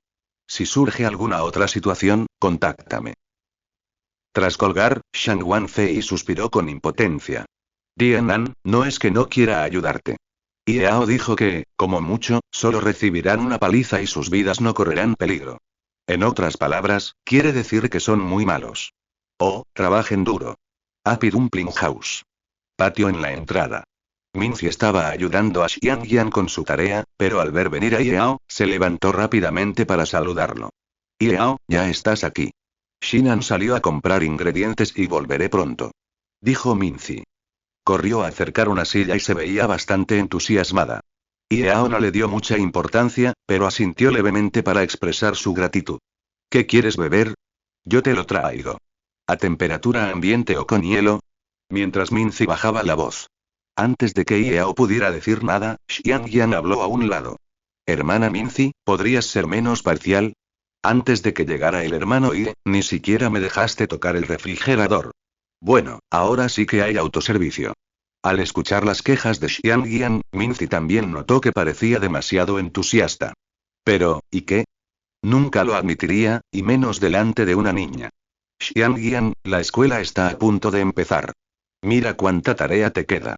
Si surge alguna otra situación, contáctame. Tras colgar, Shang Wanfei suspiró con impotencia. Dianan, no es que no quiera ayudarte. Yao dijo que, como mucho, solo recibirán una paliza y sus vidas no correrán peligro. En otras palabras, quiere decir que son muy malos. Oh, trabajen duro. Happy Dumpling House. Patio en la entrada. Minzy estaba ayudando a Xiangyan con su tarea, pero al ver venir a Yao, se levantó rápidamente para saludarlo. Yao, ya estás aquí. Shinan salió a comprar ingredientes y volveré pronto. Dijo Minzy. Corrió a acercar una silla y se veía bastante entusiasmada. Yao no le dio mucha importancia, pero asintió levemente para expresar su gratitud. ¿Qué quieres beber? Yo te lo traigo. ¿A temperatura ambiente o con hielo? Mientras Minzy bajaba la voz. Antes de que Yao pudiera decir nada, Xiangyan habló a un lado. Hermana Minzy, ¿podrías ser menos parcial? Antes de que llegara el hermano Ie, ni siquiera me dejaste tocar el refrigerador. Bueno, ahora sí que hay autoservicio. Al escuchar las quejas de Xiangyan, Minzy también notó que parecía demasiado entusiasta. Pero, ¿y qué? Nunca lo admitiría, y menos delante de una niña. Xiangyan, la escuela está a punto de empezar. Mira cuánta tarea te queda.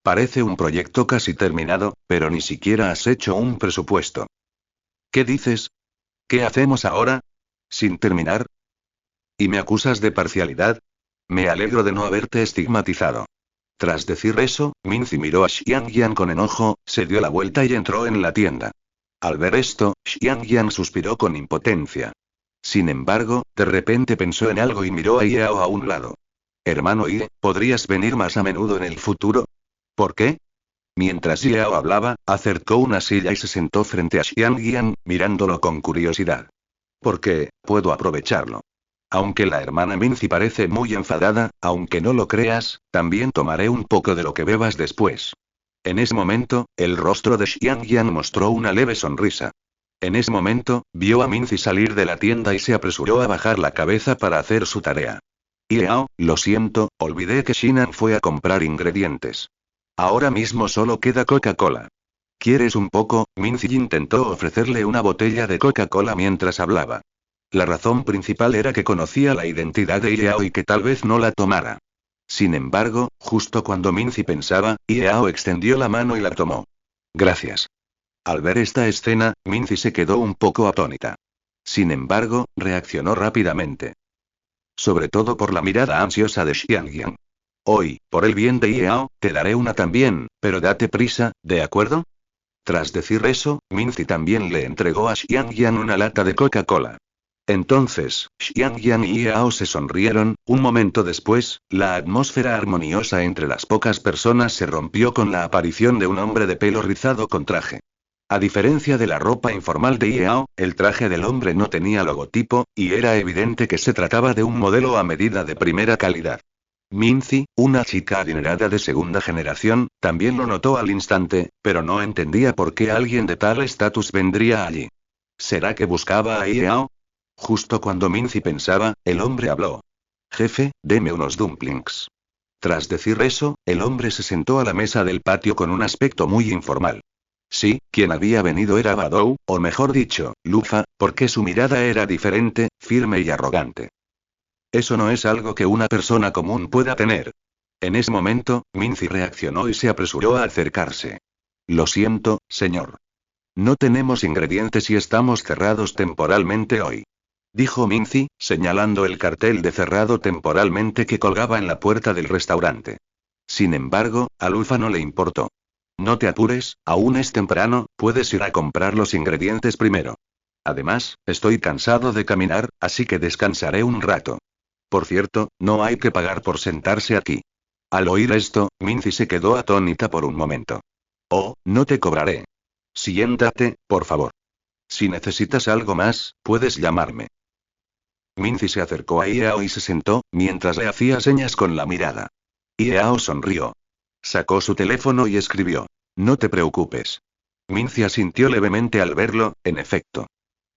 Parece un proyecto casi terminado, pero ni siquiera has hecho un presupuesto. ¿Qué dices? ¿Qué hacemos ahora? ¿Sin terminar? ¿Y me acusas de parcialidad? Me alegro de no haberte estigmatizado. Tras decir eso, Minzy miró a Xiangyan con enojo, se dio la vuelta y entró en la tienda. Al ver esto, Xiangyan suspiró con impotencia. Sin embargo, de repente pensó en algo y miró a Yao a un lado. Hermano Ie, ¿podrías venir más a menudo en el futuro? ¿Por qué? Mientras Yao hablaba, acercó una silla y se sentó frente a Xiangyan, mirándolo con curiosidad. Porque, puedo aprovecharlo. Aunque la hermana Minzy parece muy enfadada, aunque no lo creas, también tomaré un poco de lo que bebas después. En ese momento, el rostro de Xiangyan mostró una leve sonrisa. En ese momento, vio a Minzy salir de la tienda y se apresuró a bajar la cabeza para hacer su tarea. Yao, lo siento, olvidé que Shinan fue a comprar ingredientes. Ahora mismo solo queda Coca-Cola. ¿Quieres un poco? Minzy intentó ofrecerle una botella de Coca-Cola mientras hablaba. La razón principal era que conocía la identidad de Yao y que tal vez no la tomara. Sin embargo, justo cuando Minzy pensaba, Yao extendió la mano y la tomó. Gracias. Al ver esta escena, Minzy se quedó un poco atónita. Sin embargo, reaccionó rápidamente. Sobre todo por la mirada ansiosa de Xiangyan. Hoy, por el bien de Yao, te daré una también, pero date prisa, ¿de acuerdo? Tras decir eso, Minzy también le entregó a Xiangyan una lata de Coca-Cola. Entonces, Xiangyan y Yao se sonrieron. Un momento después, la atmósfera armoniosa entre las pocas personas se rompió con la aparición de un hombre de pelo rizado con traje. A diferencia de la ropa informal de Yao, el traje del hombre no tenía logotipo, y era evidente que se trataba de un modelo a medida de primera calidad. Minzy, una chica adinerada de segunda generación, también lo notó al instante, pero no entendía por qué alguien de tal estatus vendría allí. ¿Será que buscaba a Yao? Justo cuando Minzy pensaba, el hombre habló. Jefe, deme unos dumplings. Tras decir eso, el hombre se sentó a la mesa del patio con un aspecto muy informal. Sí, quien había venido era Badou, o mejor dicho, Lufa, porque su mirada era diferente, firme y arrogante. Eso no es algo que una persona común pueda tener. En ese momento, Minzy reaccionó y se apresuró a acercarse. Lo siento, señor. No tenemos ingredientes y estamos cerrados temporalmente hoy. Dijo Minzy, señalando el cartel de cerrado temporalmente que colgaba en la puerta del restaurante. Sin embargo, a Lufa no le importó. No te apures, aún es temprano, puedes ir a comprar los ingredientes primero. Además, estoy cansado de caminar, así que descansaré un rato. Por cierto, no hay que pagar por sentarse aquí. Al oír esto, Minzy se quedó atónita por un momento. Oh, no te cobraré. Siéntate, por favor. Si necesitas algo más, puedes llamarme. Minzy se acercó a Yao y se sentó, mientras le hacía señas con la mirada. Yao sonrió. Sacó su teléfono y escribió. No te preocupes. Minzy asintió levemente al verlo, en efecto.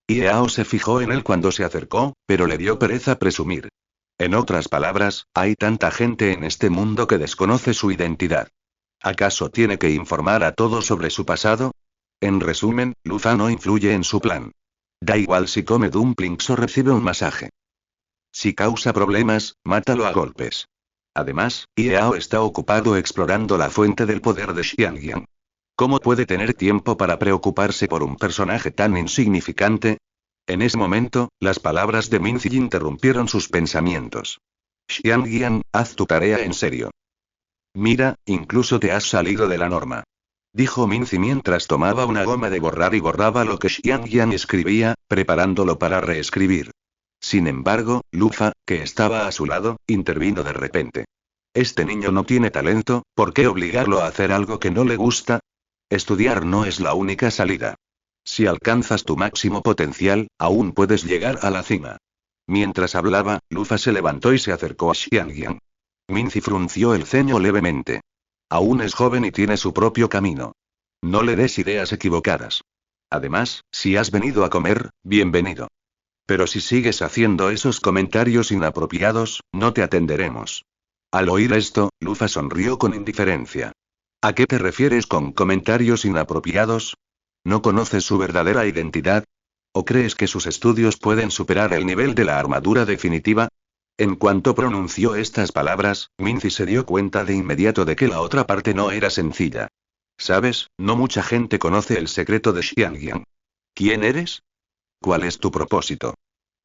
Yao se fijó en él cuando se acercó, pero le dio pereza presumir. En otras palabras, hay tanta gente en este mundo que desconoce su identidad. ¿Acaso tiene que informar a todos sobre su pasado? En resumen, Lufa no influye en su plan. Da igual si come dumplings o recibe un masaje. Si causa problemas, mátalo a golpes. Además, Yao está ocupado explorando la fuente del poder de Xiangyan. ¿Cómo puede tener tiempo para preocuparse por un personaje tan insignificante? En ese momento, las palabras de Minzy interrumpieron sus pensamientos. Xiangyan, haz tu tarea en serio. Mira, incluso te has salido de la norma. Dijo Minzy mientras tomaba una goma de borrar y borraba lo que Xiangyan escribía, preparándolo para reescribir. Sin embargo, Lufa, que estaba a su lado, intervino de repente. Este niño no tiene talento, ¿por qué obligarlo a hacer algo que no le gusta? Estudiar no es la única salida. Si alcanzas tu máximo potencial, aún puedes llegar a la cima. Mientras hablaba, Lufa se levantó y se acercó a Xiangyan. Minzy frunció el ceño levemente. Aún es joven y tiene su propio camino. No le des ideas equivocadas. Además, si has venido a comer, bienvenido. Pero si sigues haciendo esos comentarios inapropiados, no te atenderemos. Al oír esto, Lufa sonrió con indiferencia. ¿A qué te refieres con comentarios inapropiados? ¿No conoces su verdadera identidad? ¿O crees que sus estudios pueden superar el nivel de la armadura definitiva? En cuanto pronunció estas palabras, Minzy se dio cuenta de inmediato de que la otra parte no era sencilla. ¿Sabes? No mucha gente conoce el secreto de Xiangyang. ¿Quién eres? ¿Cuál es tu propósito?